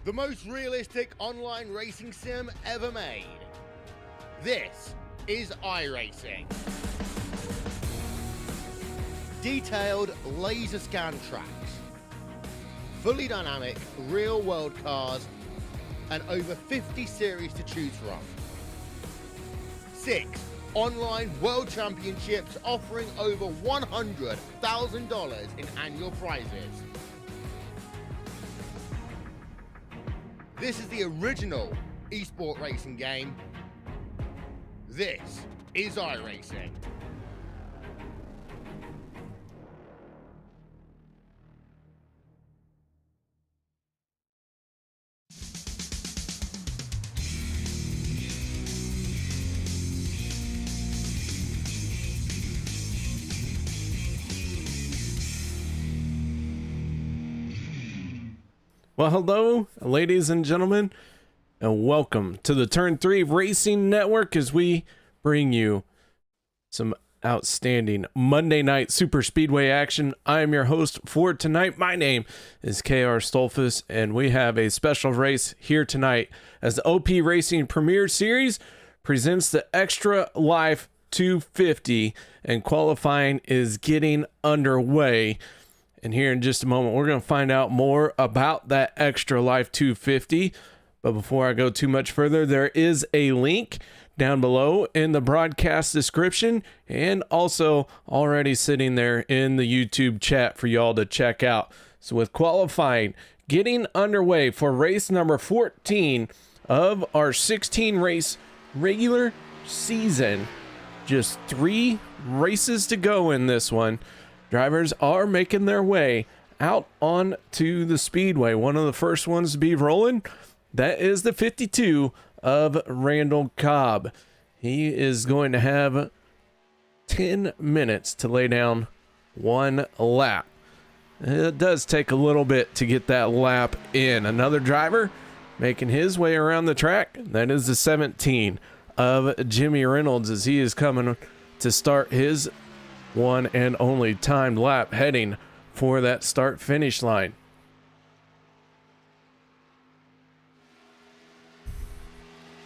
The most realistic online racing sim ever made. This is iRacing. Detailed laser scan tracks, fully dynamic real-world cars, and over 50 series to choose from. 6 online world championships offering over $100,000 in annual prizes. This is the original esport racing game. This is iRacing. Well, hello, ladies and gentlemen, and welcome to the Turn 3 Racing Network as we bring you some outstanding Monday night Superspeedway action. I am your host for tonight. My name is KR Stolfus, and we have a special race here tonight as the OP Racing Premier Series presents the Extra Life 250, and qualifying is getting underway. And here in just a moment, we're going to find out more about that Extra Life 250. But before I go too much further, there is a link down below in the broadcast description and also already sitting there in the YouTube chat for y'all to check out. So with qualifying getting underway for race number 14 of our 16 race regular season, just 3 races to go in this one. Drivers are making their way out onto the speedway. One of the first ones to be rolling, that is the 52 of Randall Cobb. He is going to have 10 minutes to lay down 1 lap. It does take a little bit to get that lap in. Another driver making his way around the track, that is the 17 of Jimmy Reynolds, as he is coming to start his one and only timed lap, heading for that start finish line.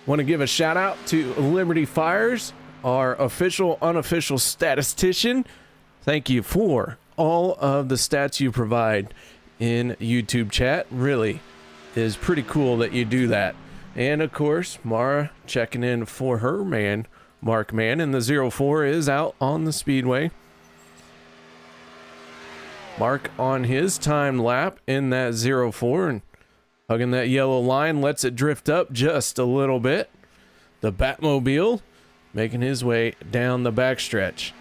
Want to give a shout out to Liberty Fires, our official unofficial statistician. Thank you for all of the stats you provide in YouTube chat. Really is pretty cool that you do that. And of course, Mara checking in for her man, Mark Man, and the 04 is out on the speedway. Mark on his time lap in that 04 and hugging that yellow line, lets it drift up just a little bit. The Batmobile making his way down the backstretch.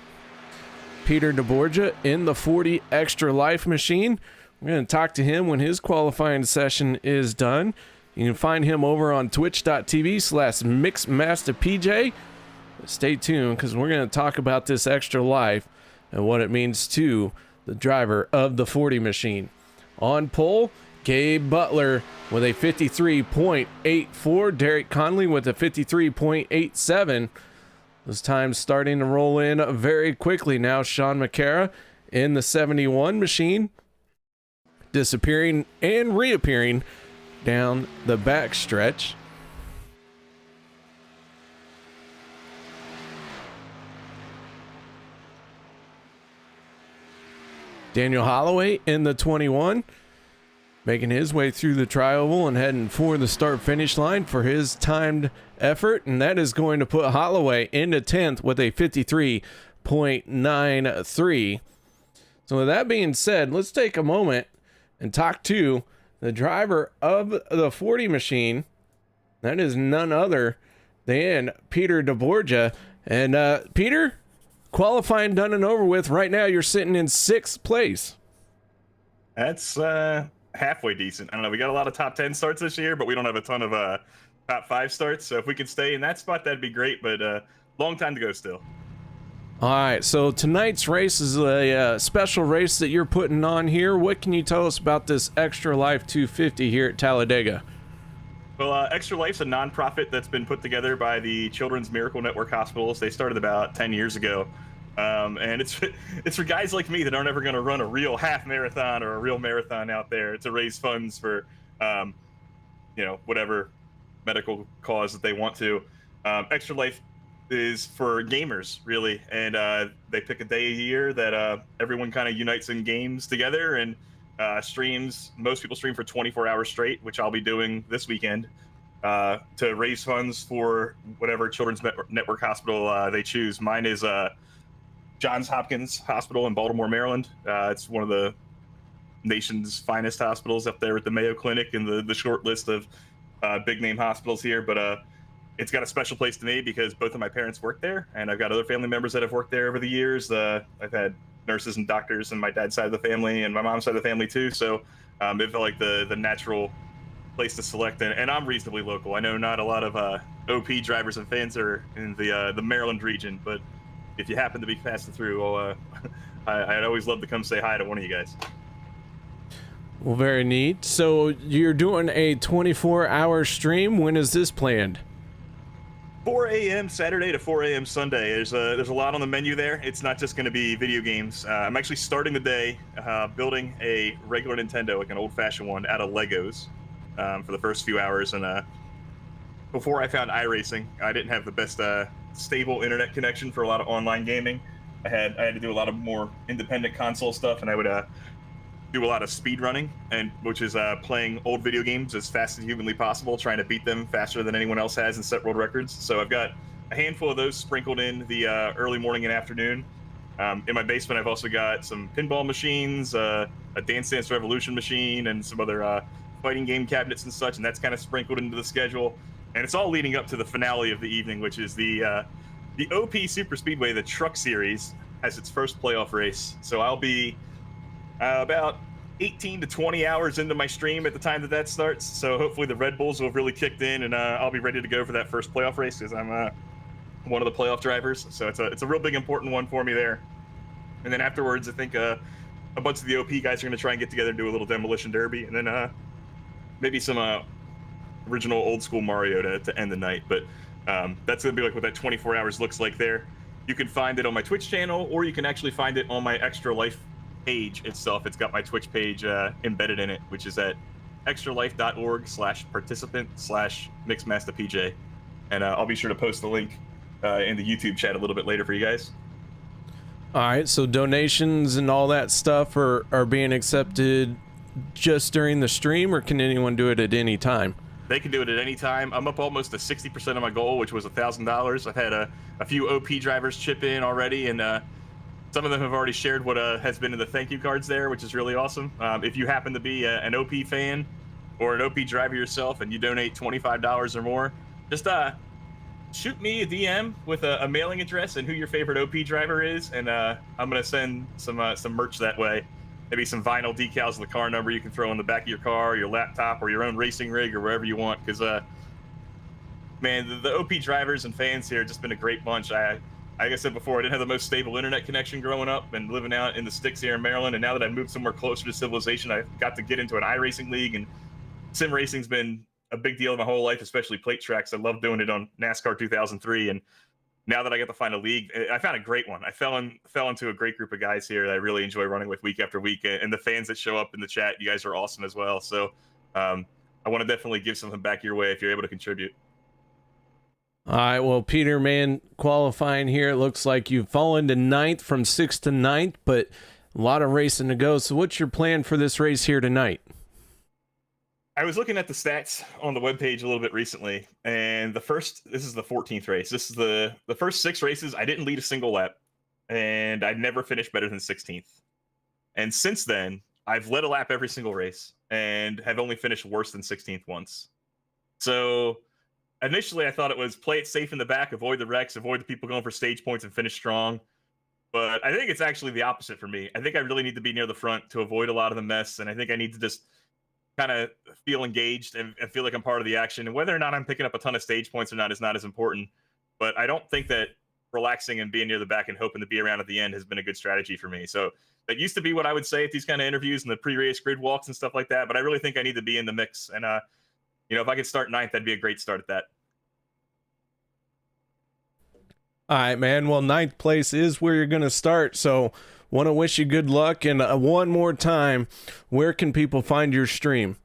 Peter DeBorgia in the 40 Extra Life machine We're going to talk to him when his qualifying session is done. You can find him over on twitch.tv/MixMasterPJ. Stay tuned, because we're going to talk about this extra life and what it means to the driver of the 40 machine. On pole, Gabe Butler with a 53.84. Derek Conley with a 53.87. Those times starting to roll in very quickly now. Sean McCara in the 71 machine, disappearing and reappearing down the back stretch. Daniel Holloway in the 21, making his way through the tri-oval and heading for the start-finish line for his timed effort, and that is going to put Holloway into 10th with a 53.93. So with that being said, let's take a moment and talk to the driver of the 40 machine. That is none other than Peter DeBorgia. And Peter, qualifying done and over with. Right now, you're sitting in 6th place. That's halfway decent. I don't know. We got a lot of top 10 starts this year, but we don't have a ton of top 5 starts. So if we could stay in that spot, that'd be great. But long time to go still. All right. So tonight's race is a special race that you're putting on here. What can you tell us about this Extra Life 250 here at Talladega? Well, Extra Life's a nonprofit that's been put together by the Children's Miracle Network Hospitals. They started about 10 years ago. And it's for guys like me that aren't ever going to run a real half marathon or a real marathon out there to raise funds for, whatever medical cause that they want to. Extra Life is for gamers, really. And they pick a day a year that everyone kind of unites in games together and streams. Most people stream for 24 hours straight, which I'll be doing this weekend, to raise funds for whatever Children's Network hospital they choose. Mine is Johns Hopkins Hospital in Baltimore, Maryland. It's one of the nation's finest hospitals up there with the Mayo Clinic and the short list of big name hospitals here. But it's got a special place to me because both of my parents work there, and I've got other family members that have worked there over the years. I've had nurses and doctors on my dad's side of the family and my mom's side of the family too. So it felt like the natural place to select. And I'm reasonably local. I know not a lot of OP drivers and fans are in the Maryland region, but if you happen to be passing through, I'd always love to come say hi to one of you guys. Well, very neat. So you're doing a 24-hour stream. When is this planned? 4 a.m. Saturday to 4 a.m. Sunday. There's a lot on the menu there. It's not just going to be video games. I'm actually starting the day building a regular Nintendo, like an old-fashioned one, out of Legos for the first few hours. And before I found iRacing, I didn't have the best stable internet connection for a lot of online gaming. I had to do a lot of more independent console stuff, and I would do a lot of speed running, which is playing old video games as fast as humanly possible, trying to beat them faster than anyone else has and set world records. So I've got a handful of those sprinkled in the early morning and afternoon. In my basement, I've also got some pinball machines, a Dance Dance Revolution machine, and some other fighting game cabinets and such, and that's kind of sprinkled into the schedule. And it's all leading up to the finale of the evening, which is the OP Superspeedway, the truck series, has its first playoff race. So I'll be about 18 to 20 hours into my stream at the time that starts. So hopefully the Red Bulls will have really kicked in, and I'll be ready to go for that first playoff race because I'm one of the playoff drivers. So it's a real big important one for me there. And then afterwards, I think a bunch of the OP guys are going to try and get together and do a little demolition derby, and then maybe some original old school Mario to end the night. But that's going to be like what that 24 hours looks like there. You can find it on my Twitch channel, or you can actually find it on my Extra Life page itself. It's got my Twitch page embedded in it, which is at extralife.org/participant/mixmasterpj. And I'll be sure to post the link in the YouTube chat a little bit later for you guys. All right, so donations and all that stuff are being accepted just during the stream, or can anyone do it at any time? They can do it at any time. I'm up almost to 60% of my goal, which was $1,000. I've had a few OP drivers chip in already, and some of them have already shared what has been in the thank you cards there, which is really awesome. If you happen to be an OP fan or an OP driver yourself and you donate $25 or more, just shoot me a DM with a mailing address and who your favorite OP driver is, and I'm gonna send some merch that way. maybe some vinyl decals of the car number you can throw in the back of your car, or your laptop, or your own racing rig, or wherever you want. Because man, the OP drivers and fans here have just been a great bunch. Like I said before, I didn't have the most stable internet connection growing up and living out in the sticks here in Maryland. And now that I've moved somewhere closer to civilization, I got to get into an iRacing league, and sim racing's been a big deal my whole life, especially plate tracks. I love doing it on NASCAR 2003. And now that I get to find a league, I found a great one. I fell into a great group of guys here that I really enjoy running with week after week. And the fans that show up in the chat, you guys are awesome as well. So I want to definitely give something back your way if you're able to contribute. All right, well, Peter, man, qualifying here, it looks like you've fallen to 9th from 6th to 9th, but a lot of racing to go. So what's your plan for this race here tonight? I was looking at the stats on the webpage a little bit recently, and this is the 14th race. This is the first 6 races, I didn't lead a single lap, and I'd never finished better than 16th. And since then, I've led a lap every single race and have only finished worse than 16th once. So initially, I thought it was play it safe in the back, avoid the wrecks, avoid the people going for stage points, and finish strong. But I think it's actually the opposite for me. I think I really need to be near the front to avoid a lot of the mess, and I think I need to just kind of feel engaged and feel like I'm part of the action. And whether or not I'm picking up a ton of stage points or not is not as important. But I don't think that relaxing and being near the back and hoping to be around at the end has been a good strategy for me. So that used to be what I would say at these kind of interviews and the pre-race grid walks and stuff like that. But I really think I need to be in the mix. And, if I could start 9th, that'd be a great start at that. All right, man. Well, 9th place is where you're going to start. So want to wish you good luck. And one more time, where can people find your stream?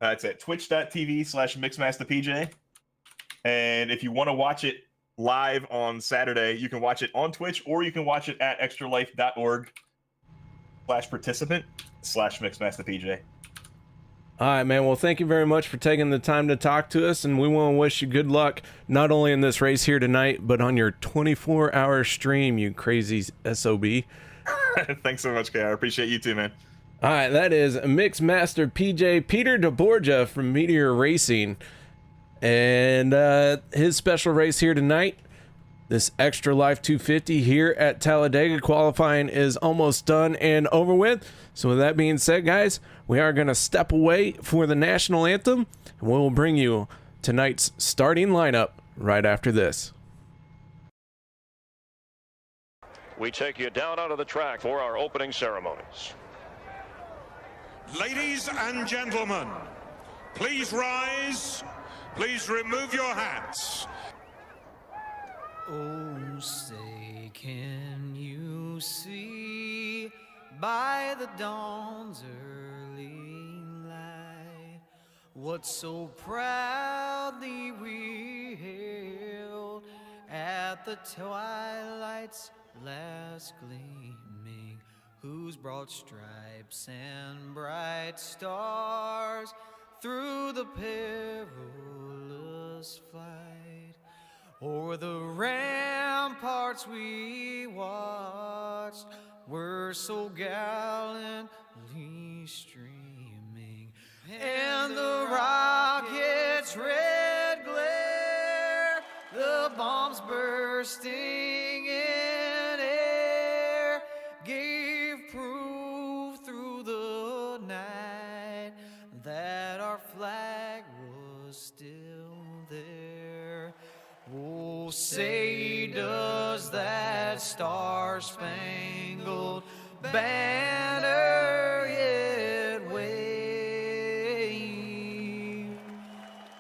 It's at twitch.tv/mixmasterpj. And if you want to watch it live on Saturday, you can watch it on Twitch, or you can watch it at extralife.org/participant/mixmasterpj. All right, man. Well, thank you very much for taking the time to talk to us, and we want to wish you good luck, not only in this race here tonight, but on your 24-hour stream, you crazy SOB. Thanks so much, Kay. I appreciate you too, man. All right, that is Mixmaster PJ Peter DeBorgia from Meteor Racing, and his special race here tonight, this Extra Life 250 here at Talladega. Qualifying is almost done and over with. So with that being said, guys, we are going to step away for the national anthem, and we will bring you tonight's starting lineup right after this. We take you down onto the track for our opening ceremonies. Ladies and gentlemen, please rise. Please remove your hats. Oh, say, can you see by the dawn's early light what so proudly we hailed at the twilight's last gleaming, whose broad stripes and bright stars through the perilous fight o'er the ramparts we watched were so gallantly streaming, and the rocket's red glare, the bombs bursting in air, gave proof through the night that our flag was still there. Oh, say does that star-spangled banner yet wave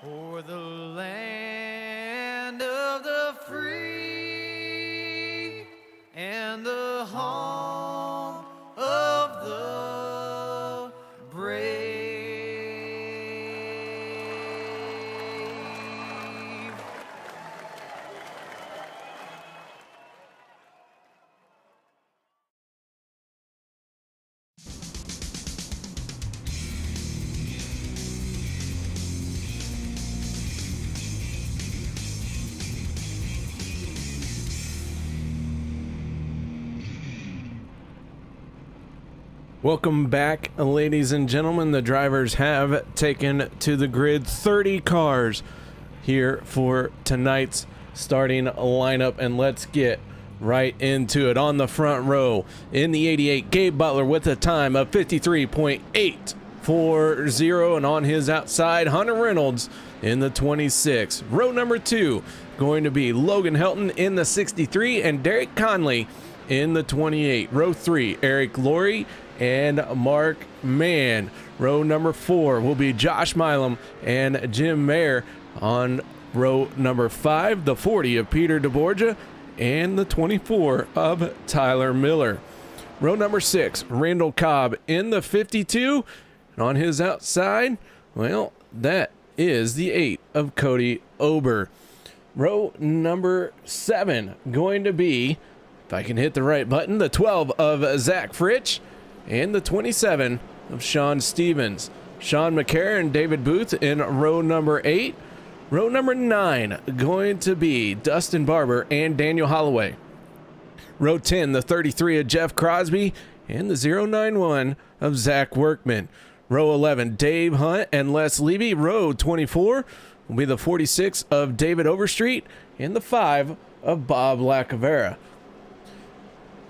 o'er the land of the free and the home of the brave? Welcome back, ladies and gentlemen. The drivers have taken to the grid 30 cars here for tonight's starting lineup, and let's get right into it on the front row. In the 88, Gabe Butler with a time of 53.840, and on his outside, Hunter Reynolds in the 26. Row number 2 going to be Logan Helton in the 63 and Derek Conley in the 28. Row 3, Eric Laurie and Mark Mann. Row number 4 will be Josh Milam and Jim Mayer. On row number 5, the 40 of Peter DeBorgia and the 24 of Tyler Miller. Row number 6, Randall Cobb in the 52. And on his outside, well, that is the 8 of Cody Ober. Row number 7 going to be, if I can hit the right button, the 12 of Zach Fritsch and the 27 of Sean Stevens. Sean McCarron and David Booth in row number 8. Row number 9 going to be Dustin Barber and Daniel Holloway. Row 10, the 33 of Jeff Crosby and the 091 of Zach Workman. Row 11, Dave Hunt and Les Levy. Row 24 will be the 46 of David Overstreet and the 5 of Bob Lacavera.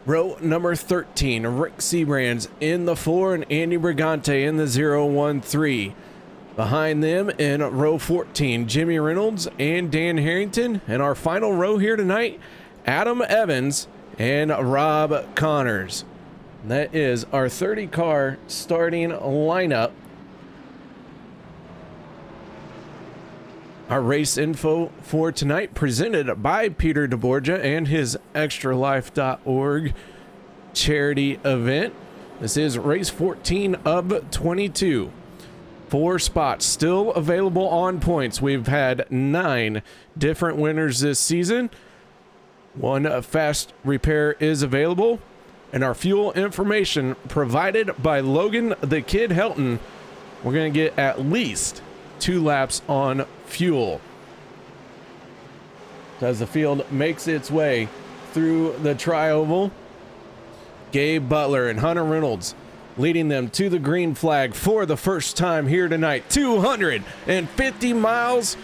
Row number 13, Rick Sebrands in the 4 and Andy Brigante in the 013. Behind them in row 14, Jimmy Reynolds and Dan Harrington. And our final row here tonight, Adam Evans and Rob Connors. That is our 30-car starting lineup. Our race info for tonight presented by Peter DeBorgia and his extralife.org charity event. This is race 14 of 22. 4 spots still available on points. We've had 9 different winners this season. 1 fast repair is available. And our fuel information provided by Logan the Kid Helton. We're going to get at least 2 laps on fuel. As the field makes its way through the tri-oval, Gabe Butler and Hunter Reynolds leading them to the green flag for the first time here tonight. 250 miles.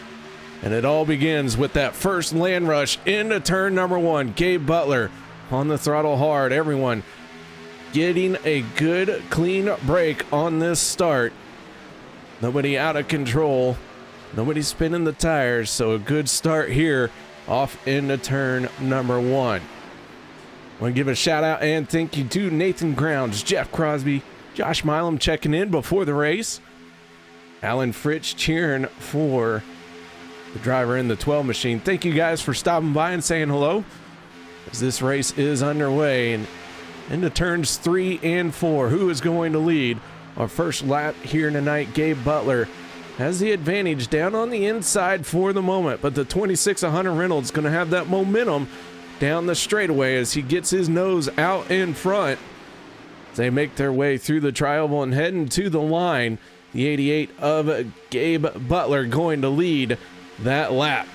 And it all begins with that first land rush into turn number 1. Gabe Butler on the throttle hard. Everyone getting a good, clean break on this start. Nobody out of control. Nobody spinning the tires. So a good start here off into turn number 1. I want to give a shout out and thank you to Nathan Grounds, Jeff Crosby, Josh Milam checking in before the race. Alan Fritsch cheering for the driver in the 12 machine. Thank you guys for stopping by and saying hello as this race is underway. And into turns 3 and 4, who is going to lead our first lap here tonight? Gabe Butler has the advantage down on the inside for the moment, but the 26 of Hunter Reynolds going to have that momentum down the straightaway as he gets his nose out in front. As they make their way through the tri-oval and heading to the line, the 88 of Gabe Butler going to lead that lap.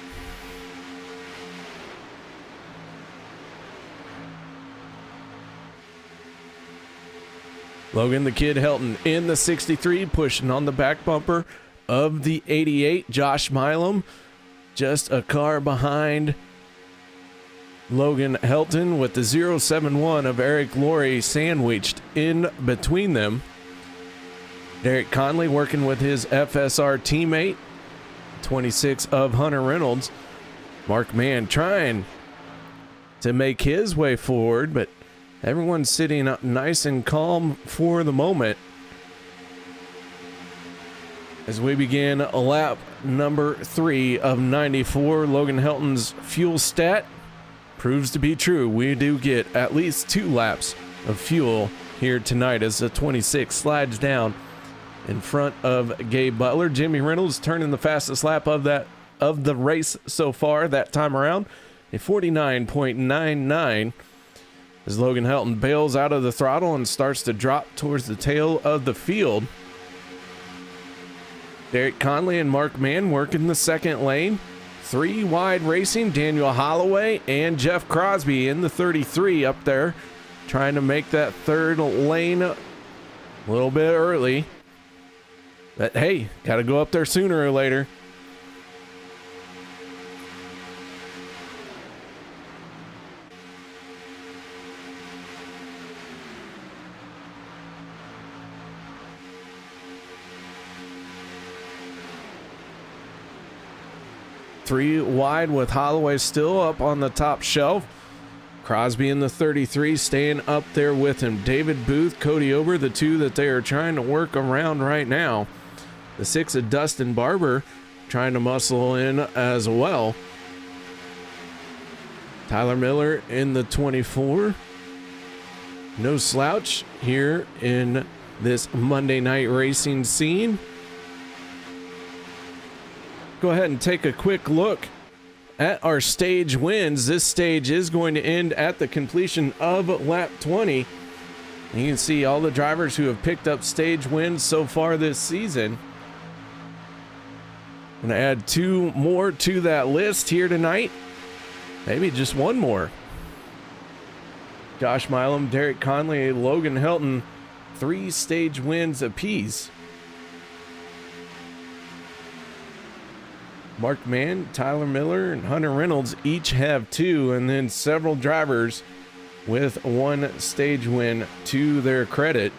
Logan the Kid Helton in the 63, pushing on the back bumper of the 88. Josh Milam just a car behind Logan Helton with the 071 of Eric Laurie sandwiched in between them. Derek Conley working with his FSR teammate, 26 of Hunter Reynolds. Mark Mann trying to make his way forward, but everyone's sitting up nice and calm for the moment. As we begin lap number 3 of 94, Logan Helton's fuel stat proves to be true. We do get at least 2 laps of fuel here tonight as the 26 slides down in front of Gabe Butler. Jimmy Reynolds turning the fastest lap of the race so far that time around, a 49.99. As Logan Helton bails out of the throttle and starts to drop towards the tail of the field. Derek Conley and Mark Mann working the second lane. 3 wide racing, Daniel Holloway and Jeff Crosby in the 33 up there, trying to make that third lane a little bit early. But hey, got to go up there sooner or later. 3 wide with Holloway still up on the top shelf. Crosby in the 33 staying up there with him. David Booth, Cody Ober, the two that they are trying to work around right now. The 6 of Dustin Barber trying to muscle in as well. Tyler Miller in the 24. No slouch here in this Monday night racing scene. Go ahead and take a quick look at our stage wins. This stage is going to end at the completion of lap 20. And you can see all the drivers who have picked up stage wins so far this season. I'm going to add 2 more to that list here tonight. Maybe just 1 more. Josh Milam, Derek Conley, Logan Helton, 3 stage wins apiece. Mark Mann, Tyler Miller, and Hunter Reynolds each have 2, and then several drivers with 1 stage win to their credit.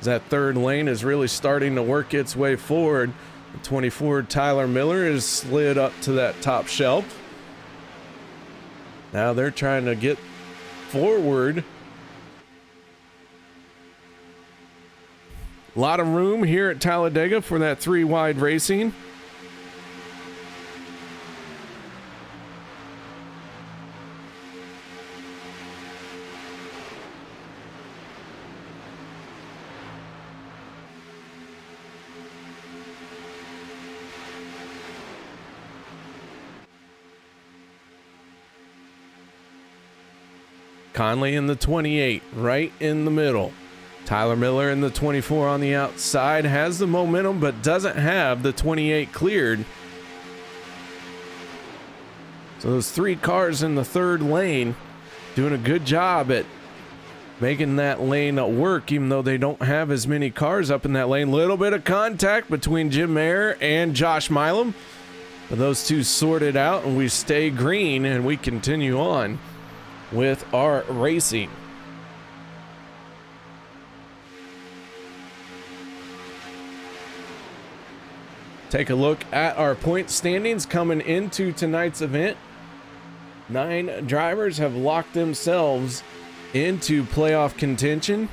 That third lane is really starting to work its way forward. The 24 Tyler Miller is slid up to that top shelf. Now they're trying to get forward. A lot of room here at Talladega for that 3 wide racing. Conley in the 28, right in the middle. Tyler Miller in the 24 on the outside, has the momentum but doesn't have the 28 cleared. So those 3 cars in the third lane doing a good job at making that lane work, even though they don't have as many cars up in that lane. Little bit of contact between Jim Mayer and Josh Milam, but those two sorted out and we stay green and we continue on with our racing. Take a look at our point standings coming into tonight's event. 9 drivers have locked themselves into playoff contention.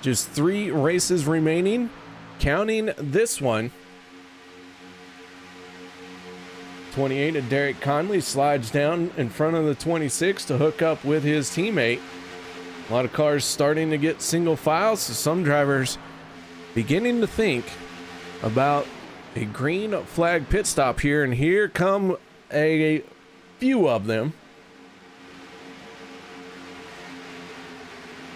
Just 3 races remaining, counting this one. 28 of Derek Conley slides down in front of the 26 to hook up with his teammate. A lot of cars starting to get single files, so some drivers beginning to think about a green flag pit stop here, and here come a few of them.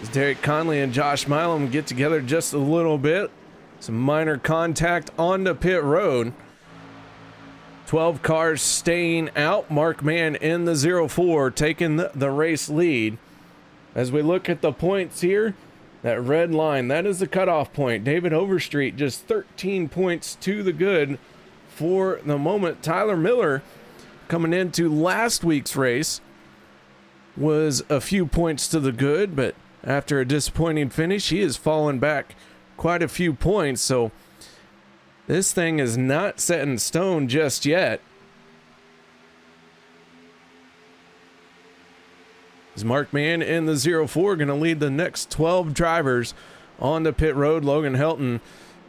As Derek Conley and Josh Milam get together just a little bit, some minor contact on the pit road. 12 cars staying out. Mark Mann in the 04 taking the race lead. As we look at the points here, that red line, that is the cutoff point. David Overstreet just 13 points to the good for the moment. Tyler Miller, coming into last week's race, was a few points to the good, but after a disappointing finish, he has fallen back quite a few points. So this thing is not set in stone just yet. Is Mark Mann in the 04 going to lead the next 12 drivers on the pit road? Logan Helton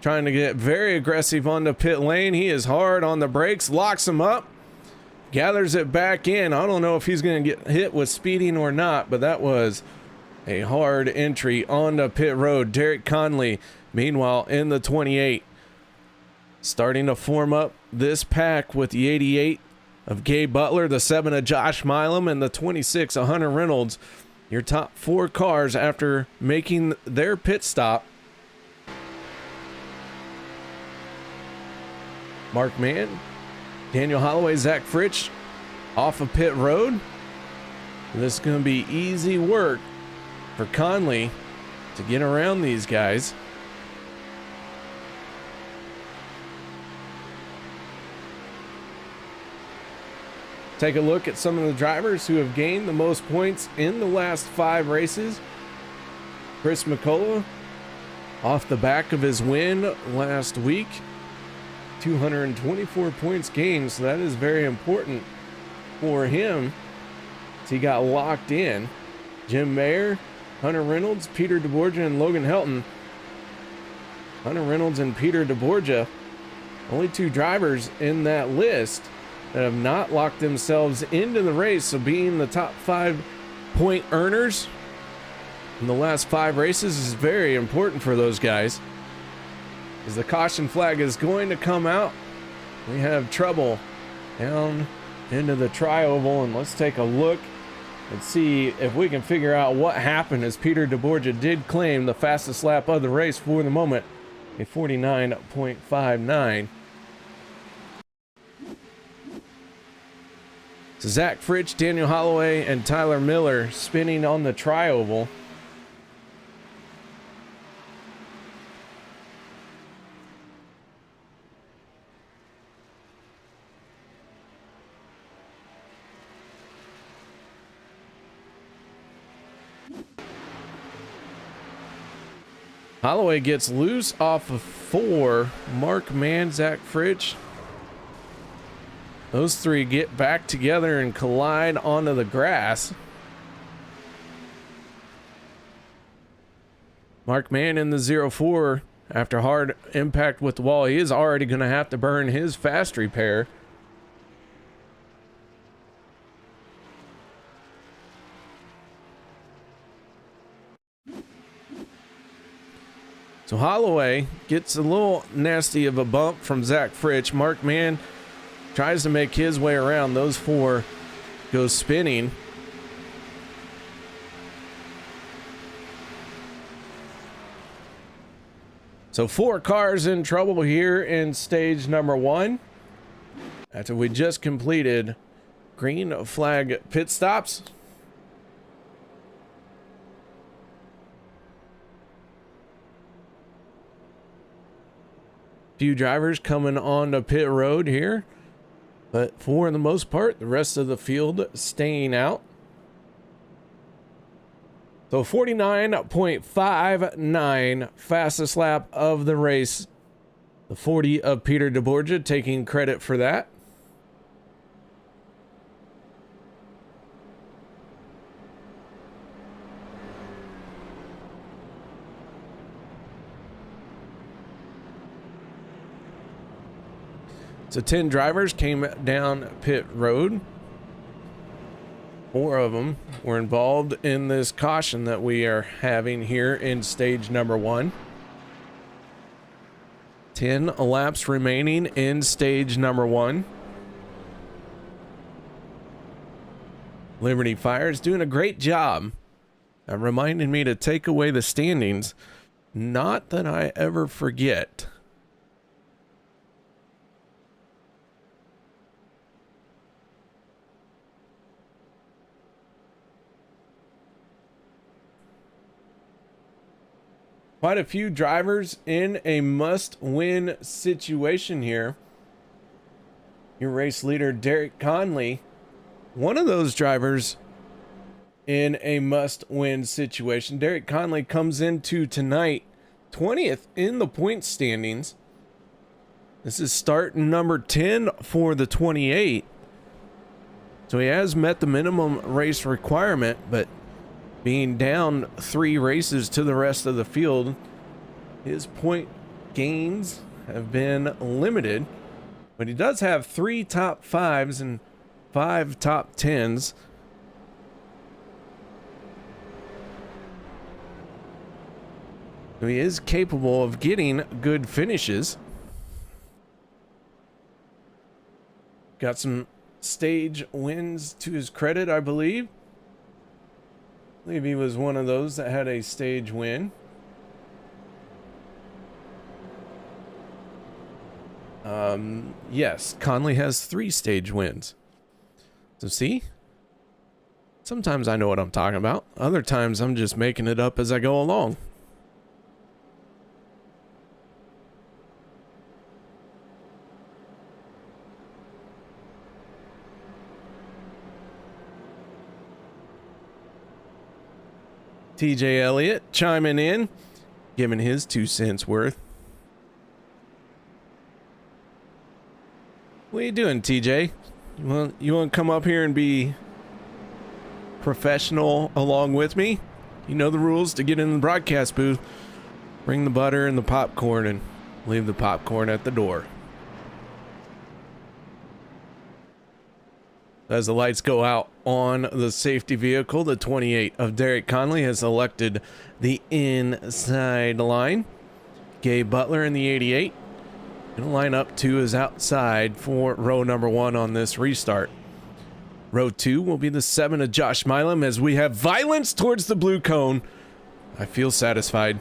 trying to get very aggressive on the pit lane. He is hard on the brakes, locks him up, gathers it back in. I don't know if he's going to get hit with speeding or not, but that was a hard entry on the pit road. Derek Conley, meanwhile, in the 28. Starting to form up this pack with the 88 of Gabe Butler, the 7 of Josh Milam, and the 26 of Hunter Reynolds. Your top 4 cars after making their pit stop. Mark Mann, Daniel Holloway, Zach Fritsch off of pit road. This is going to be easy work for Conley to get around these guys. Take a look at some of the drivers who have gained the most points in the last 5 races. Chris McCullough, off the back of his win last week. 224 points gained, so that is very important for him. So he got locked in. Jim Mayer, Hunter Reynolds, Peter DeBorgia, and Logan Helton. Hunter Reynolds and Peter DeBorgia, only 2 drivers in that list that have not locked themselves into the race. So being the top 5 point earners in the last 5 races is very important for those guys. As the caution flag is going to come out, we have trouble down into the tri-oval, and let's take a look and see if we can figure out what happened, as Peter DeBorgia did claim the fastest lap of the race for the moment, a 49.59. So Zach Fritsch, Daniel Holloway, and Tyler Miller spinning on the tri-oval. Holloway gets loose off of 4. Mark Mann, Zach Fritsch. Those 3 get back together and collide onto the grass. Mark Mann in the 0-4 after hard impact with the wall. He is already going to have to burn his fast repair. So Holloway gets a little nasty of a bump from Zach Fritsch. Mark Mann tries to make his way around. Those 4 go spinning. So 4 cars in trouble here in stage number 1. After we just completed green flag pit stops. Few drivers coming on to pit road here, but for the most part, the rest of the field staying out. So 49.59, fastest lap of the race. The 40 of Peter DeBorgia taking credit for that. So 10 drivers came down pit road. 4 of them were involved in this caution that we are having here in stage number 1. 10 laps remaining in stage number 1. Liberty Fire is doing a great job of reminding me to take away the standings. Not that I ever forget. Quite a few drivers in a must-win situation here. Your race leader, Derek Conley, one of those drivers in a must-win situation. Derek Conley comes into tonight 20th in the point standings. This is start number 10 for the 28. So he has met the minimum race requirement, but being down 3 races to the rest of the field, his point gains have been limited. But he does have 3 top 5s and 5 top 10s. So he is capable of getting good finishes. Got some stage wins to his credit, I believe. I believe he was one of those that had a stage win. Yes, Conley has 3 stage wins. So see? Sometimes I know what I'm talking about. Other times I'm just making it up as I go along. TJ Elliott chiming in, giving his 2 cents worth. What are you doing, TJ? You want to come up here and be professional along with me? You know the rules to get in the broadcast booth. Bring the butter and the popcorn and leave the popcorn at the door. As the lights go out on the safety vehicle, the 28 of Derek Conley has elected the inside line. Gabe Butler in the 88 going to line up to his outside for row number 1 on this restart. Row 2 will be the 7 of Josh Milam as we have violence towards the blue cone. I feel satisfied.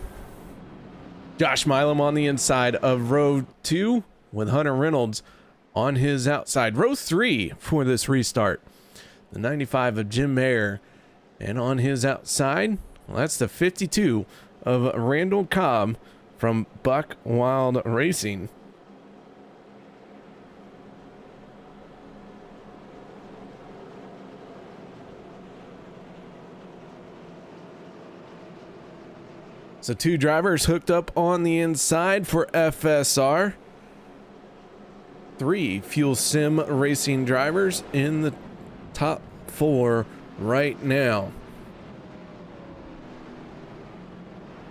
Josh Milam on the inside of row 2 with Hunter Reynolds on his outside. Row 3 for this restart. The 95 of Jim Mayer. And on his outside, well, that's the 52 of Randall Cobb from Buck Wild Racing. So 2 drivers hooked up on the inside for FSR. 3 Fuel Sim Racing drivers in the top 4 right now.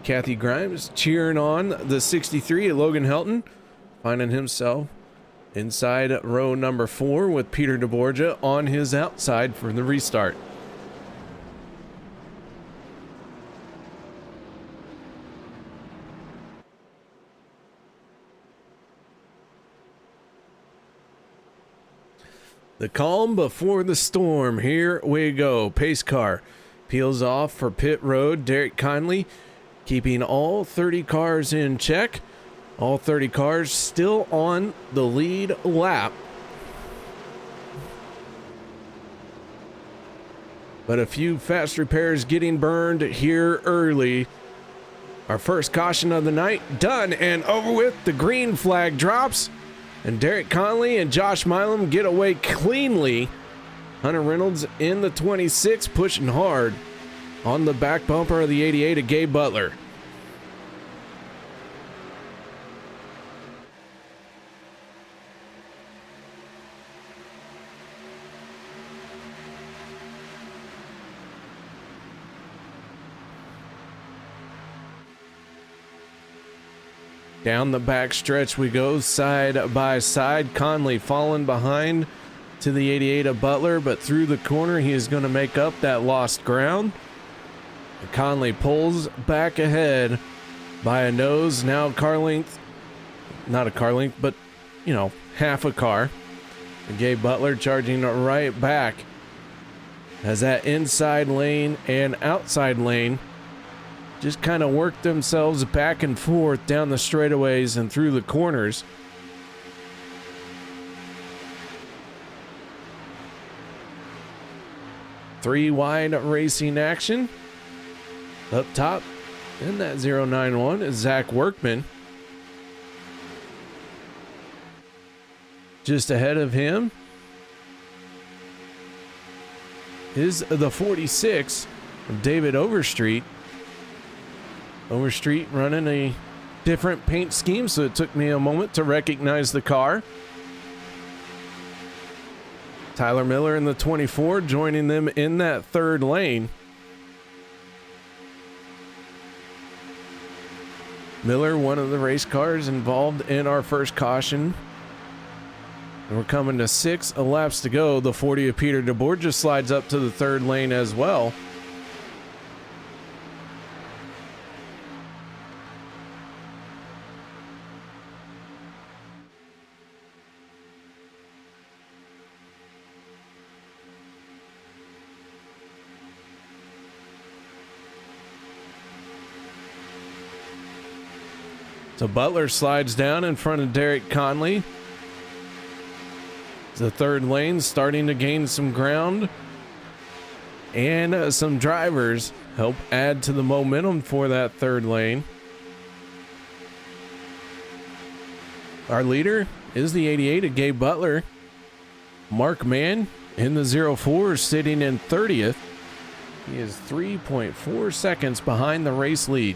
Kathy Grimes cheering on the 63 of Logan Helton, finding himself inside row number 4 with Peter DeBorgia on his outside for the restart. The calm before the storm. Here we go. Pace car peels off for pit road. Derek Conley keeping all 30 cars in check. All 30 cars still on the lead lap. But a few fast repairs getting burned here early. Our first caution of the night done and over with. The green flag drops. And Derek Conley and Josh Milam get away cleanly. Hunter Reynolds in the 26 pushing hard on the back bumper of the 88 of Gabe Butler. Down the back stretch we go, side by side. Conley falling behind to the 88 of Butler, but through the corner he is going to make up that lost ground. And Conley pulls back ahead by a nose, now car length, not a car length, but you know, half a car. And Gabe Butler charging right back as that inside lane and outside lane just kind of work themselves back and forth down the straightaways and through the corners. Three wide racing action. Up top in that 091 is Zach Workman. Just ahead of him is the 46 of David Overstreet. Overstreet running a different paint scheme, so it took me a moment to recognize the car. Tyler Miller in the 24 joining them in that third lane. Miller, one of the race cars involved in our first caution. And we're coming to 6 laps to go. The 40 of Peter DeBorgia slides up to the third lane as well. So Butler slides down in front of Derek Conley. The third lane starting to gain some ground. And some drivers help add to the momentum for that third lane. Our leader is the 88 of Gabe Butler. Mark Mann in the 04 sitting in 30th. He is 3.4 seconds behind the race lead.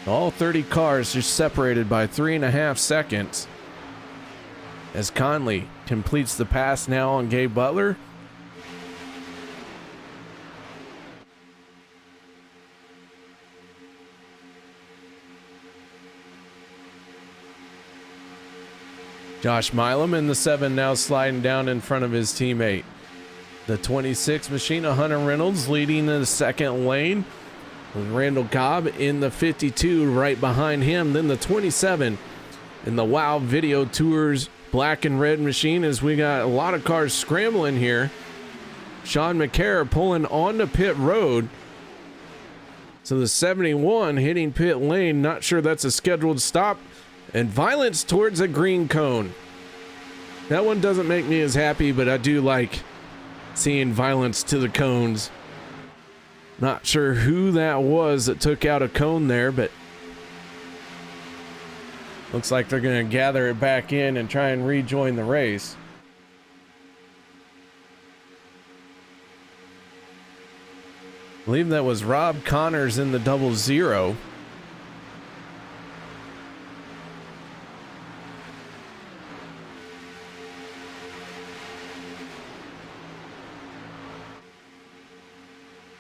All 30 cars are separated by 3.5 seconds. as Conley completes the pass now on Gabe Butler. Josh Milam in the 7 now sliding down in front of his teammate. The 26 machine, Hunter Reynolds, leading in the second lane, with Randall Cobb in the 52 right behind him. Then the 27 in the WOW Video Tours black and red machine, as we got a lot of cars scrambling here. Sean McCarr pulling onto pit road. So the 71 hitting pit lane, not sure that's a scheduled stop. And violence towards a green cone. That one doesn't make me as happy, but I do like seeing violence to the cones. Not sure who that was that took out a cone there, but looks like they're going to gather it back in and try and rejoin the race. I believe that was Rob Connors in the 00.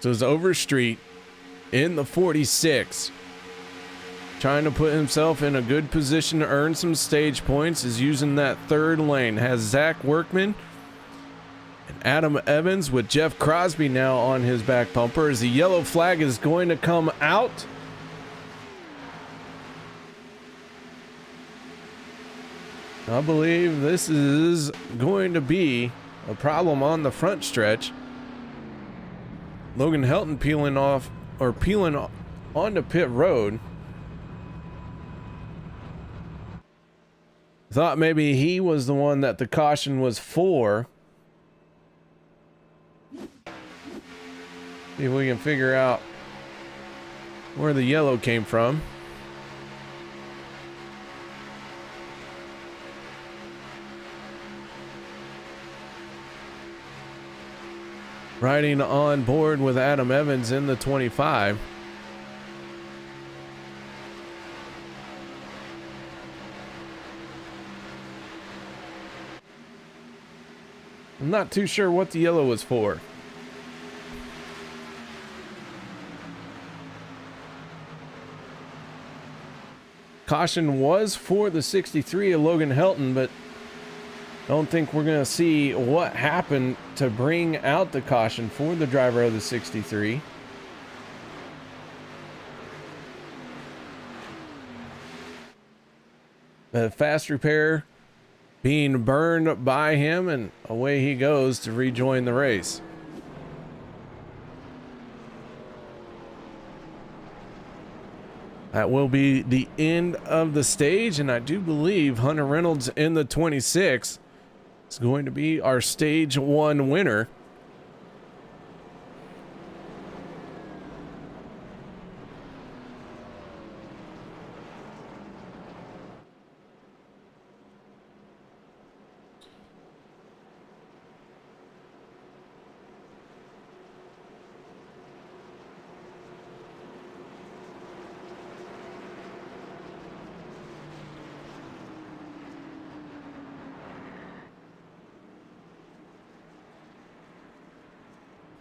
So it's Overstreet in the 46, trying to put himself in a good position to earn some stage points, is using that third lane. Has Zach Workman and Adam Evans with Jeff Crosby now on his back bumper, as the yellow flag is going to come out. I believe this is going to be a problem on the front stretch. Logan Helton peeling onto pit road. Thought maybe he was the one that the caution was for. See if we can figure out where the yellow came from. Riding on board with Adam Evans in the 25. I'm not too sure what the yellow was for. Caution was for the 63 of Logan Helton, but don't think we're going to see what happened to bring out the caution for the driver of the 63. The fast repair being burned by him, and away he goes to rejoin the race. That will be the end of the stage, and I do believe Hunter Reynolds in the 26 is going to be our stage 1 winner.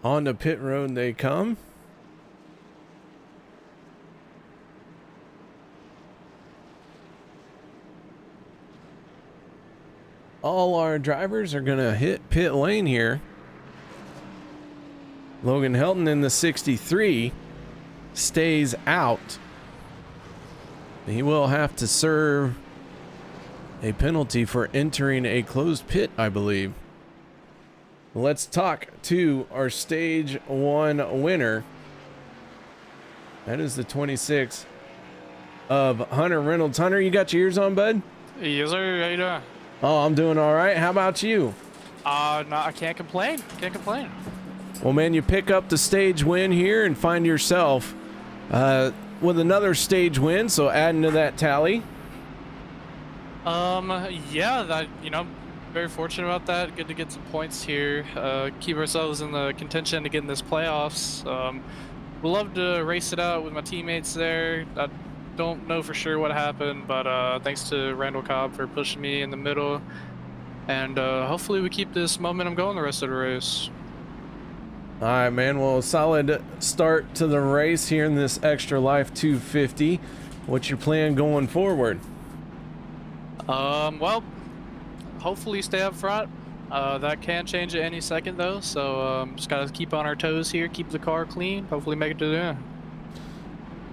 On the pit road they come. All our drivers are going to hit pit lane here. Logan Helton in the 63 stays out. He will have to serve a penalty for entering a closed pit, I believe. Let's talk to our stage 1 winner. That is the 26 of Hunter Reynolds. Hunter, you got your ears on, bud? Yes, sir. How you doing? Oh, I'm doing all right. How about you? No, I can't complain. Can't complain. Well, man, you pick up the stage win here and find yourself with another stage win, so adding to that tally. Yeah, very fortunate about that. Good to get some points here. Keep ourselves in the contention to get in this playoffs. We'd love to race it out with my teammates there. I don't know for sure what happened, but thanks to Randall Cobb for pushing me in the middle. and hopefully we keep this momentum going the rest of the race. All right, man. Well, solid start to the race here in this Extra Life 250. What's your plan going forward? Well, hopefully stay up front. That can change at any second though, so just gotta keep on our toes here, keep the car clean, hopefully make it to the end.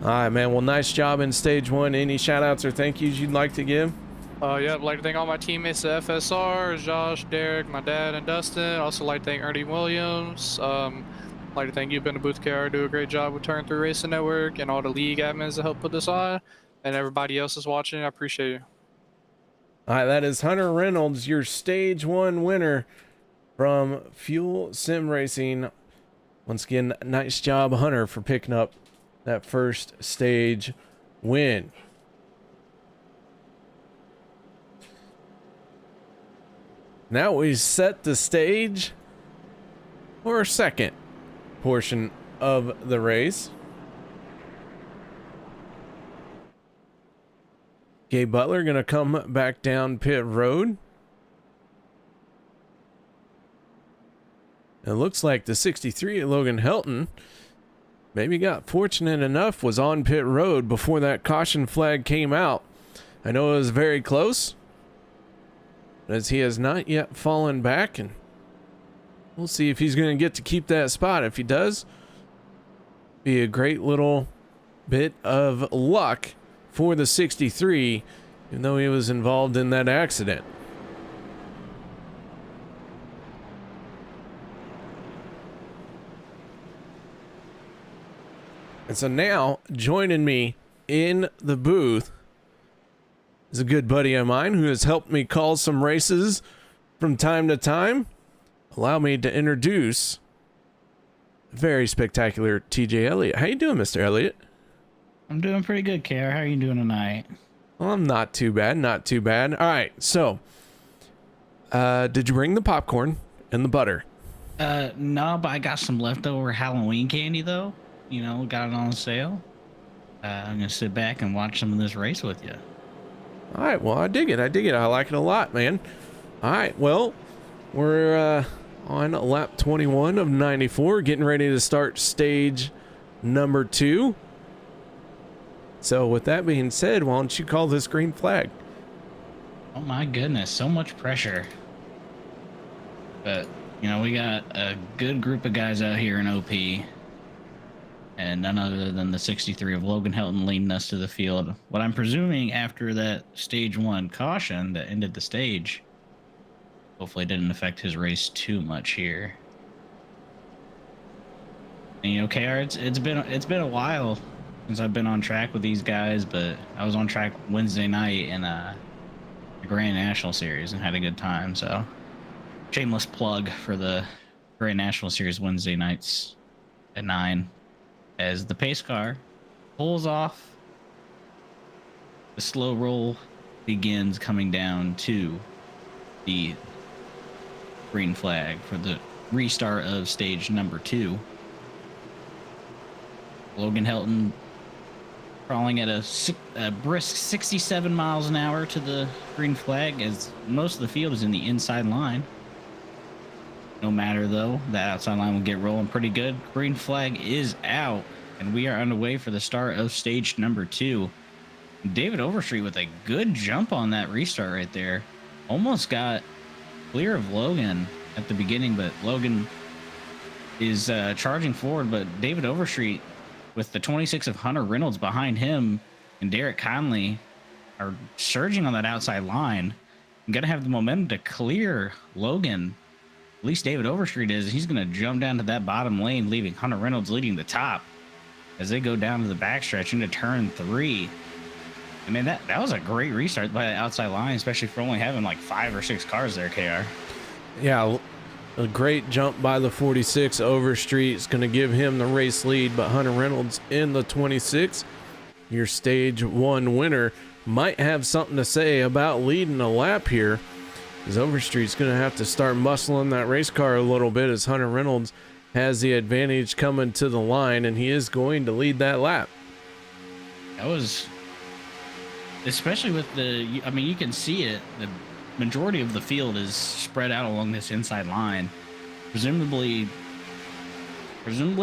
All right, man. Well, nice job in stage one. Any shout outs or thank yous you'd like to give? Yeah, I'd like to thank all my teammates at FSR, Josh, Derek, my dad, and Dustin. Also like to thank Ernie Williams. I'd like to thank you, Ben Booth KR, do a great job with Turn 3 Racing Network, and all the league admins that helped put this on, and everybody else is watching. I appreciate you. All right, that is Hunter Reynolds, your stage one winner from Fuel Sim Racing. Once again, nice job, Hunter, for picking up that first stage win. Now we set the stage for a second portion of the race. Gabe Butler gonna come back down pit road. It looks like the 63 Logan Helton maybe got fortunate enough, was on pit road before that caution flag came out. I know it was very close, as he has not yet fallen back, and we'll see if he's going to get to keep that spot. If he does, be a great little bit of luck for the 63, even though he was involved in that accident. And so now, joining me in the booth is a good buddy of mine who has helped me call some races from time to time. Allow me to introduce very spectacular TJ Elliott. How you doing, Mr. Elliott? I'm doing pretty good, KR. How are you doing tonight? Well, I'm not too bad, not too bad. All right, so did you bring the popcorn and the butter? No, but I got some leftover Halloween candy, though. You know, got it on sale. I'm going to sit back and watch some of this race with you. All right, well, I dig it. I like it a lot, man. All right, well, we're on lap 21 of 94, getting ready to start stage number 2. So with that being said, why don't you call this green flag? Oh my goodness, so much pressure. But, you know, we got a good group of guys out here in OP. And none other than the 63 of Logan Helton leading us to the field. What I'm presuming after that stage 1 caution that ended the stage, hopefully didn't affect his race too much here. And, you know, KR, it's been a while since I've been on track with these guys, but I was on track Wednesday night in the Grand National Series and had a good time. So, shameless plug for the Grand National Series Wednesday nights at 9. As the pace car pulls off, the slow roll begins coming down to the green flag for the restart of stage number 2. Logan Helton crawling at a brisk 67 miles an hour to the green flag, as most of the field is in the inside line. No matter though, that outside line will get rolling pretty good. Green flag is out, and we are underway for the start of stage number 2. David Overstreet with a good jump on that restart right there. Almost got clear of Logan at the beginning, but Logan is charging forward. But David Overstreet with the 26 of Hunter Reynolds behind him and Derek Conley are surging on that outside line. I'm going to have the momentum to clear Logan. At least David Overstreet is. He's going to jump down to that bottom lane, leaving Hunter Reynolds leading the top as they go down to the backstretch into turn 3. I mean, that was a great restart by the outside line, especially for only having like 5 or 6 cars there, KR. Yeah, a great jump by the 46. Overstreet is going to give him the race lead, but Hunter Reynolds in the 26, your stage 1 winner, might have something to say about leading a lap here, because Overstreet's going to have to start muscling that race car a little bit, as Hunter Reynolds has the advantage coming to the line, and he is going to lead that lap. That was, especially with the, I mean, you can see it, the majority of the field is spread out along this inside line, presumably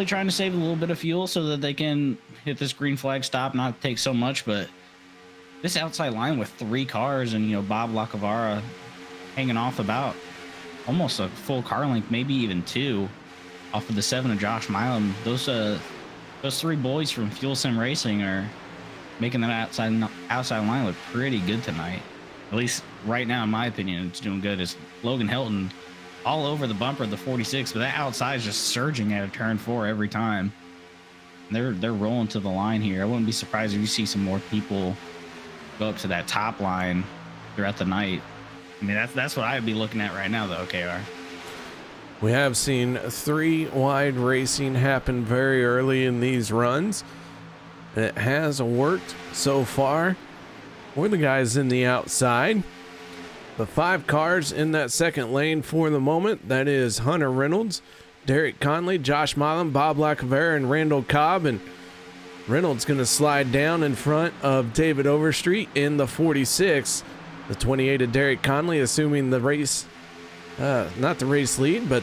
trying to save a little bit of fuel so that they can hit this green flag stop, not take so much. But this outside line with 3 cars and, you know, Bob Lacavara hanging off about almost a full car length, maybe even 2 off of the 7 of Josh Milam. Those 3 boys from Fuel Sim Racing are making that outside line look pretty good tonight. At least right now, in my opinion, it's doing good. It's Logan Hilton all over the bumper of the 46, but that outside is just surging at a turn 4 every time. They're rolling to the line here. I wouldn't be surprised if you see some more people go up to that top line throughout the night. I mean, that's what I'd be looking at right now, though, KR. We have seen 3 wide racing happen very early in these runs. It has worked so far. We're the guys in the outside. The 5 cars in that second lane for the moment. That is Hunter Reynolds, Derek Conley, Josh Milam, Bob Lacavera, and Randall Cobb. And Reynolds going to slide down in front of David Overstreet in the 46. The 28 of Derek Conley assuming the race, not the race lead, but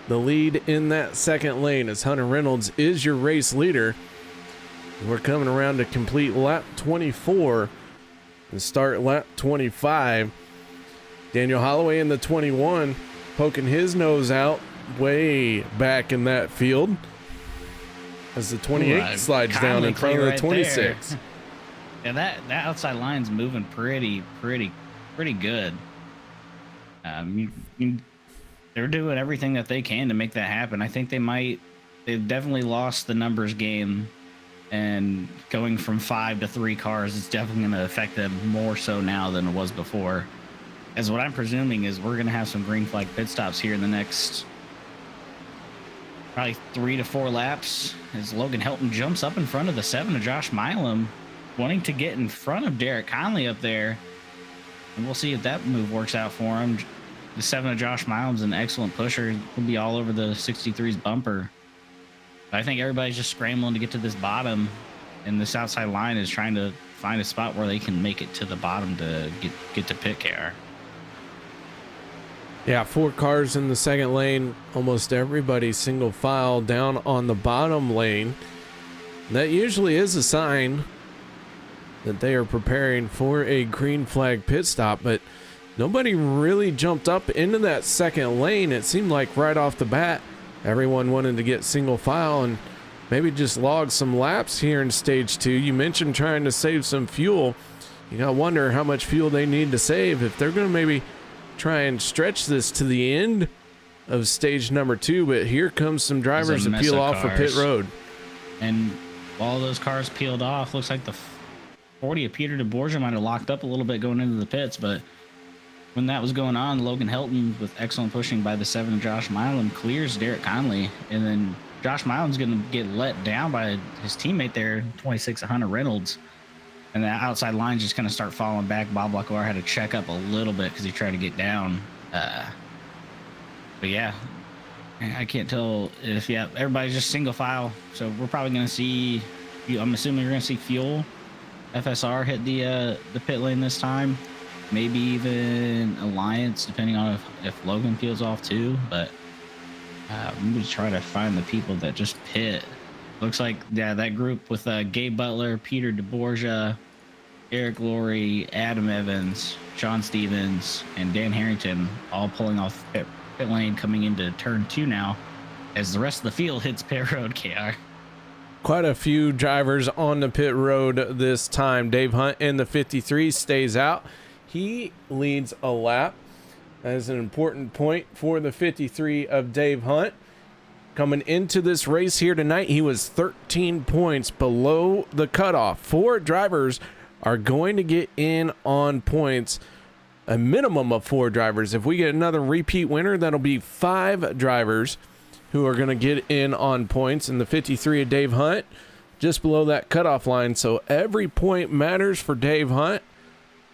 the lead in that second lane, as Hunter Reynolds is your race leader. We're coming around to complete lap 24 and start lap 25. Daniel Holloway in the 21 poking his nose out way back in that field as the 28 slides down in front of the 26. Yeah, that outside line's moving pretty good. They're doing everything that they can to make that happen. I think they've definitely lost the numbers game, and going from 5 to 3 cars is definitely going to affect them more so now than it was before. As what I'm presuming is we're going to have some green flag pit stops here in the next probably 3 to 4 laps as Logan Helton jumps up in front of the 7 of Josh Milam, wanting to get in front of Derek Conley up there. And we'll see if that move works out for him. The 7 of Josh Milam's an excellent pusher. He'll be all over the 63's bumper. But I think everybody's just scrambling to get to this bottom, and this outside line is trying to find a spot where they can make it to the bottom to get to pit KR. Yeah, 4 cars in the second lane. Almost everybody single file down on the bottom lane. That usually is a sign that they are preparing for a green flag pit stop, but nobody really jumped up into that second lane. It seemed like right off the bat, everyone wanted to get single file and maybe just log some laps here in stage 2. You mentioned trying to save some fuel. You gotta wonder how much fuel they need to save if they're gonna maybe try and stretch this to the end of stage number 2. But here comes some drivers to peel off for pit road. And all those cars peeled off. Looks like the 40 of Peter DeBorgia might have locked up a little bit going into the pits, but when that was going on, Logan Helton, with excellent pushing by the 7 of Josh Milam, clears Derek Conley, and then Josh Milam's going to get let down by his teammate there, 26 of Hunter Reynolds, and the outside line's just going to start falling back. Bob Lacavara had to check up a little bit because he tried to get down. But yeah, I can't tell if, everybody's just single file, so we're probably going to see, I'm assuming you're going to see Fuel FSR hit the pit lane this time. Maybe even Alliance, depending on if Logan peels off too. But I'm going to try to find the people that just pit. Looks like, that group with Gabe Butler, Peter DeBorgia, Eric Laurie, Adam Evans, Sean Stevens, and Dan Harrington all pulling off pit lane coming into turn 2 now as the rest of the field hits pit road, KR. Quite a few drivers on the pit road this time. Dave Hunt in the 53 stays out. He leads a lap. That is an important point for the 53 of Dave Hunt. Coming into this race here tonight, he was 13 points below the cutoff. 4 drivers are going to get in on points. A minimum of 4 drivers. If we get another repeat winner, that'll be 5 drivers who are going to get in on points. And the 53 of Dave Hunt, just below that cutoff line. So every point matters for Dave Hunt,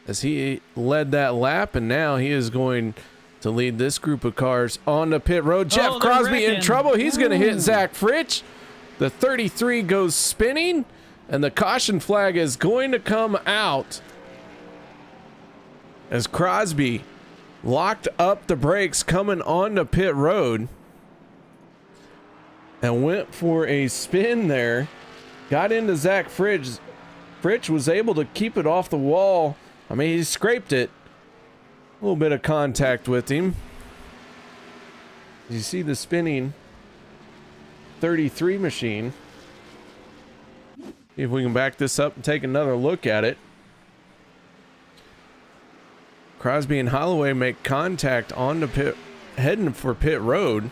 as he led that lap, and now he is going to lead this group of cars on the pit road. Jeff Crosby in trouble. He's going to hit Zach Fritsch. The 33 goes spinning, and the caution flag is going to come out as Crosby locked up the brakes coming onto pit road and went for a spin there. Got into Zach Fritsch. Fritsch was able to keep it off the wall. I mean, he scraped it. A little bit of contact with him. You see the spinning 33 machine. See if we can back this up and take another look at it. Crosby and Holloway make contact on the pit, heading for pit road.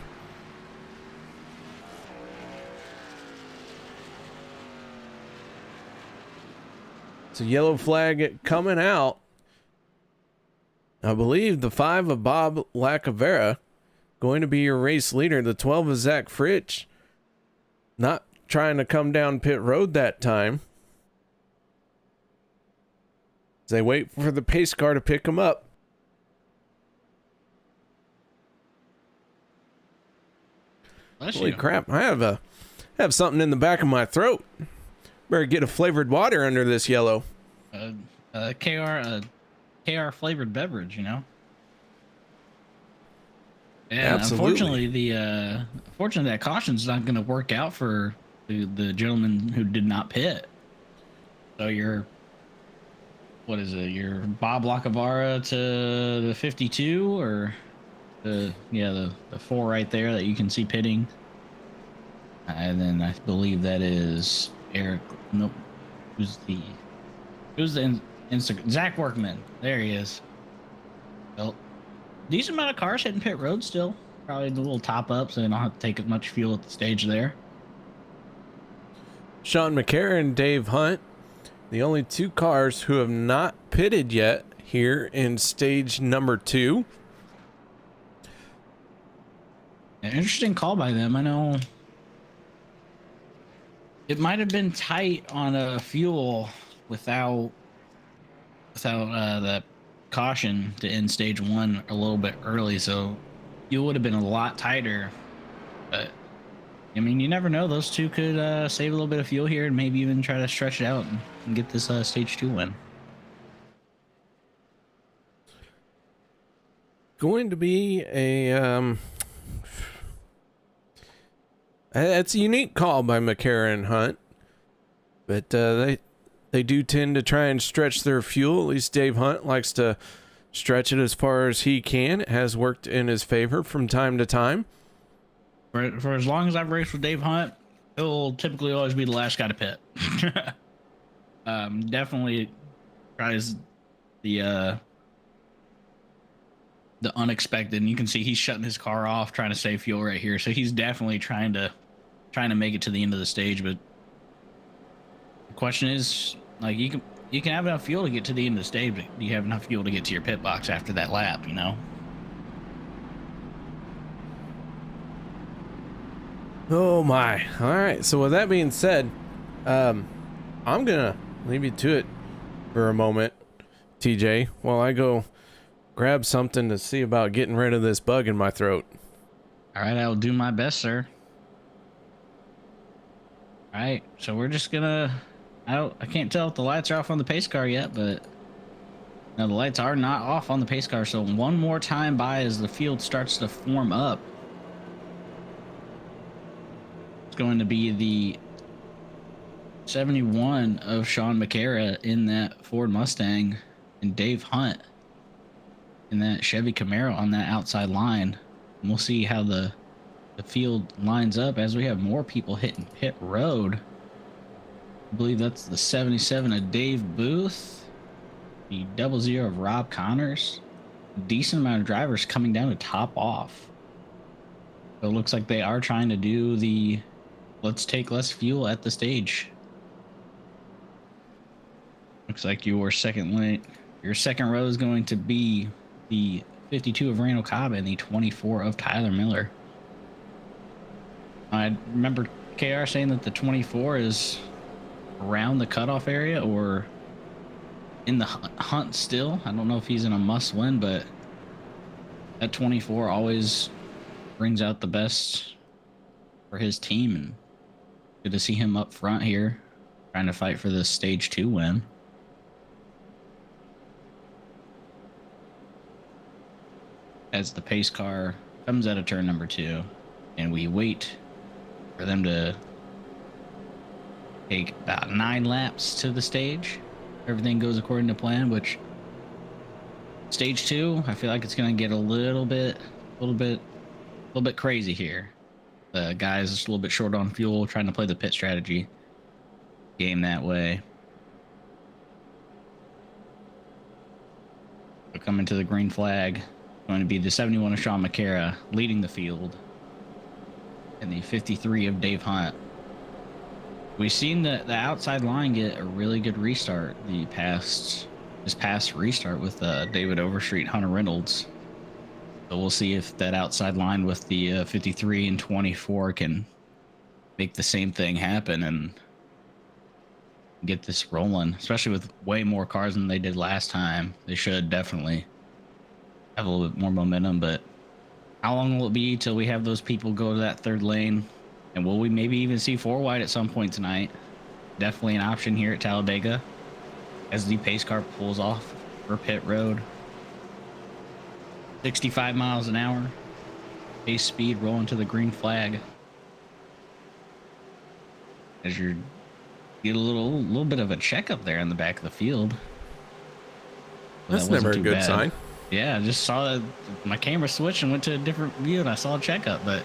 It's a yellow flag coming out. I believe the 5 of Bob Lacavera going to be your race leader. The 12 of Zach Fritsch not trying to come down pit road that time. As they wait for the pace car to pick him up. Holy crap, I have something in the back of my throat. Better get a flavored water under this yellow. KR flavored beverage, you know. And Absolutely. unfortunately that caution's not going to work out for the gentleman who did not pit. So your Bob Lacavara to the 52 or the 4 right there that you can see pitting. And then I believe that is Eric. Nope. Who's the Zach Workman? There he is. Well, decent amount of cars hitting pit road still. Probably the little top up, so they don't have to take as much fuel at the stage there. Sean McCarron and Dave Hunt, the only 2 cars who have not pitted yet here in stage number 2. An interesting call by them. I know it might have been tight on fuel without the caution to end stage 1 a little bit early, so fuel would have been a lot tighter. But I mean, you never know. Those 2 could save a little bit of fuel here and maybe even try to stretch it out and get this stage 2 win. Going to be it's a unique call by McCarron and Hunt, but they do tend to try and stretch their fuel. At least Dave Hunt likes to stretch it as far as he can. It has worked in his favor from time to time. For as long as I've raced with Dave Hunt, he'll typically always be the last guy to pit. Definitely tries the unexpected, and you can see he's shutting his car off, trying to save fuel right here. So he's definitely trying to make it to the end of the stage. But the question is, like, you can have enough fuel to get to the end of the stage, but do you have enough fuel to get to your pit box after that lap, you know? Oh my. All right. So with that being said, I'm gonna leave you to it for a moment, TJ, while I go grab something to see about getting rid of this bug in my throat. All right, I'll do my best, sir. All right, so we're just gonna. I can't tell if the lights are off on the pace car yet, but no, the lights are not off on the pace car. So one more time by as the field starts to form up. It's going to be the 71 of Sean McCarra in that Ford Mustang and Dave Hunt in that Chevy Camaro on that outside line. And we'll see how the field lines up as we have more people hitting pit road. I believe that's the 77 of Dave Booth, the 00 of Rob Connors. A decent amount of drivers coming down to top off. So it looks like they are trying to do the let's take less fuel at the stage. Looks like your second row is going to be the 52 of Randall Cobb and the 24 of Tyler Miller. I remember KR saying that the 24 is around the cutoff area or in the hunt still. I don't know if he's in a must win, but that 24 always brings out the best for his team, and good to see him up front here trying to fight for the stage 2 win. as the pace car comes out of turn number 2, and we wait for them to take about 9 laps to the stage. Everything goes according to plan, which stage 2, I feel like it's going to get a little bit crazy here. The guys just a little bit short on fuel, trying to play the pit strategy game that way. We're coming to the green flag. Going to be the 71 of Sean McCara leading the field, and the 53 of Dave Hunt. We've seen the outside line get a really good restart this past restart with David Overstreet, Hunter Reynolds. So we'll see if that outside line with the 53 and 24 can make the same thing happen and get this rolling, especially with way more cars than they did last time. They should definitely have a little bit more momentum, but how long will it be till we have those people go to that third lane? And will we maybe even see 4 wide at some point tonight? Definitely an option here at Talladega as the pace car pulls off for pit road. 65 miles an hour. Pace speed rolling to the green flag. As you get a little bit of a checkup there in the back of the field. Well, That's never a good sign. Yeah, I just saw that my camera switched and went to a different view, and I saw a checkup, but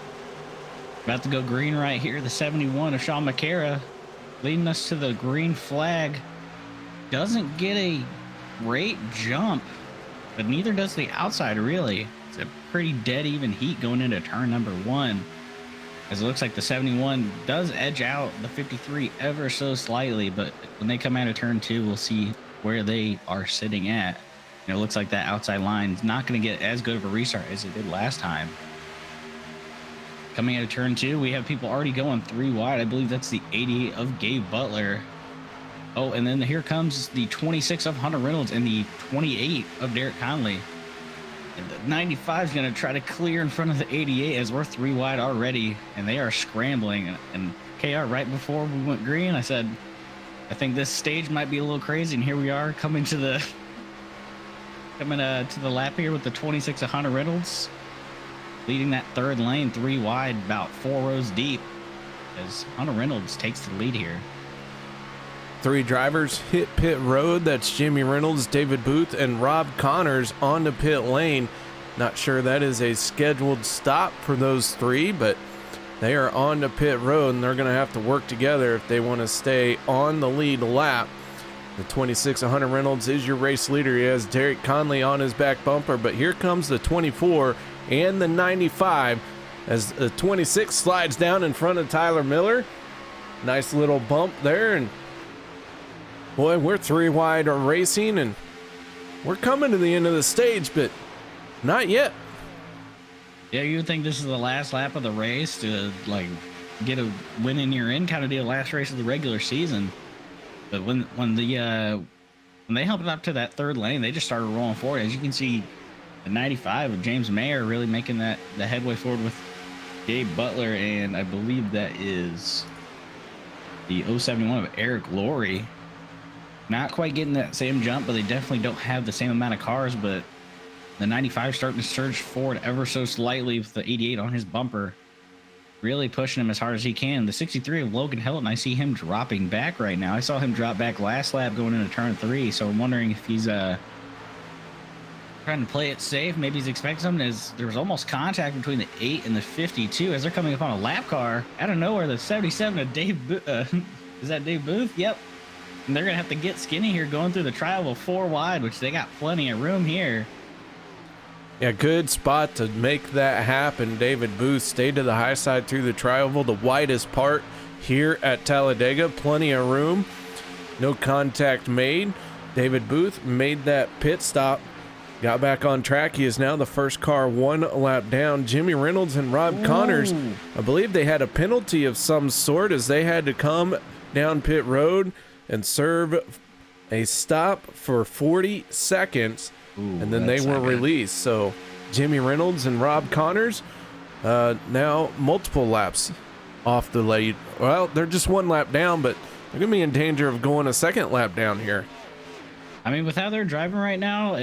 about to go green right here. The 71 of Sean McCara leading us to the green flag. Doesn't get a great jump, but neither does the outside, really. It's a pretty dead even heat going into turn number 1, as it looks like the 71 does edge out the 53 ever so slightly, but when they come out of turn 2, we'll see where they are sitting at. It looks like that outside line is not going to get as good of a restart as it did last time. Coming out of turn 2, we have people already going 3 wide. I believe that's the 88 of Gabe Butler. Oh, and then here comes the 26 of Hunter Reynolds and the 28 of Derek Conley. And the 95 is going to try to clear in front of the 88 as we're 3 wide already, and they are scrambling. And KR, right before we went green, I said, I think this stage might be a little crazy, and here we are coming to the lap here with the 26 of Hunter Reynolds leading that third lane 3 wide, about 4 rows deep, as Hunter Reynolds takes the lead here. 3 drivers hit pit road. That's Jimmy Reynolds, David Booth, and Rob Connors on the pit lane. Not sure that is a scheduled stop for those 3, but they are on the pit road, and they're going to have to work together if they want to stay on the lead lap. The 26 of Hunter Reynolds is your race leader. He has Derek Conley on his back bumper, but here comes the 24 and the 95 as the 26 slides down in front of Tyler Miller. Nice little bump there, and boy, we're 3 wide racing, and we're coming to the end of the stage, but not yet. Yeah, you would think this is the last lap of the race to like get a win in your in kind of deal, last race of the regular season. But when they helped up to that third lane, they just started rolling forward. As you can see, the 95 of James Mayer really making the headway forward with Gabe Butler, and I believe that is the 071 of Eric Laurie. Not quite getting that same jump, but they definitely don't have the same amount of cars. But the 95 starting to surge forward ever so slightly with the 88 on his bumper, really pushing him as hard as he can. The 63 of Logan Helton, I see him dropping back right now. I saw him drop back last lap going into turn 3, so I'm wondering if he's trying to play it safe. Maybe he's expecting something, as there was almost contact between the 8 and the 52 as they're coming up on a lap car. Out of nowhere, the 77 of is that Dave Booth? Yep. And they're going to have to get skinny here going through the tri-oval 4 wide, which they got plenty of room here. Yeah, good spot to make that happen. David Booth stayed to the high side through the tri-oval, the widest part here at Talladega. Plenty of room. No contact made. David Booth made that pit stop, got back on track. He is now the first car 1 lap down. Jimmy Reynolds and Rob Connors, I believe they had a penalty of some sort as they had to come down pit road and serve a stop for 40 seconds. And then they were released. So Jimmy Reynolds and Rob Connors now multiple laps off the lead. Well, they're just 1 lap down, but they're going to be in danger of going a 2nd lap down here. I mean, with how they're driving right now,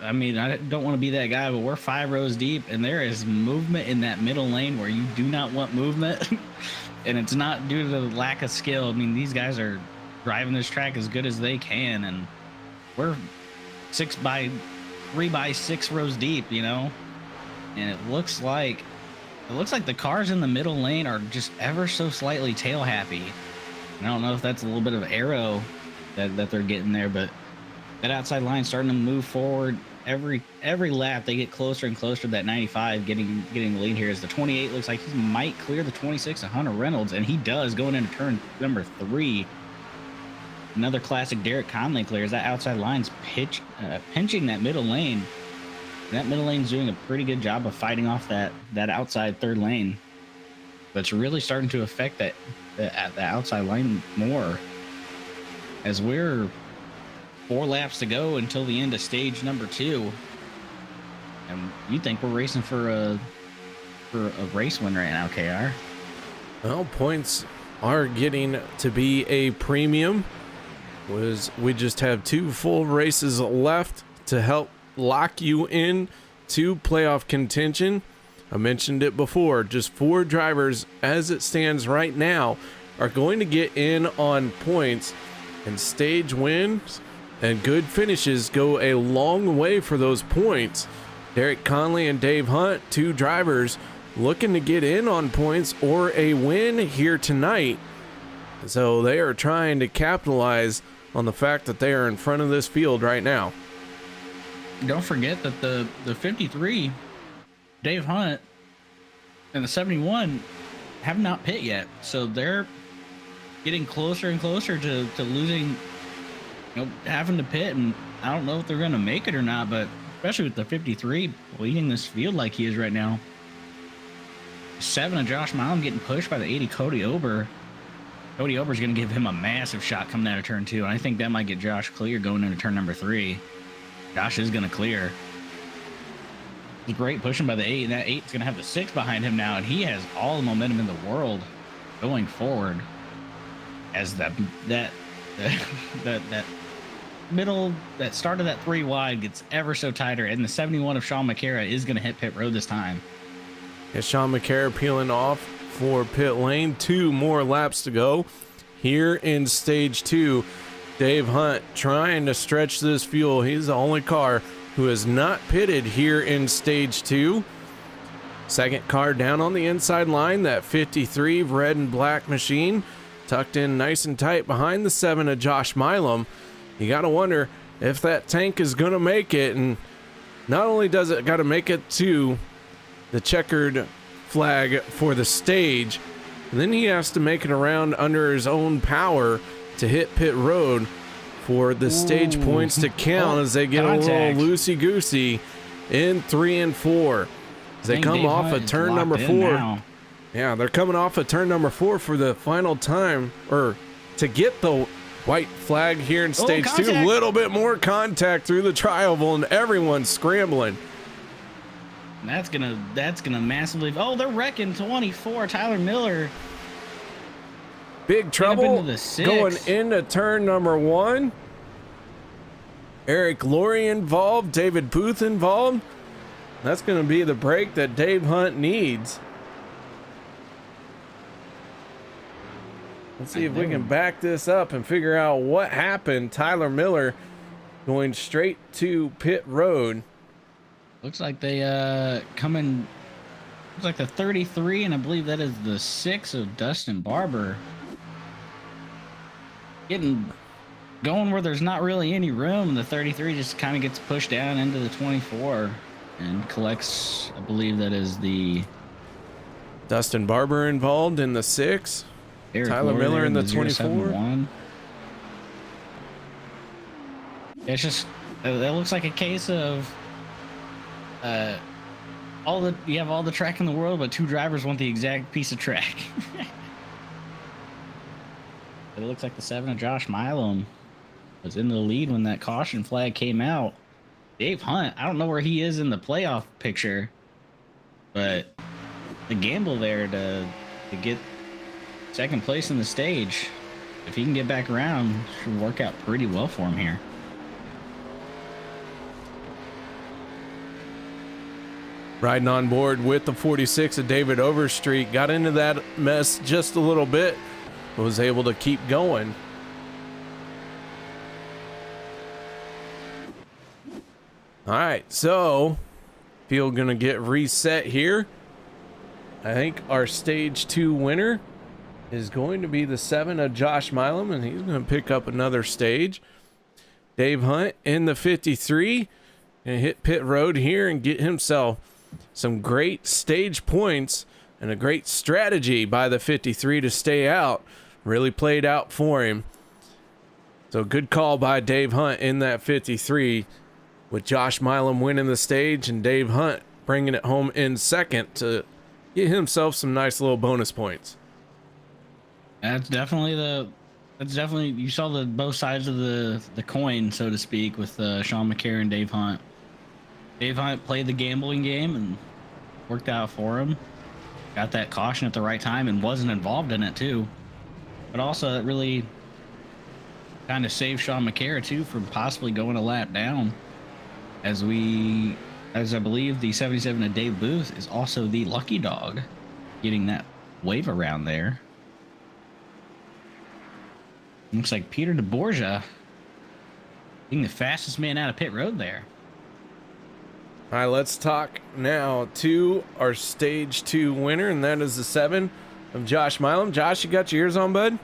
I mean, I don't want to be that guy, but we're 5 rows deep, and there is movement in that middle lane where you do not want movement, and it's not due to the lack of skill. I mean, these guys are driving this track as good as they can, and we're 3 by 6 rows deep, you know, and it looks like the cars in the middle lane are just ever so slightly tail happy. And I don't know if that's a little bit of arrow that they're getting there, but that outside line starting to move forward every lap. They get closer and closer to that 95, getting the lead here as the 28 looks like he might clear the 26 of Hunter Reynolds, and he does going into turn number 3. Another classic Derek Conley clears. That outside line's pinching that middle lane. And that middle lane's doing a pretty good job of fighting off that outside third lane, but it's really starting to affect the outside line more, as we're 4 laps to go until the end of stage number 2, and you think we're racing for a race win right now, KR? Well, points are getting to be a premium. We just have 2 full races left to help lock you in to playoff contention. I mentioned it before, just 4 drivers as it stands right now are going to get in on points, and stage wins and good finishes go a long way for those points. Derek Conley and Dave Hunt, 2 drivers looking to get in on points or a win here tonight. So they are trying to capitalize on the fact that they are in front of this field right now. Don't forget that the 53, Dave Hunt, and the 71 have not pit yet. So they're getting closer and closer to losing, having to pit, and I don't know if they're going to make it or not, but especially with the 53 leading this field like he is right now. 7 of Josh Milam getting pushed by the 80 Cody Ober. Cody Ober's going to give him a massive shot coming out of turn 2, and I think that might get Josh clear going into turn number 3. Josh is going to clear. It's great pushing by the 8, and that 8's going to have the 6 behind him now, and he has all the momentum in the world going forward as that middle, that start of that 3 wide gets ever so tighter, and the 71 of Sean McCara is going to hit pit road this time. Yeah, Sean McCara peeling off for pit lane. 2 more laps to go here in stage 2. Dave Hunt trying to stretch this fuel. He's the only car who has not pitted here in stage 2. Second car down on the inside line, that 53 red and black machine tucked in nice and tight behind the 7 of Josh Milam. You got to wonder if that tank is going to make it, and not only does it got to make it to the checkered flag for the stage, and then he has to make it around under his own power to hit pit road for the stage points to count as they get a little loosey-goosey in 3 and 4. As they come off of turn number 4. Yeah, they're coming off of turn number 4 for the final time, or to get the white flag here in stage 2. A little bit more contact through the tri-oval, and everyone's scrambling. That's gonna massively. Oh, they're wrecking 24. Tyler Miller. Big trouble going into turn number 1. Eric Laurie involved, David Booth involved. That's going to be the break that Dave Hunt needs. Let's see if we can back this up and figure out what happened. Tyler Miller going straight to pit road. Looks like they coming. Looks like the 33, and I believe that is the 6 of Dustin Barber. Getting going where there's not really any room. The 33 just kind of gets pushed down into the 24 and collects, I believe that is the Dustin Barber involved in the 6. Eric Tyler Miller in the 24. It's just, that looks like a case of you have all the track in the world, but 2 drivers want the exact piece of track. It looks like the 7 of Josh Milam was in the lead when that caution flag came out. Dave Hunt, I don't know where he is in the playoff picture, but the gamble there to get second place in the stage, if he can get back around, should work out pretty well for him here. riding on board with the 46 of David Overstreet. Got into that mess just a little bit, but was able to keep going. All right, so field gonna get reset here. I think our stage 2 winner is going to be the 7 of Josh Milam, and he's gonna pick up another stage. Dave Hunt in the 53 and hit pit road here and get himself some great stage points, and a great strategy by the 53 to stay out. Really played out for him. So good call by Dave Hunt in that 53, with Josh Milam winning the stage and Dave Hunt bringing it home in second to get himself some nice little bonus points. That's definitely you saw the both sides of the coin, so to speak, with Sean McCare and Dave Hunt. Dave Hunt played the gambling game and worked out for him. Got that caution at the right time and wasn't involved in it too. But also it really kind of saved Sean McCare too from possibly going a lap down, as I believe the 77 of Dave Booth is also the lucky dog, getting that wave around there. Looks like Peter DeBorgia being the fastest man out of pit road there. All right, let's talk now to our stage 2 winner, and that is the 7 of Josh Milam. Josh, you got your ears on, bud?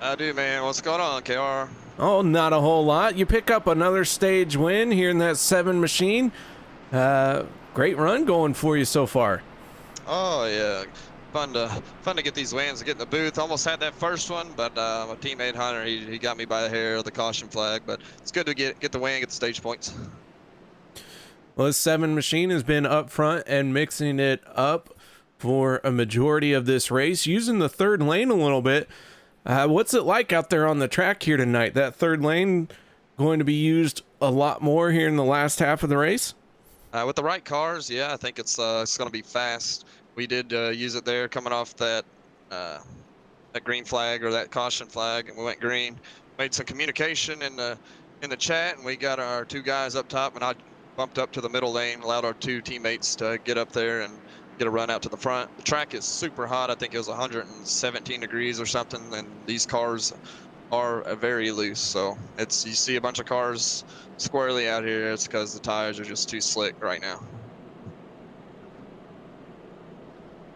I do, man. What's going on, KR? Oh, not a whole lot. You pick up another stage win here in that 7 machine. Great run going for you so far. Oh yeah, fun to get these wins, to get in the booth. Almost had that first one, but my teammate Hunter, he got me by the hair of the caution flag. But it's good to get the win, get the stage points. Well, this 7 machine has been up front and mixing it up for a majority of this race, using the third lane a little bit. What's it like out there on the track here tonight? That third lane going to be used a lot more here in the last half of the race? With the right cars, yeah, I think it's going to be fast. We did use it there coming off that green flag, or that caution flag, and we went green. Made some communication in the chat, and we got our 2 guys up top, and I bumped up to the middle lane, allowed our 2 teammates to get up there and get a run out to the front. The track is super hot. I think it was 117 degrees or something, and these cars are very loose. So you see a bunch of cars squarely out here. It's because the tires are just too slick right now.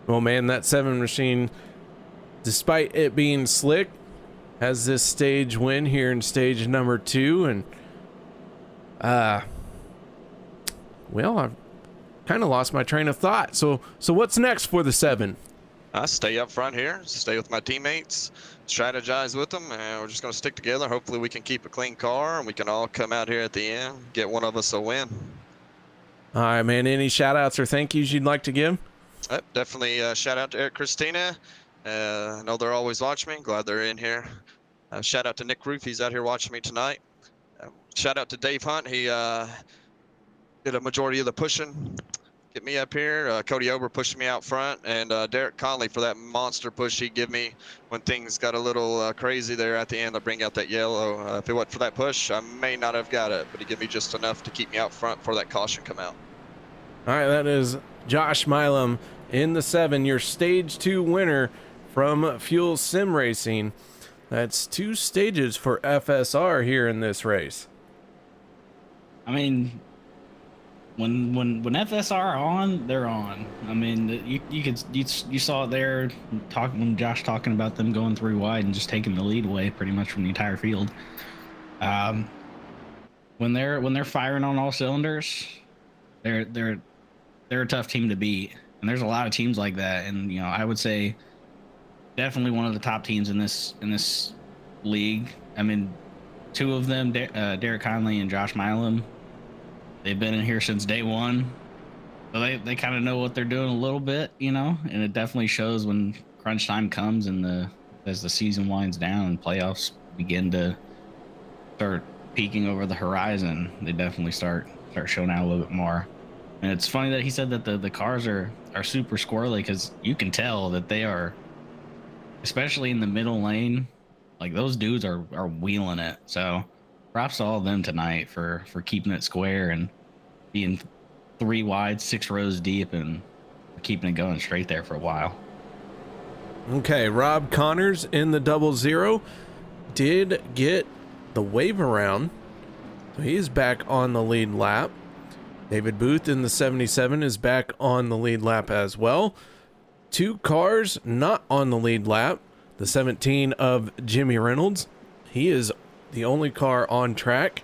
Well, man, that 7 machine, despite it being slick, has this stage win here in stage number 2, and well, I've kind of lost my train of thought. So what's next for the 7? I stay up front here, stay with my teammates, strategize with them, and we're just going to stick together. Hopefully we can keep a clean car, and we can all come out here at the end, get one of us a win. All right, man. Any shout outs or thank yous you'd like to give? Definitely shout out to Eric Christina. I know they're always watching me. Glad they're in here. Shout out to Nick Roof. He's out here watching me tonight. Shout out to Dave Hunt. He did a majority of the pushing. Get me up here. Cody Ober pushing me out front, and Derek Conley for that monster push he gave me when things got a little crazy there at the end to bring out that yellow. If it wasn't for that push, I may not have got it, but he gave me just enough to keep me out front before that caution come out. All right, that is Josh Milam in the 7, your stage 2 winner from Fuel Sim Racing. That's 2 stages for FSR here in this race. I mean, when FSR are on, they're on. I mean, you saw it there when Josh talking about them going 3 wide and just taking the lead away pretty much from the entire field. When they're firing on all cylinders, they're a tough team to beat, and there's a lot of teams like that. And I would say definitely one of the top teams in this league. I mean, 2 of them, Derek Conley and Josh Milam, they've been in here since day 1, so they kind of know what they're doing a little bit, and it definitely shows when crunch time comes and as the season winds down and playoffs begin to start peeking over the horizon. They definitely start showing out a little bit more. And it's funny that he said that the cars are super squirrely, because you can tell that they are, especially in the middle lane, like those dudes are wheeling it. So props to all of them tonight for keeping it square and being 3 wide, 6 rows deep, and keeping it going straight there for a while. Okay, Rob Connors in the 00 did get the wave around, so he is back on the lead lap. David Booth in the 77 is back on the lead lap as well. 2 cars not on the lead lap. The 17 of Jimmy Reynolds, he is the only car on track,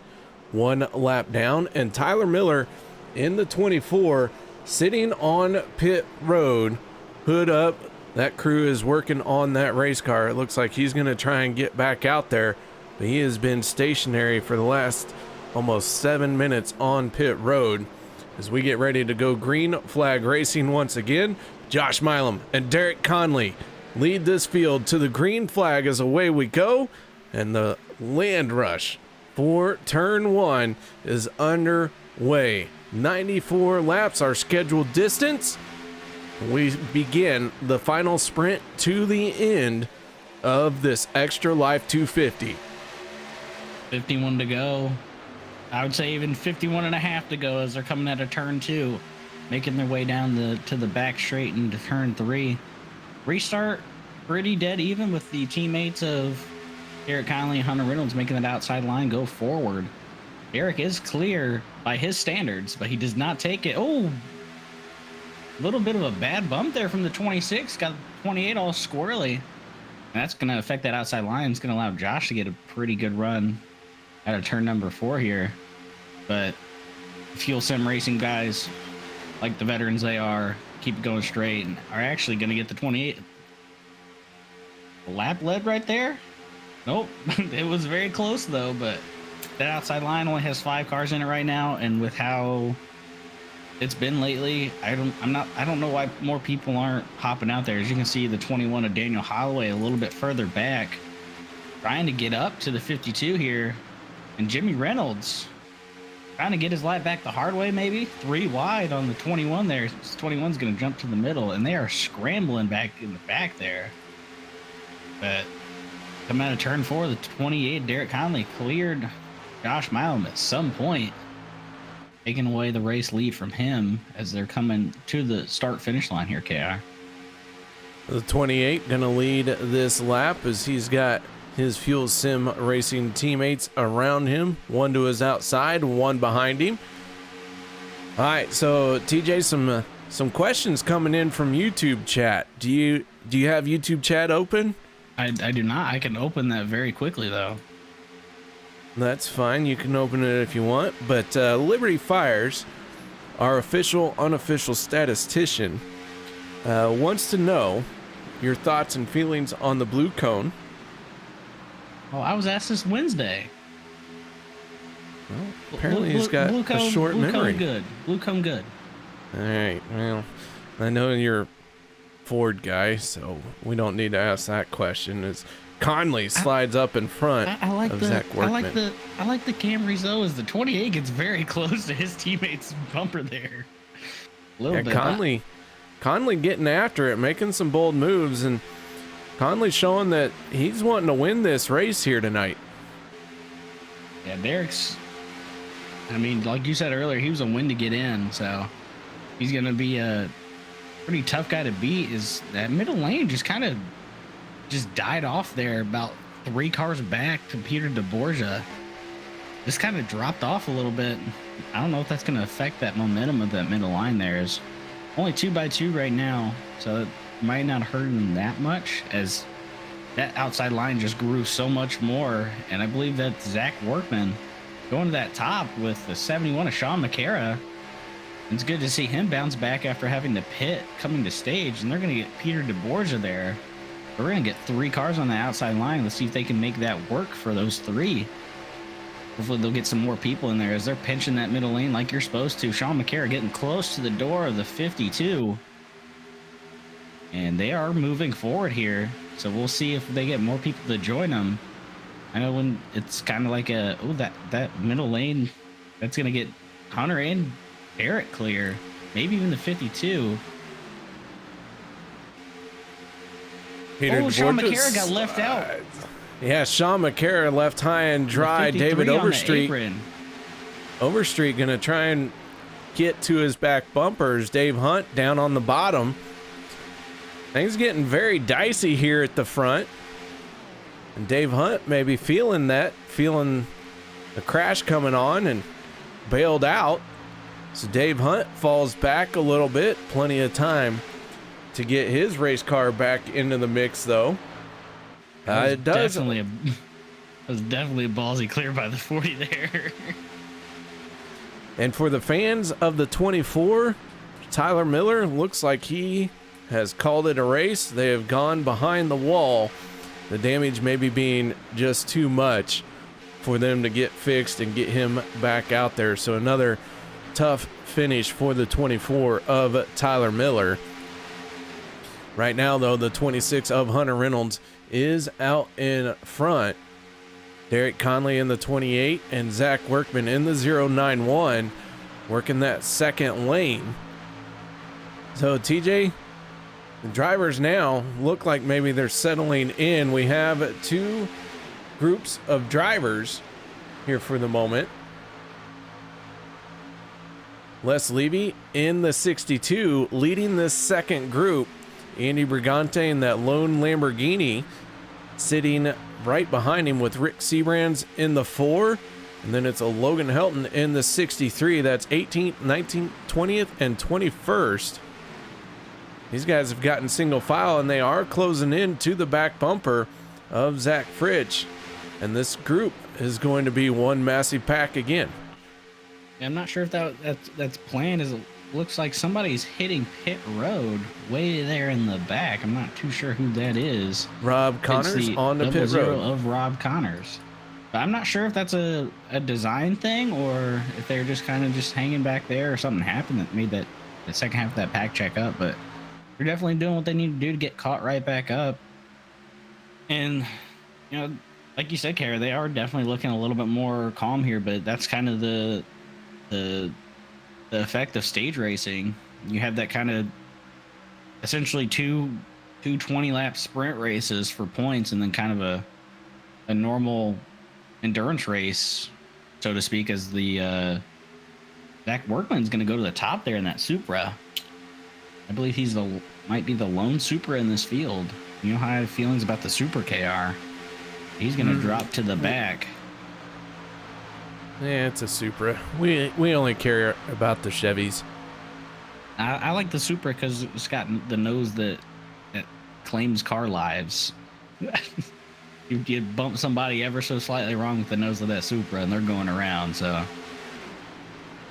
1 lap down. And Tyler Miller in the 24 sitting on pit road, hood up. That crew is working on that race car. It looks like he's going to try and get back out there, but he has been stationary for the last almost 7 minutes on pit road. As we get ready to go green flag racing once again, Josh Milam and Derek Conley lead this field to the green flag as away we go, and the land rush for turn 1 is underway. 94 laps, our scheduled distance. We begin the final sprint to the end of this Extra Life 250. 51 to go. I would say even 51 and a half to go as they're coming out of turn 2, making their way down to the back straight into turn 3. Restart pretty dead even with the teammates of Derek Conley and Hunter Reynolds making that outside line go forward. Derek is clear by his standards, but he does not take it. Oh, a little bit of a bad bump there from the 26. Got 28 all squirrely. That's going to affect that outside line. It's going to allow Josh to get a pretty good run out of turn number 4 here. But Fuel Sim Racing guys, like the veterans they are, keep it going straight and are actually going to get the 28. Lap lead right there? Nope. It was very close though, but that outside line only has 5 cars in it right now, and with how it's been lately, I don't know why more people aren't hopping out there. As you can see, the 21 of Daniel Holloway a little bit further back, trying to get up to the 52 here, and Jimmy Reynolds trying to get his lap back the hard way, maybe 3 wide on the 21 there. 21's going to jump to the middle, and they are scrambling back in the back there. But coming out of turn 4, the 28 Derek Conley cleared Josh Milam at some point, taking away the race lead from him as they're coming to the start-finish line here, KR. The 28 going to lead this lap as he's got his Fuel Sim Racing teammates around him, 1 to his outside, 1 behind him. All right, so TJ, some questions coming in from YouTube chat. Do you have YouTube chat open? I do not. I can open that very quickly though. That's fine. You can open it if you want. But Liberty Fires, our official, unofficial statistician, wants to know your thoughts and feelings on the blue cone. Well, I was asked this Wednesday. Well, apparently he's got a short memory. Blue cone good. All right. Well, I know you're a Ford guy, so we don't need to ask that question. As Conley slides up in front of Zach Workman. I like the Camrys though, as the 28 gets very close to his teammate's bumper there. A little bit. Conley getting after it, making some bold moves, and Conley showing that he's wanting to win this race here tonight. Yeah, Derek's, I mean, like you said earlier, he was a win to get in, so he's going to be a pretty tough guy to beat. Is that middle lane just kind of died off there about 3 cars back to Peter DeBorgia. Just kind of dropped off a little bit. I don't know if that's going to affect that momentum of that middle line there. Is only 2x2 right now, so it might not hurt him that much, as that outside line just grew so much more. And I believe that Zach Workman going to that top with the 71 of Sean McCara. It's good to see him bounce back after having the pit coming to stage, and they're going to get Peter DeBorgia there. We're going to get 3 cars on the outside line. Let's see if they can make that work for those 3. Hopefully they'll get some more people in there as they're pinching that middle lane like you're supposed to. Sean McCara getting close to the door of the 52. And they are moving forward here. So we'll see if they get more people to join them. I know when it's kind of like that middle lane, that's going to get Hunter and Barrett clear. Maybe even the 52. Sean McCara got left out. Yeah, Sean McCara left high and dry. David Overstreet. Overstreet going to try and get to his back bumpers. Dave Hunt down on the bottom. Things getting very dicey here at the front. And Dave Hunt may be feeling the crash coming on and bailed out. So Dave Hunt falls back a little bit. Plenty of time to get his race car back into the mix, though. It does. That was definitely a ballsy clear by the 40 there. And for the fans of the 24, Tyler Miller looks like he has called it a race. They have gone behind the wall. The damage may be being just too much for them to get fixed and get him back out there. So another tough finish for the 24 of Tyler Miller. Right now, though, the 26 of Hunter Reynolds is out in front. Derek Conley in the 28 and Zach Workman in the 091 working that second lane. So TJ, the drivers now look like maybe they're settling in. We have two groups of drivers here for the moment. Les Levy in the 62 leading this second group. Andy Brigante in that lone Lamborghini sitting right behind him with Rick Sebrands in the 4. And then it's a Logan Helton in the 63. That's 18th, 19th, 20th, and 21st. These guys have gotten single file, and they are closing in to the back bumper of Zach Fritsch. And this group is going to be one massive pack again. I'm not sure if that's planned. It looks like somebody's hitting pit road way there in the back. I'm not too sure who that is. Rob Connors on the pit road of Rob Connors. But I'm not sure if that's a design thing or if they're just kind of just hanging back there or something happened that made the second half of that pack check up. But they're definitely doing what they need to do to get caught right back up. And, you know, like you said, Kara, they are definitely looking a little bit more calm here, but that's kind of the effect of stage racing. You have that kind of essentially two 20-lap sprint races for points and then kind of a normal endurance race, so to speak, as the Zach Workman's going to go to the top there in that Supra. I believe he's might be the lone Supra in this field. You know how I have feelings about the Super KR. He's going to drop to the back. Yeah, it's a Supra. We only care about the Chevys. I like the Supra because it's got the nose that claims car lives. You bump somebody ever so slightly wrong with the nose of that Supra, and they're going around. So,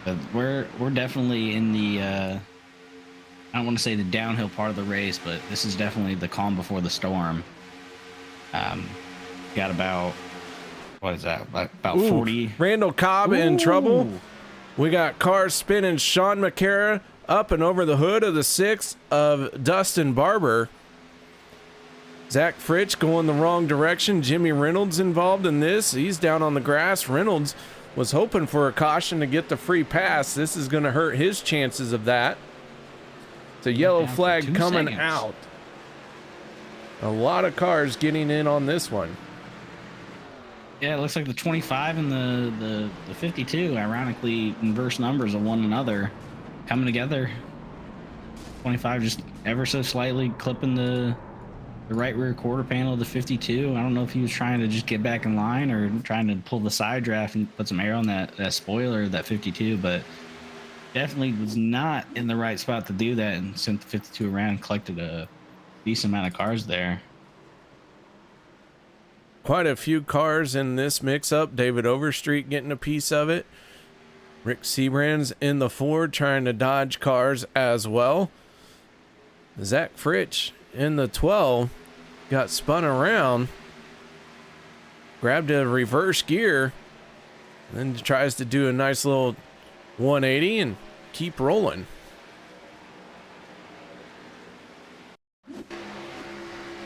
but we're definitely in the I don't want to say the downhill part of the race, but this is definitely the calm before the storm. Got about. What is that? About 40. Randall Cobb in trouble. We got cars spinning. Sean McCara up and over the hood of the 6 of Dustin Barber. Zach Fritsch going the wrong direction. Jimmy Reynolds involved in this. He's down on the grass. Reynolds was hoping for a caution to get the free pass. This is going to hurt his chances of that. It's a yellow flag coming out. A lot of cars getting in on this one. Yeah, it looks like the 25 and the 52, ironically, inverse numbers of one another, coming together. 25 just ever so slightly clipping the right rear quarter panel of the 52. I don't know if he was trying to just get back in line or trying to pull the side draft and put some air on that spoiler of that 52, but definitely was not in the right spot to do that and sent the 52 around and collected a decent amount of cars there. Quite a few cars in this mix-up. David Overstreet getting a piece of it. Rick Sebrands in the Ford trying to dodge cars as well. Zach Fritsch in the 12 got spun around, grabbed a reverse gear, then tries to do a nice little 180 and keep rolling.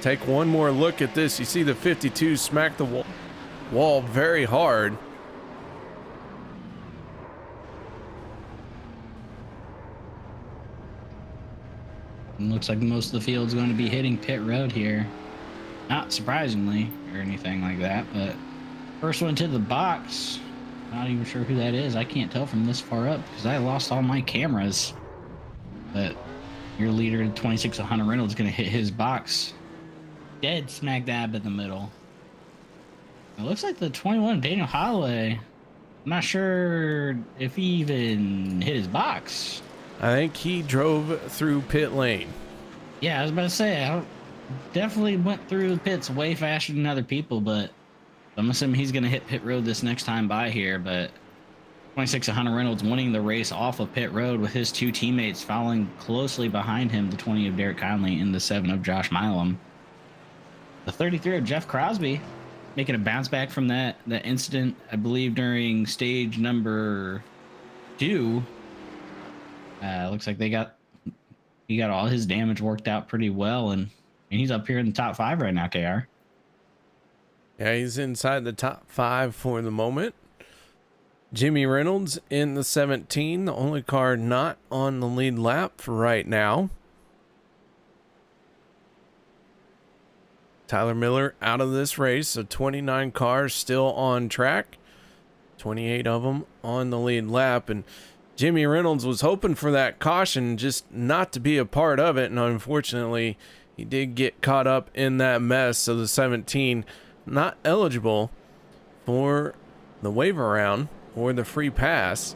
Take one more look at this. You see the 52 smack the wall very hard. It looks like most of the field's going to be hitting pit road here. Not surprisingly or anything like that, but first one to the box Not even sure who that is. I can't tell from this far up because I lost all my cameras. But your leader, 26 Hunter Reynolds, is going to hit his box dead smack dab in the middle. It looks like the 21 Daniel Holloway. I'm not sure if he even hit his box. I think he drove through pit lane. Yeah, I was about to say, I definitely went through the pits way faster than other people, but I'm assuming he's going to hit pit road this next time by here. But 26 Hunter Reynolds winning the race off of pit road with his two teammates following closely behind him, the 20 of Derek Conley and the 7 of Josh Milam. The 33 of Jeff Crosby making a bounce back from that incident, I believe, during stage number 2. Looks like he got all his damage worked out pretty well, and he's up here in the top 5 right now, KR. Yeah, he's inside the top 5 for the moment. Jimmy Reynolds in the 17, the only car not on the lead lap for right now. Tyler Miller out of this race, so 29 cars still on track, 28 of them on the lead lap, and Jimmy Reynolds was hoping for that caution, just not to be a part of it, and unfortunately he did get caught up in that mess, so the 17 not eligible for the waiver round or the free pass.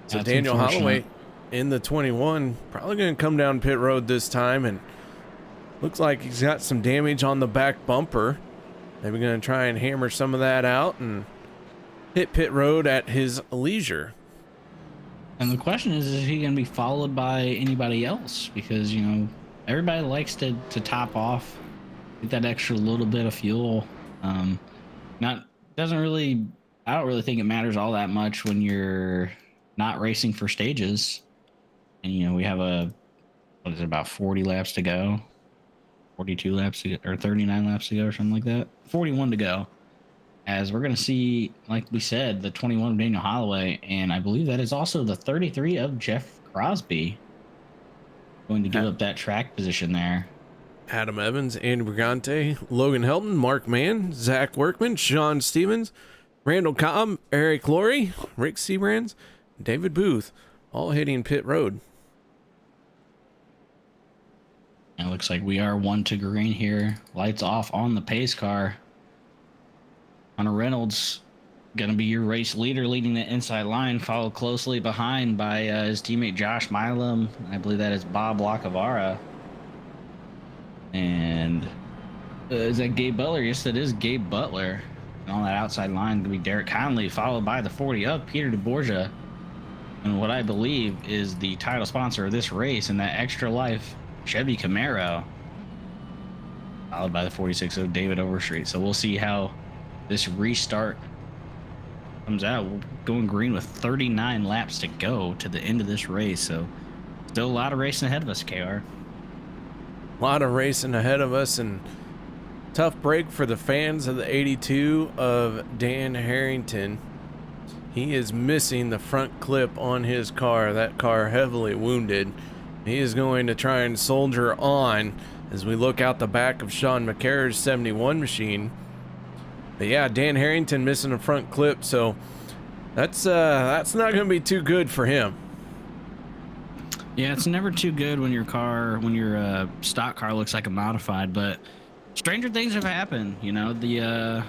So That's Daniel Holloway in the 21 probably going to come down pit road this time, and looks like he's got some damage on the back bumper. Maybe going to try and hammer some of that out and hit pit road at his leisure. And the question is he going to be followed by anybody else? Because, you know, everybody likes to top off, get that extra little bit of fuel. I don't really think it matters all that much when you're not racing for stages. And, you know, we have about 40 laps to go, 42 laps to go, or 39 laps to go, or something like that. 41 to go. As we're going to see, like we said, the 21 of Daniel Holloway, and I believe that is also the 33 of Jeff Crosby going to give up that track position there. Adam Evans, Andy Brigante, Logan Helton, Mark Mann, Zach Workman, Sean Stevens, Randall Cobb, Eric Laurie, Rick Seabrands, David Booth, all hitting pit road. And it looks like we are 1 to green here. Lights off on the pace car. Hunter Reynolds going to be your race leader, leading the inside line, followed closely behind by his teammate Josh Milam. I believe that is Bob Lacavara. And is that Gabe Butler? Yes, it is Gabe Butler. And on that outside line going to be Derek Conley, followed by the 40 of Peter DeBorgia. And what I believe is the title sponsor of this race and that Extra Life Chevy Camaro, followed by the 46 of David Overstreet. So we'll see how this restart comes out. We're going green with 39 laps to go to the end of this race. So still a lot of racing ahead of us, KR. A lot of racing ahead of us, and tough break for the fans of the 82 of Dan Harrington. He is missing the front clip on his car. That car heavily wounded. He is going to try and soldier on as we look out the back of Sean McCarr's 71 machine. But yeah, Dan Harrington missing a front clip, so that's not going to be too good for him. Yeah, it's never too good when your stock car looks like a modified, but stranger things have happened. You know, the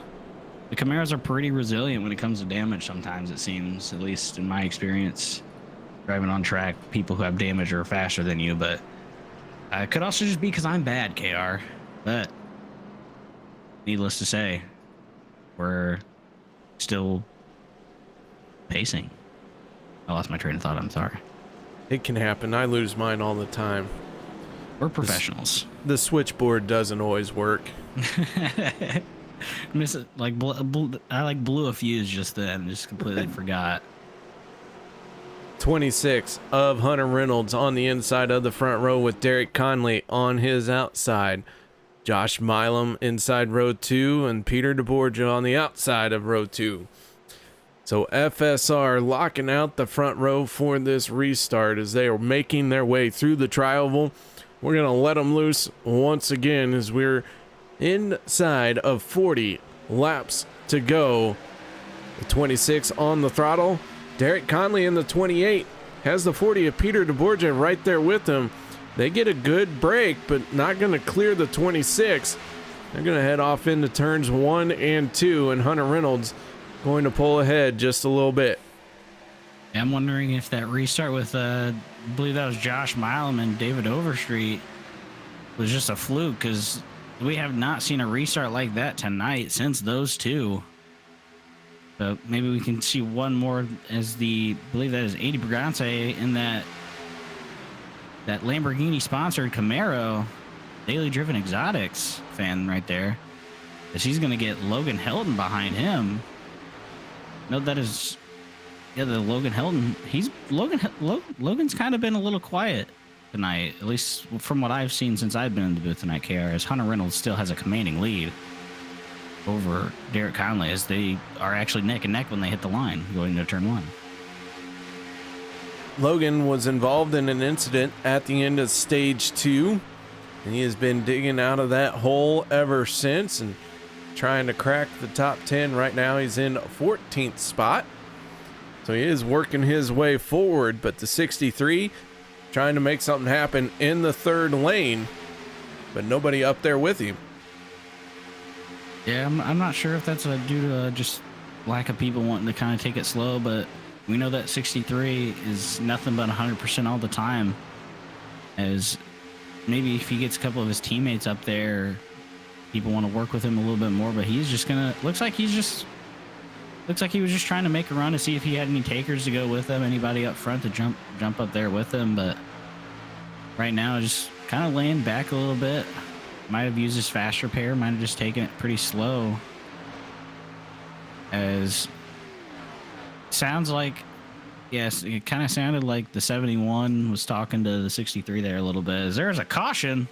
Camaros are pretty resilient when it comes to damage sometimes, it seems, at least in my experience. Driving on track, people who have damage are faster than you, but it could also just be because I'm bad, KR. But needless to say, we're still pacing. I lost my train of thought. I'm sorry. It can happen. I lose mine all the time. We're professionals. The switchboard doesn't always work. Miss it. I blew a fuse just then. Just completely forgot. 26 of Hunter Reynolds on the inside of the front row with Derek Conley on his outside. Josh Milam inside row 2 and Peter DeBorgia on the outside of row 2. So FSR locking out the front row for this restart as they are making their way through the tri-oval. We're going to let them loose once again as we're inside of 40 laps to go. The 26 on the throttle. Derek Conley in the 28 has the 40 of Peter DeBorgia right there with him. They get a good break, but not going to clear the 26. They're going to head off into turns 1 and 2, and Hunter Reynolds going to pull ahead just a little bit. I'm wondering if that restart with, I believe that was Josh Milam and David Overstreet, was just a fluke, because we have not seen a restart like that tonight since those two. So maybe we can see one more as I believe that is Adi Brigance in that Lamborghini sponsored Camaro, Daily Driven Exotics fan right there. As he's going to get Logan Helton behind him. No, that is, yeah, the Logan Helton. Logan's kind of been a little quiet tonight, at least from what I've seen since I've been in the booth tonight, KR, as Hunter Reynolds still has a commanding lead over Derek Conley, as they are actually neck and neck when they hit the line going into turn 1. Logan was involved in an incident at the end of stage 2, and he has been digging out of that hole ever since and trying to crack the top 10. Right now he's in 14th spot, so he is working his way forward, but the 63 trying to make something happen in the third lane, but nobody up there with him. Yeah, I'm not sure if that's due to just lack of people wanting to kind of take it slow, but we know that 63 is nothing but 100% all the time. As maybe if he gets a couple of his teammates up there, people want to work with him a little bit more, but he's just gonna, looks like he was just trying to make a run to see if he had any takers to go with him, anybody up front to jump up there with him, but right now just kind of laying back a little bit. Might have used his fast repair, might have just taken it pretty slow. As sounds like, yes, it kind of sounded like the 71 was talking to the 63 there a little bit. As there's a caution.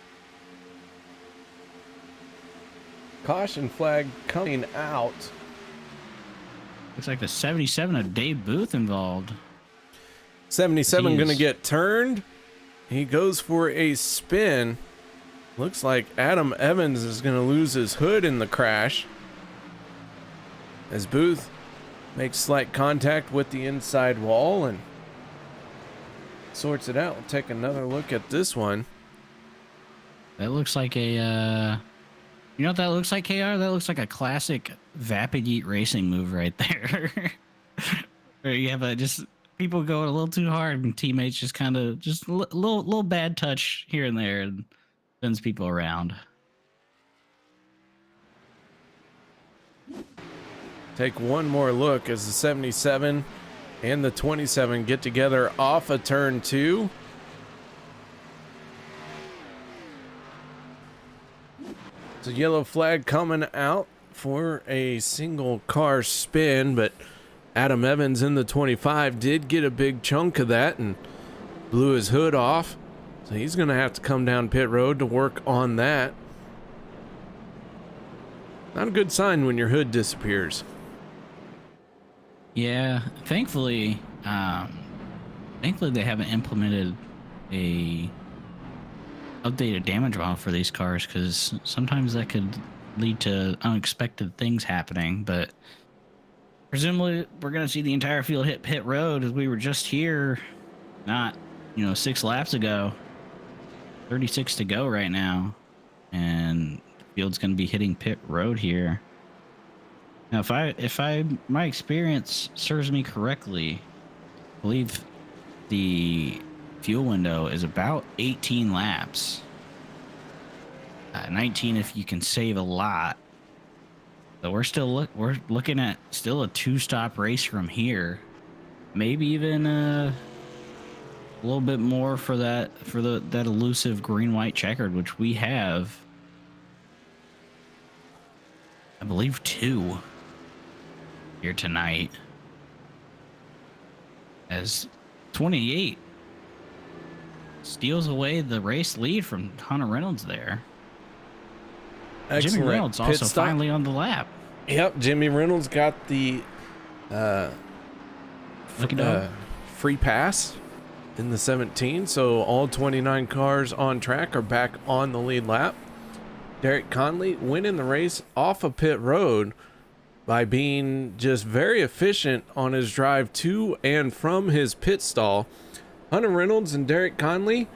Caution flag coming out. Looks like the 77 of Dave Booth involved. 77 going to get turned. He goes for a spin. Looks like Adam Evans is going to lose his hood in the crash, as Booth makes slight contact with the inside wall and sorts it out. We'll take another look at this one. That looks like a, you know what that looks like, KR? That looks like a classic Vapid Yeet racing move right there. Where you have just people going a little too hard and teammates just kind of, just a little bad touch here and there, and sends people around. Take one more look as the 77 and the 27 get together off of turn 2. It's a yellow flag coming out for a single car spin, but Adam Evans in the 25 did get a big chunk of that and blew his hood off. So he's going to have to come down pit road to work on that. Not a good sign when your hood disappears. Yeah, thankfully they haven't implemented a updated damage model for these cars, because sometimes that could lead to unexpected things happening. But presumably we're going to see the entire field hit pit road, as we were just here not 6 laps ago. 36 to go right now, and the field's going to be hitting pit road here. Now, if my experience serves me correctly, I believe the fuel window is about 18 laps. 19 if you can save a lot. So we're looking at still a 2-stop race from here. Maybe even a little bit more for that elusive green-white checkered, which we have, I believe, 2 here tonight. As 28 steals away the race lead from Hunter Reynolds there. Excellent. Jimmy Reynolds also finally on the lap. Yep, Jimmy Reynolds got the free pass in the 17, so all 29 cars on track are back on the lead lap. Derek Conley winning the race off of pit road by being just very efficient on his drive to and from his pit stall. Hunter Reynolds and Derek Conley,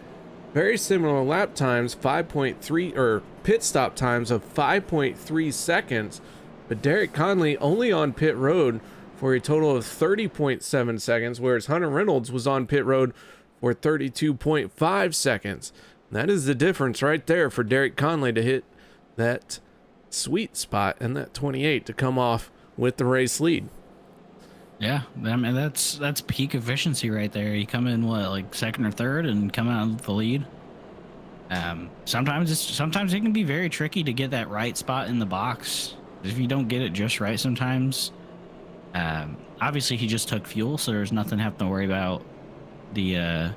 very similar lap times, 5.3 or pit stop times of 5.3 seconds, but Derek Conley only on pit road for a total of 30.7 seconds, whereas Hunter Reynolds was on pit road for 32.5 seconds. That is the difference right there for Derek Conley to hit that sweet spot and that 28 to come off with the race lead. Yeah, I mean that's peak efficiency right there. You come in like second or third and come out with the lead. Sometimes it can be very tricky to get that right spot in the box. If you don't get it just right sometimes. Obviously he just took fuel, so there's nothing to have to worry about the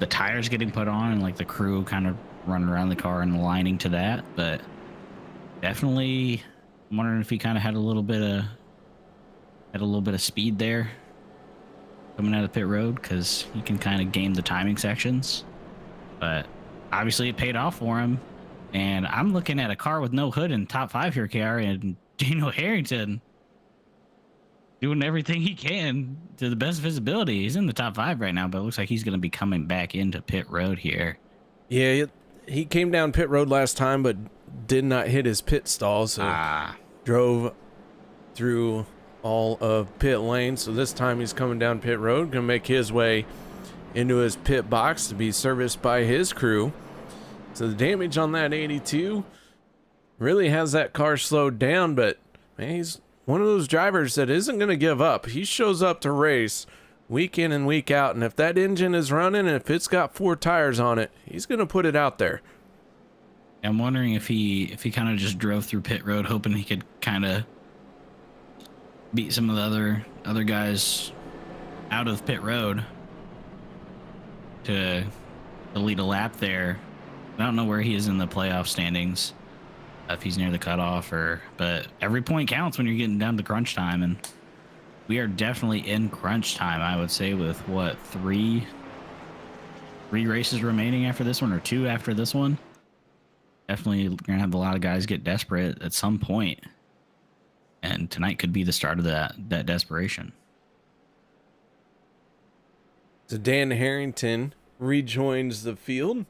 tires getting put on and like the crew kind of running around the car and aligning to that. But definitely I'm wondering if he kind of had a little bit of speed there coming out of pit road, because he can kind of game the timing sections. But obviously it paid off for him. And I'm looking at a car with no hood in top 5 here, KR, and Daniel Harrington doing everything he can to the best of his ability. He's in the top 5 right now, but it looks like he's going to be coming back into pit road here. Yeah, he came down pit road last time, but did not hit his pit stall, so drove through all of pit lane. So this time he's coming down pit road, going to make his way into his pit box to be serviced by his crew. So the damage on that 82 really has that car slowed down, but man, he's one of those drivers that isn't going to give up. He shows up to race week in and week out, and if that engine is running and if it's got 4 tires on it, he's going to put it out there. I'm wondering if he kind of just drove through pit road hoping he could kind of beat some of the other guys out of pit road to lead a lap there. I don't know where he is in the playoff standings, if he's near the cutoff but every point counts when you're getting down to crunch time, and we are definitely in crunch time, I would say, with what, three races remaining after this one, or 2 after this one. Definitely gonna have a lot of guys get desperate at some point, and tonight could be the start of that desperation. So Dan Harrington rejoins the field.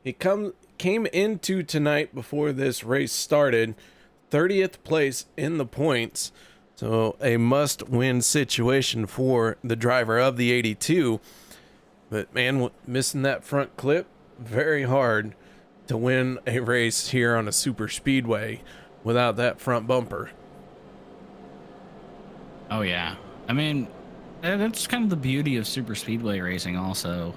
He came into tonight before this race started 30th place in the points, so a must-win situation for the driver of the 82. But man, missing that front clip, very hard to win a race here on a super speedway without that front bumper. Oh yeah, I mean, that's kind of the beauty of super speedway racing also.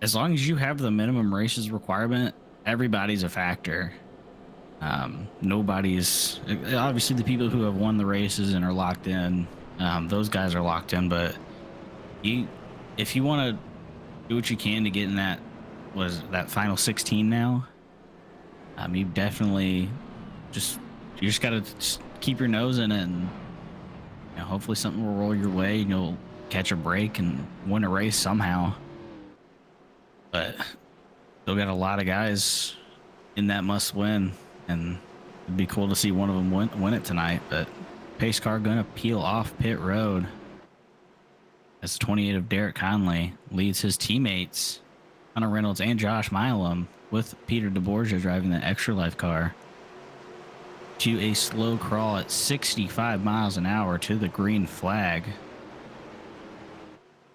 As long as you have the minimum races requirement, everybody's a factor. Nobody's, obviously the people who have won the races and are locked in, those guys are locked in, but if you want to do what you can to get in that final 16 now, you definitely you just got to keep your nose in it, and hopefully something will roll your way and you'll catch a break and win a race somehow. But still got a lot of guys in that must win, and it'd be cool to see one of them win it tonight. But pace car gonna peel off pit road as 28 of Derek Conley leads his teammates Hunter Reynolds and Josh Milam, with Peter DeBorgia driving the extra life car, to a slow crawl at 65 miles an hour to the green flag.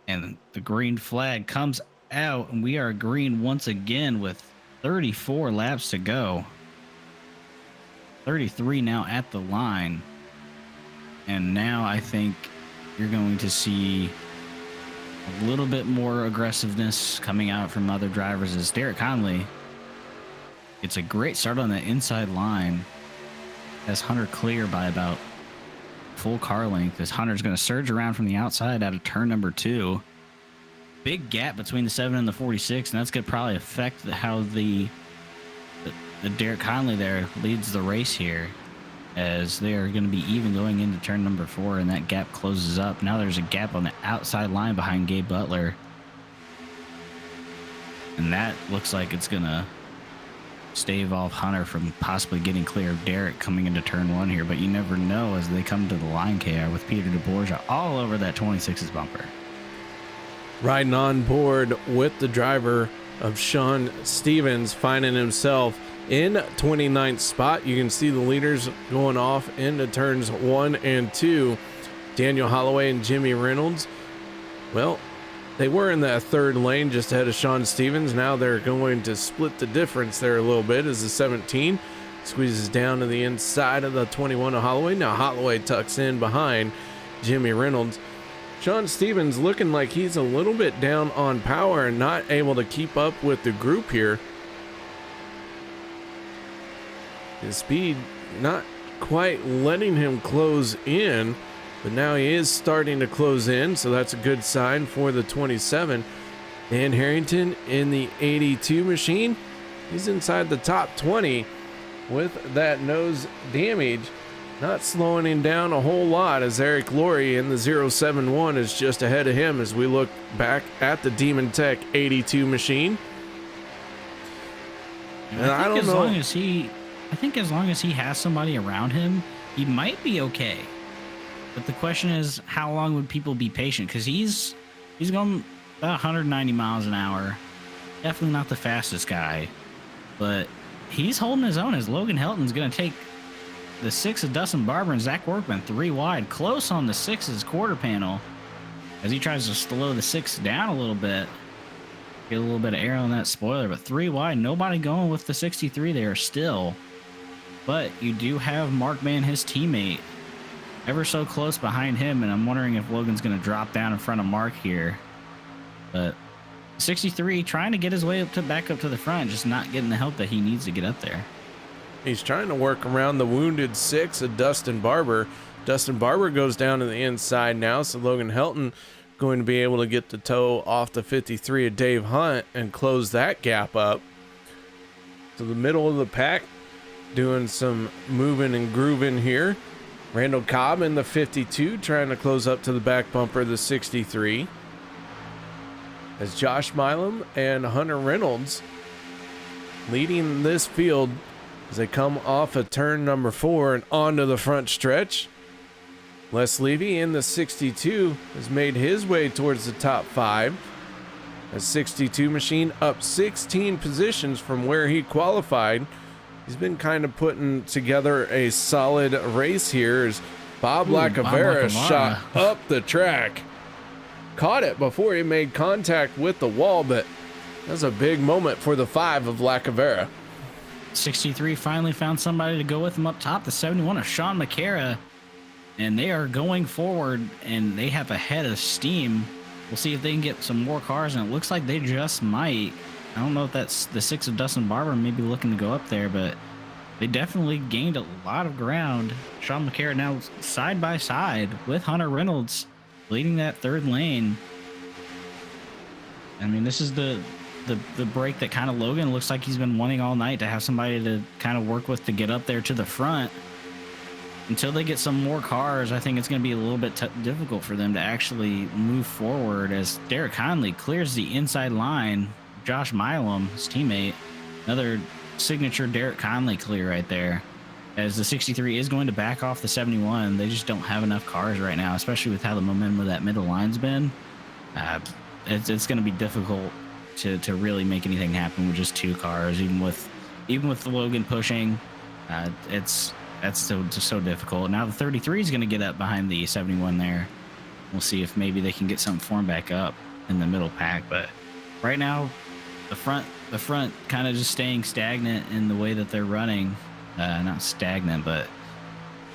And the green flag comes out, and we are green once again with 34 laps to go. 33 now at the line. And now I think you're going to see a little bit more aggressiveness coming out from other drivers as Derek Conley gets a great start on the inside line. Has Hunter clear by about full car length, as Hunter's going to surge around from the outside out of turn number 2. Big gap between the 7 and the 46, and that's going to probably affect how the Derek Conley there leads the race here, as they are going to be even going into turn number 4, and that gap closes up. Now there's a gap on the outside line behind Gabe Butler. And that looks like it's going to stave off Hunter from possibly getting clear of Derek coming into turn 1 here. But you never know as they come to the line, KR, with Peter DeBorgia all over that 26's bumper. Riding on board with the driver of Sean Stevens, finding himself in 29th spot. You can see the leaders going off into turns 1 and 2. Daniel Holloway and Jimmy Reynolds. Well, they were in that third lane just ahead of Sean Stevens. Now they're going to split the difference there a little bit as the 17 squeezes down to the inside of the 21 of Holloway. Now Holloway tucks in behind Jimmy Reynolds. Sean Stevens looking like he's a little bit down on power and not able to keep up with the group here. His speed not quite letting him close in, but now he is starting to close in, so that's a good sign for the 27. Dan Harrington in the 82 machine. He's inside the top 20 with that nose damage. Not slowing him down a whole lot as Eric Laurie in the 071 is just ahead of him as we look back at the Demon Tech 82 machine. And I don't know. I think as long as he has somebody around him, he might be okay. But the question is, how long would people be patient? Because he's going about 190 miles an hour. Definitely not the fastest guy, but he's holding his own as Logan Helton's going to take the 6 of Dustin Barber and Zach Workman 3 wide, close on the 6's quarter panel as he tries to slow the 6 down a little bit. Get a little bit of air on that spoiler, but 3 wide. Nobody going with the 63 there still. But you do have Mark Mann, his teammate, ever so close behind him, and I'm wondering if Logan's going to drop down in front of Mark here. But 63 trying to get his way back up to the front, just not getting the help that he needs to get up there. He's trying to work around the wounded 6 of Dustin Barber. Dustin Barber goes down to the inside now, so Logan Helton going to be able to get the toe off the 53 of Dave Hunt and close that gap up. To the middle of the pack, doing some moving and grooving here. Randall Cobb in the 52 trying to close up to the back bumper of the 63. As Josh Milam and Hunter Reynolds leading this field as they come off of turn number 4 and onto the front stretch. Les Levy in the 62 has made his way towards the top 5. A 62 machine up 16 positions from where he qualified. He's been kind of putting together a solid race here as Bob Lacavera shot up the track. Caught it before he made contact with the wall, but that's a big moment for the 5 of Lacavera. 63 finally found somebody to go with him up top. The 71 of Sean McCara, and they are going forward, and they have a head of steam. We'll see if they can get some more cars, and it looks like they just might. I don't know if that's the 6 of Dustin Barber maybe looking to go up there, but they definitely gained a lot of ground. Sean McCara now side by side with Hunter Reynolds leading that third lane. I mean, this is the break that kind of Logan looks like he's been wanting all night, to have somebody to kind of work with to get up there to the front. Until they get some more cars, I think it's going to be a little bit difficult for them to actually move forward as Derek Conley clears the inside line. Josh Milam, his teammate, another signature Derek Conley clear right there. As the 63 is going to back off the 71, they just don't have enough cars right now, especially with how the momentum of that middle line's been. It's going to be difficult to really make anything happen with just 2 cars, even with the Logan pushing. That's so difficult. Now the 33 is going to get up behind the 71 there. We'll see if maybe they can get something formed back up in the middle pack. But right now, the front kind of just staying stagnant in the way that they're running. Not stagnant, but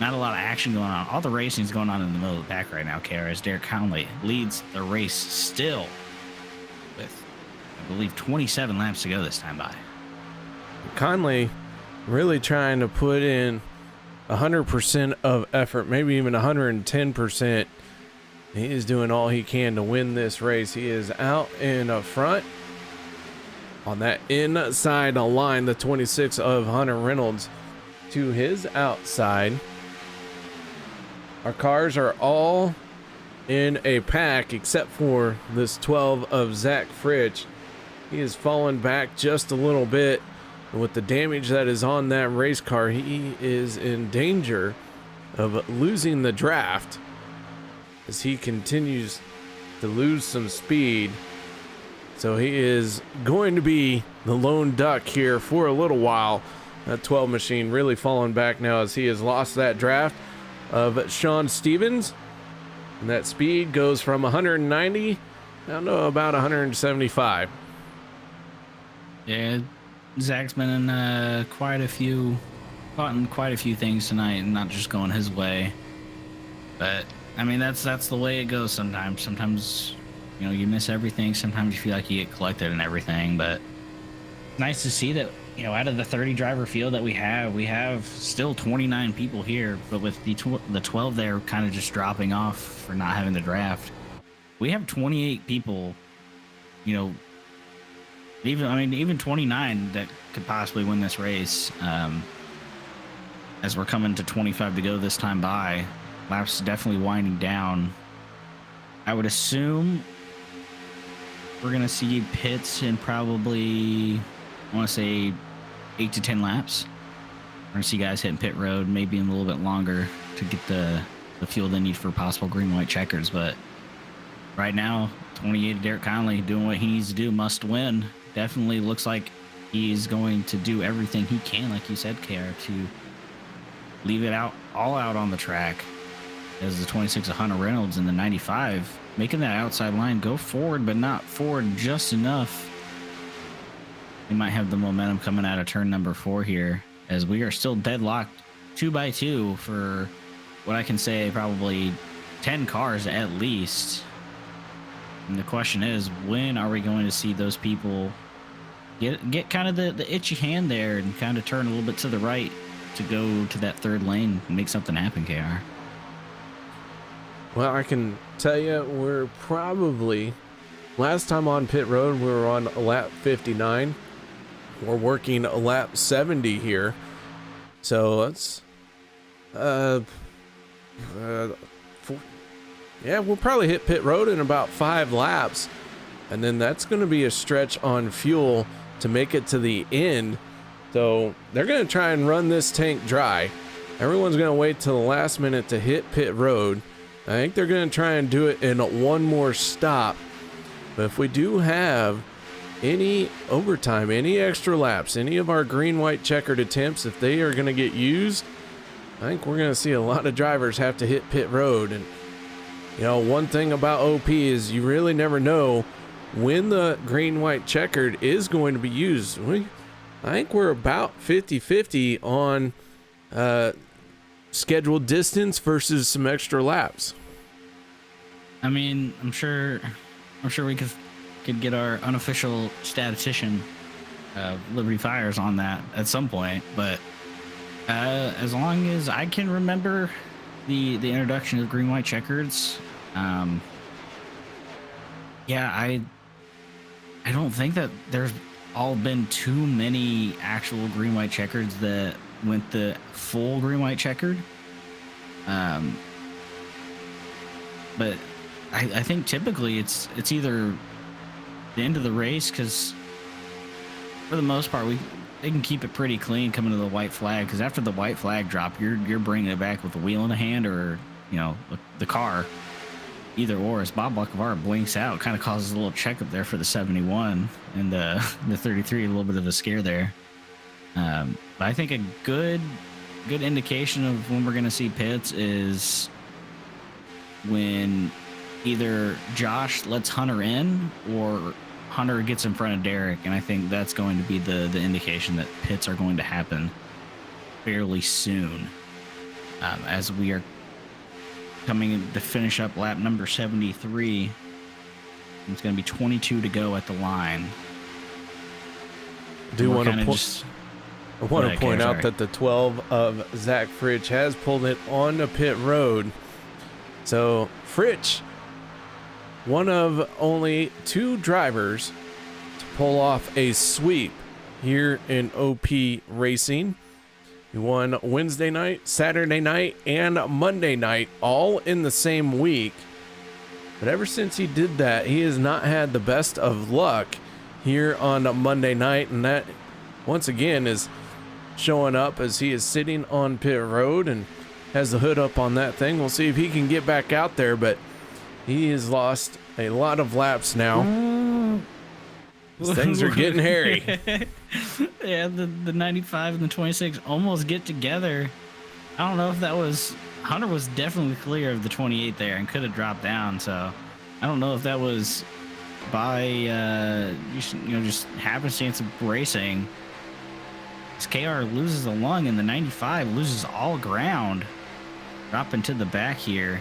not a lot of action going on. All the racing is going on in the middle of the pack right now, KR, as Derek Conley leads the race still with, I believe, 27 laps to go this time by. Conley really trying to put in 100% of effort, maybe even 110%. He is doing all he can to win this race. He is out in front on that inside line, the 26 of Hunter Reynolds to his outside. Our cars are all in a pack except for this 12 of Zach Fritsch. He is falling back just a little bit. And with the damage that is on that race car, he is in danger of losing the draft as he continues to lose some speed. So he is going to be the lone duck here for a little while. That 12 machine really falling back now as he has lost that draft of Sean Stevens. And that speed goes from 190 down to about 175. Yeah, Zach's been in quite a few things tonight, and not just going his way. But I mean, that's the way it goes sometimes. Sometimes, you know, you miss everything. Sometimes you feel like you get collected and everything. But nice to see that, you know, out of the 30 driver field that we have still 29 people here. But with the 12 there kind of just dropping off for not having the draft, we have 28 people. You know, even 29 that could possibly win this race. As we're coming to 25 to go this time by, laps definitely winding down. I would assume we're gonna see pits in probably, I want to say, 8 to 10 laps. We're gonna see guys hitting pit road, maybe in a little bit longer to get the fuel they need for possible green-white checkers. But right now, 28 Derek Conley doing what he needs to do, must win. Definitely looks like he's going to do everything he can, like you said, KR, to leave it all out on the track. As the 26 of Hunter Reynolds in the 95, making that outside line go forward, but not forward just enough. We might have the momentum coming out of turn number 4 here, as we are still deadlocked 2x2 for what I can say probably 10 cars at least. And the question is, when are we going to see those people get kind of the itchy hand there and kind of turn a little bit to the right to go to that third lane and make something happen, KR? Well, I can tell you, we're probably, last time on pit road, we were on lap 59. We're working a lap 70 here. So let's, yeah, we'll probably hit pit road in about 5 laps. And then that's going to be a stretch on fuel to make it to the end. So they're going to try and run this tank dry. Everyone's going to wait till the last minute to hit pit road. I think they're going to try and do it in one more stop. But if we do have any overtime, any extra laps, any of our green-white checkered attempts, if they are going to get used, I think we're going to see a lot of drivers have to hit pit road. And, you know, one thing about OP is you really never know when the green-white checkered is going to be used. I think we're about 50-50 on scheduled distance versus some extra laps. I mean, I'm sure we could get our unofficial statistician, Liberty Fires, on that at some point. But as long as I can remember the introduction of green-white checkers, yeah, I don't think that there's all been too many actual green-white checkers that went the full green-white checkered. But I think typically it's either the end of the race, because for the most part they can keep it pretty clean coming to the white flag, because after the white flag drop, you're bringing it back with the wheel in the hand, or, you know, the car. Either or, as Bob Buckavar blinks out, kind of causes a little check up there for the 71, and the 33, a little bit of a scare there. But I think a good indication of when we're going to see pits is when either Josh lets Hunter in or Hunter gets in front of Derek, and I think that's going to be the indication that pits are going to happen fairly soon, as we are coming to finish up lap number 73. It's going to be 22 to go at the line. I want to point out that the 12 of Zach Fritsch has pulled it on the pit road. So Fritsch, one of only 2 drivers to pull off a sweep here in OP Racing. He won Wednesday night, Saturday night, and Monday night, all in the same week. But ever since he did that, he has not had the best of luck here on a Monday night, and that once again is showing up as he is sitting on pit road and has the hood up on that thing. We'll see if he can get back out there, but he has lost a lot of laps now. These things are getting hairy. Yeah, the 95 and the 26 almost get together. I don't know if that was... Hunter was definitely clear of the 28 there and could have dropped down, so I don't know if that was by just happenstance of racing. This KR loses a lung and the 95 loses all ground, dropping to the back here.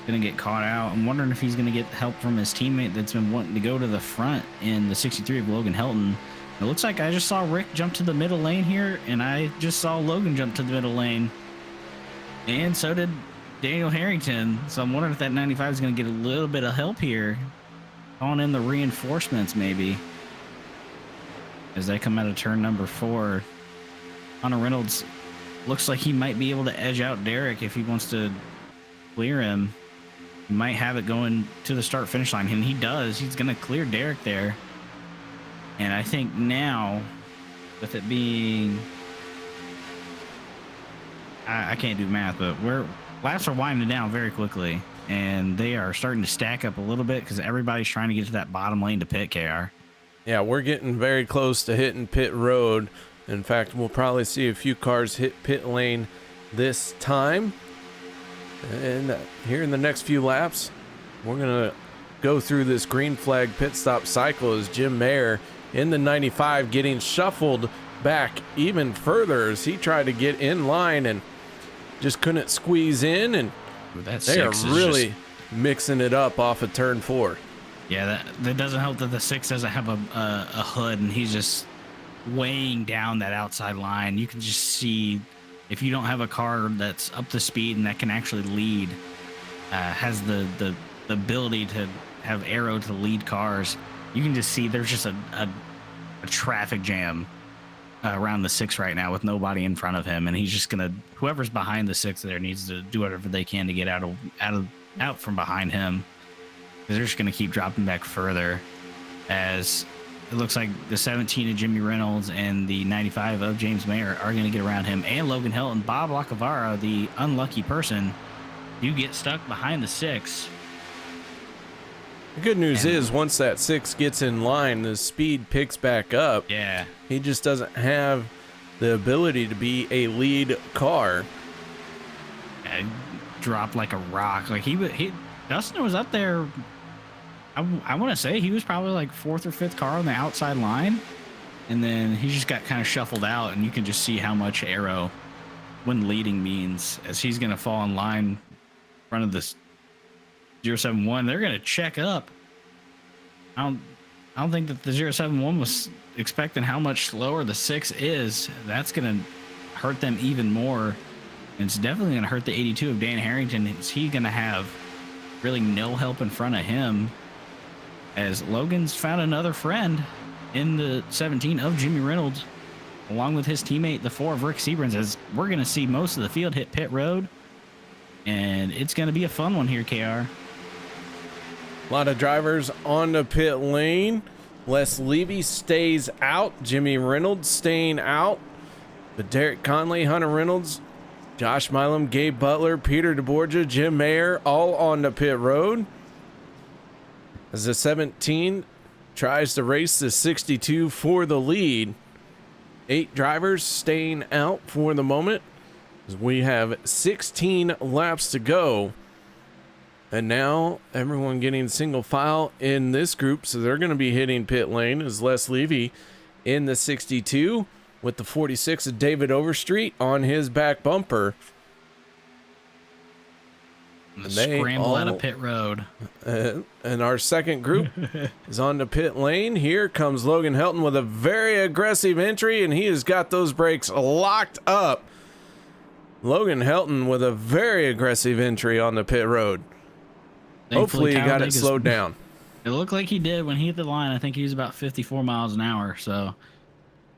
Gonna get caught out. I'm wondering if he's gonna get help from his teammate that's been wanting to go to the front in the 63 of Logan Helton. It looks like I just saw Rick jump to the middle lane here, and I just saw Logan jump to the middle lane, and so did Daniel Harrington. So I'm wondering if that 95 is gonna get a little bit of help here, calling in the reinforcements maybe as they come out of turn number 4. Hunter Reynolds looks like he might be able to edge out Derek if he wants to clear him. He might have it going to the start finish line, and he does. He's gonna clear Derek there. And I think now, with it being, I can't do math, but laps are winding down very quickly, and they are starting to stack up a little bit because everybody's trying to get to that bottom lane to pit, KR. Yeah, we're getting very close to hitting pit road. In fact, we'll probably see a few cars hit pit lane this time. And here in the next few laps, we're going to go through this green flag pit stop cycle as Jim Mayer in the 95 getting shuffled back even further as he tried to get in line and just couldn't squeeze in. And they are really mixing it up off of turn 4. Yeah, that doesn't help that the 6 doesn't have a hood, and he's just weighing down that outside line. You can just see, if you don't have a car that's up to speed and that can actually lead, has the ability to have aero to lead cars, you can just see there's just a traffic jam around the 6 right now with nobody in front of him, and he's just gonna, whoever's behind the 6 there needs to do whatever they can to get out from behind him. They're just going to keep dropping back further as it looks like the 17 of Jimmy Reynolds and the 95 of James Mayer are going to get around him, and Logan Helton. Bob Lacavara, the unlucky person, you get stuck behind the 6. The good news is once that 6 gets in line, the speed picks back up. Yeah. He just doesn't have the ability to be a lead car. Dropped like a rock. Like Dustin was up there. I want to say he was probably like 4th or 5th car on the outside line, and then he just got kind of shuffled out, and you can just see how much aero when leading means, as he's going to fall in line in front of this 071. They're going to check up. I don't think that the 071 was expecting how much slower the 6 is. That's going to hurt them even more, and it's definitely going to hurt the 82 of Dan Harrington. Is he going to have really no help in front of him, as Logan's found another friend in the 17 of Jimmy Reynolds, along with his teammate, the 4 of Rick Seaburns, as we're going to see most of the field hit pit road, and it's going to be a fun one here, KR. A lot of drivers on the pit lane. Les Levy stays out. Jimmy Reynolds staying out. But Derek Conley, Hunter Reynolds, Josh Milam, Gabe Butler, Peter DeBorgia, Jim Mayer, all on the pit road. As the 17 tries to race the 62 for the lead. 8 drivers staying out for the moment, as we have 16 laps to go. And now everyone getting single file in this group, so they're going to be hitting pit lane as Les Levy in the 62 with the 46 of David Overstreet on his back bumper. Scramble out of pit road. And our second group is on the pit lane. Here comes Logan Helton with a very aggressive entry, and he has got those brakes locked up. Logan Helton with a very aggressive entry on the pit road. Hopefully he got it slowed down. It looked like he did when he hit the line. I think he was about 54 miles an hour. So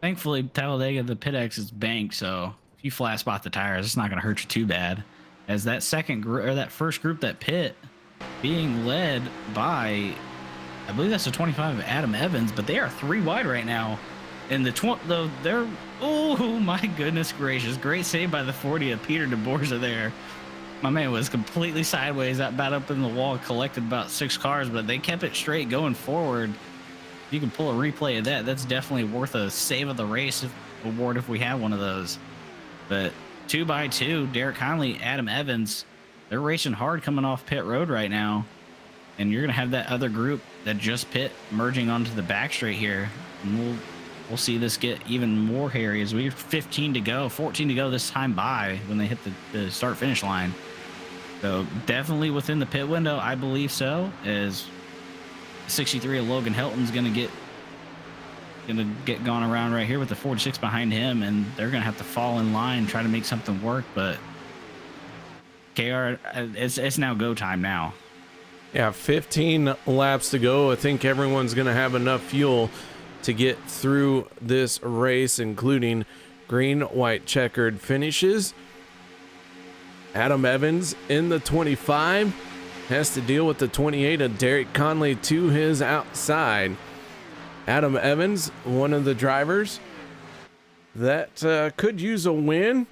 thankfully Talladega, the pit X is banked, so if you flat spot the tires, it's not going to hurt you too bad. As that second group, or that first group that pit, being led by I believe that's the 25 of Adam Evans, but they are 3 wide right now. And they're, oh my goodness gracious. Great save by the 40 of Peter DeBorgia there. My man was completely sideways, about up in the wall, collected about 6 cars, but they kept it straight going forward. If you can pull a replay of that, that's definitely worth a save of the race award if we have one of those. But 2x2, Derek Conley, Adam Evans, they're racing hard coming off pit road right now. And you're going to have that other group that just pit merging onto the back straight here. And we'll see this get even more hairy as we have 15 to go, 14 to go this time by when they hit the start finish line. So definitely within the pit window, I believe so, as 63 of Logan Helton's going to get gone around right here with the 46 behind him, and they're going to have to fall in line, try to make something work. But KR, it's now go time now. Yeah, 15 laps to go. I think everyone's going to have enough fuel to get through this race, including green, white, checkered finishes. Adam Evans in the 25 has to deal with the 28 of Derek Conley to his outside. Adam Evans, one of the drivers that could use a win.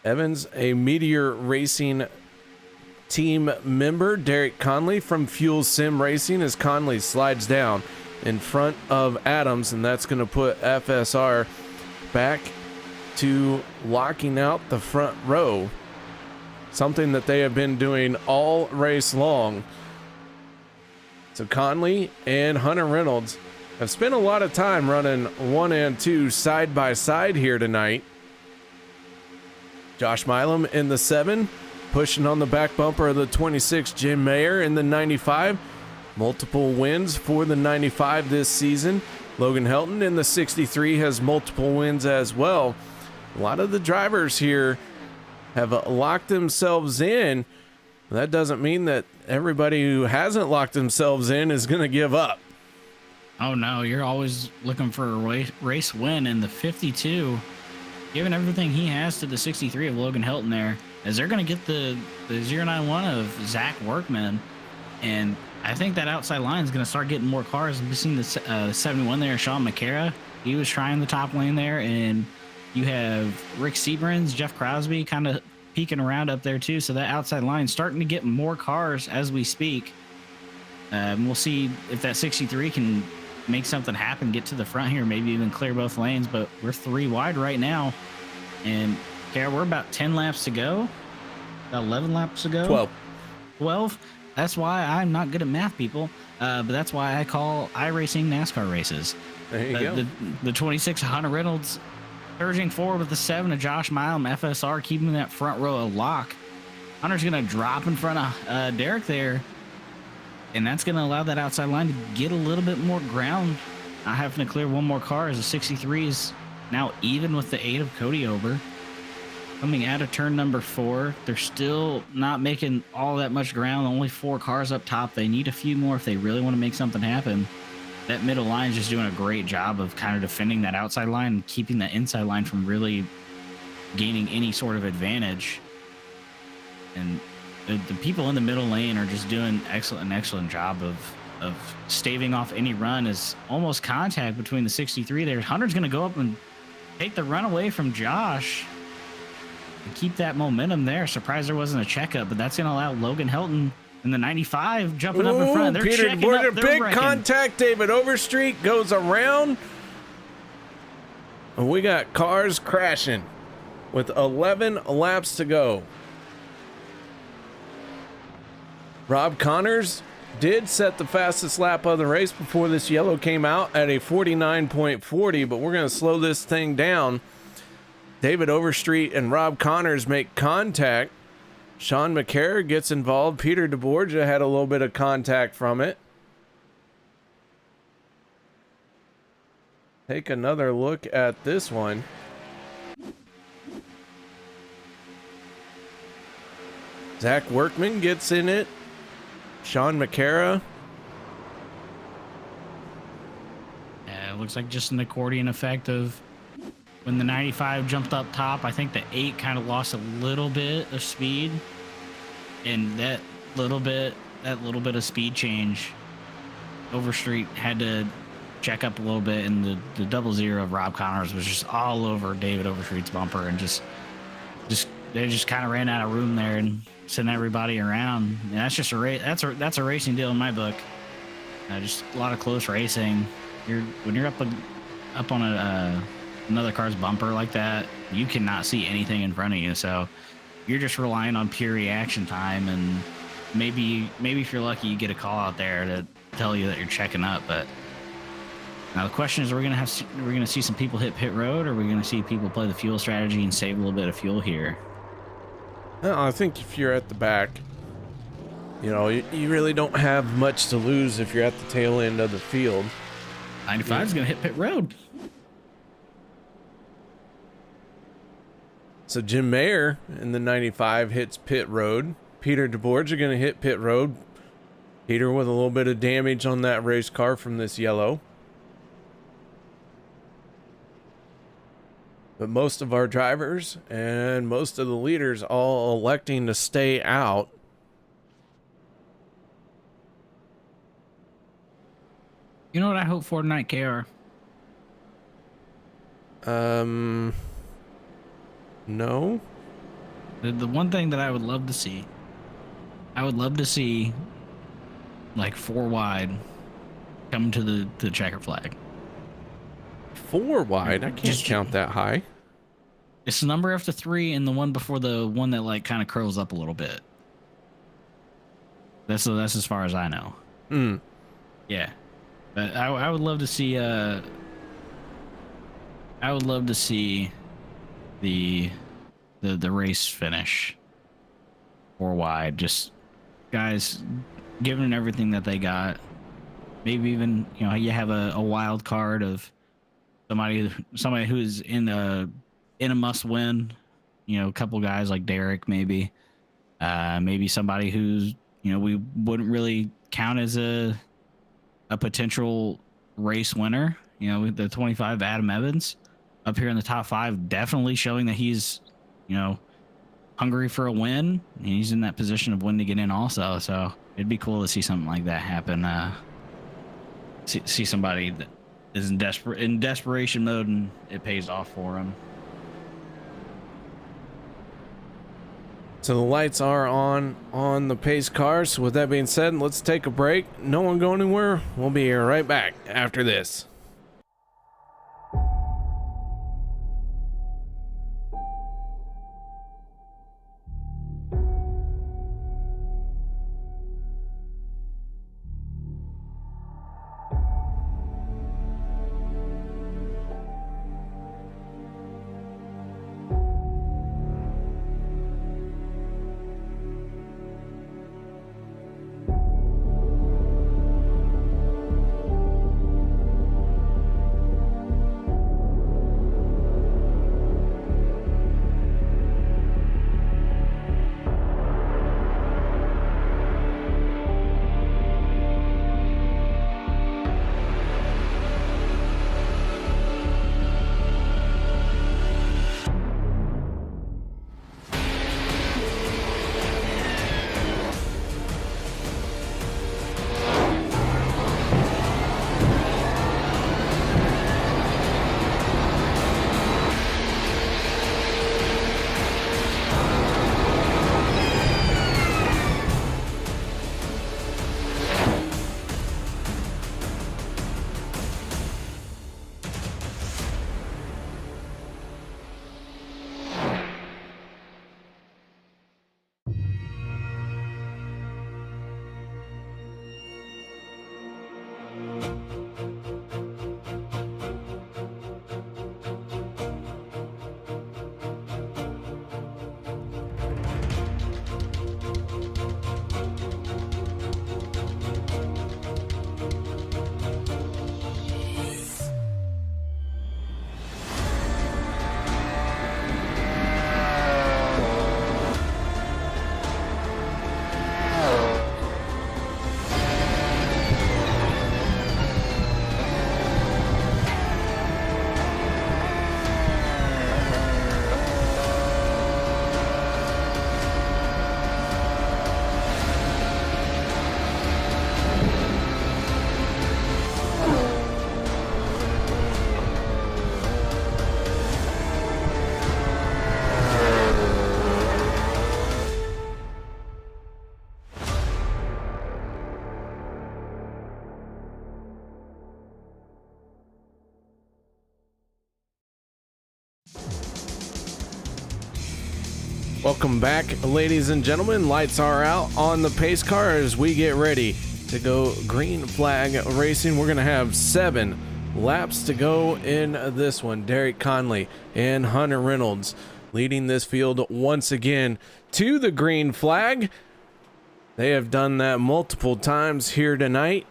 Evans, a Meteor Racing team member. Derek Conley from Fuel Sim Racing, as Conley slides down in front of Adams, and that's going to put FSR back to locking out the front row, something that they have been doing all race long. So Conley and Hunter Reynolds have spent a lot of time running 1 and 2 side by side here tonight. Josh Milam in the 7, pushing on the back bumper of the 26, Jim Mayer in the 95. Multiple wins for the 95 this season. Logan Helton in the 63 has multiple wins as well. A lot of the drivers here have locked themselves in. That doesn't mean that everybody who hasn't locked themselves in is going to give up. Oh no, you're always looking for a race win, and the 52, giving everything he has to the 63 of Logan Helton there, as they're going to get the 091 of Zach Workman. And I think that outside line is going to start getting more cars. We've seen the 71 there, Sean McCara. He was trying the top lane there, and you have Rick Seabrans, Jeff Crosby kind of peeking around up there too. So that outside line starting to get more cars as we speak. We'll see if that 63 can make something happen, get to the front here, maybe even clear both lanes. But we're 3 wide right now. And Kara, we're about 10 laps to go. About 11 laps to go. 12. That's why I'm not good at math, people. But that's why I call iRacing NASCAR races. There you go. The 26 Hunter Reynolds surging forward with the 7 of Josh Milam, FSR, keeping that front row a lock. Hunter's going to drop in front of Derek there. And that's going to allow that outside line to get a little bit more ground. Not having to clear one more car, as the 63 is now even with the 8 of Cody Ober. Coming out of turn number 4, they're still not making all that much ground. Only 4 cars up top. They need a few more if they really want to make something happen. That middle line is just doing a great job of kind of defending that outside line and keeping that inside line from really gaining any sort of advantage. And the people in the middle lane are just doing an excellent job of staving off any run. As almost contact between the 63 there. Hunter's going to go up and take the run away from Josh and keep that momentum there. Surprised there wasn't a checkup, but that's going to allow Logan Helton in the 95 jumping up in front. They're Peter checking DeBorgia, up. They're big wrecking. contact. David Overstreet goes around. And we got cars crashing with 11 laps to go. Rob Connors did set the fastest lap of the race before this yellow came out at a 49.40, but we're going to slow this thing down. David Overstreet and Rob Connors make contact. Sean McCarr gets involved. Peter DeBorgia had a little bit of contact from it. Take another look at this one. Zach Workman gets in it. Sean McCara. Yeah, it looks like just an accordion effect of when the 95 jumped up top. I think the 8 kind of lost a little bit of speed, and that little bit of speed change Overstreet had to check up a little bit, and the 00 of Rob Connors was just all over David Overstreet's bumper, and they just kind of ran out of room there and sent everybody around. And that's just a race. That's a racing deal in my book. Just a lot of close racing. When you're up on another car's bumper like that, you cannot see anything in front of you. So you're just relying on pure reaction time, and maybe if you're lucky, you get a call out there to tell you that you're checking up. But now the question is, we're gonna see some people hit pit road, or are we gonna see people play the fuel strategy and save a little bit of fuel here? No, I think if you're at the back, you know, you really don't have much to lose if you're at the tail end of the field. 95 is gonna hit pit road. So Jim Mayer in the 95 hits pit road. Peter DeBorge are going to hit pit road. Peter with a little bit of damage on that race car from this yellow. But most of our drivers and most of the leaders all electing to stay out. You know what I hope for tonight, KR? No. The one thing that I would love to see, like 4 wide come to the checker flag. 4 wide? I can't count that high. It's the number after 3 and the one before the one that like kind of curls up a little bit. That's as far as I know. Yeah. But I would love to see the race finish 4 wide. Just guys giving everything that they got. Maybe even, you know, you have a wild card of somebody who's in a must win. You know, a couple guys like Derek, maybe somebody who's, you know, we wouldn't really count as a potential race winner. You know, with the 25 Adam Evans up here in the top 5, definitely showing that he's, you know, hungry for a win. And he's in that position of when to get in also. So it'd be cool to see something like that happen. See somebody that is in desperation mode and it pays off for him. So the lights are on the pace cars. So with that being said, let's take a break. No one go anywhere. We'll be here right back after this. Welcome back, ladies and gentlemen. Lights are out on the pace car as we get ready to go green flag racing. We're going to have 7 laps to go in this one. Derek Conley and Hunter Reynolds leading this field once again to the green flag. They have done that multiple times here tonight.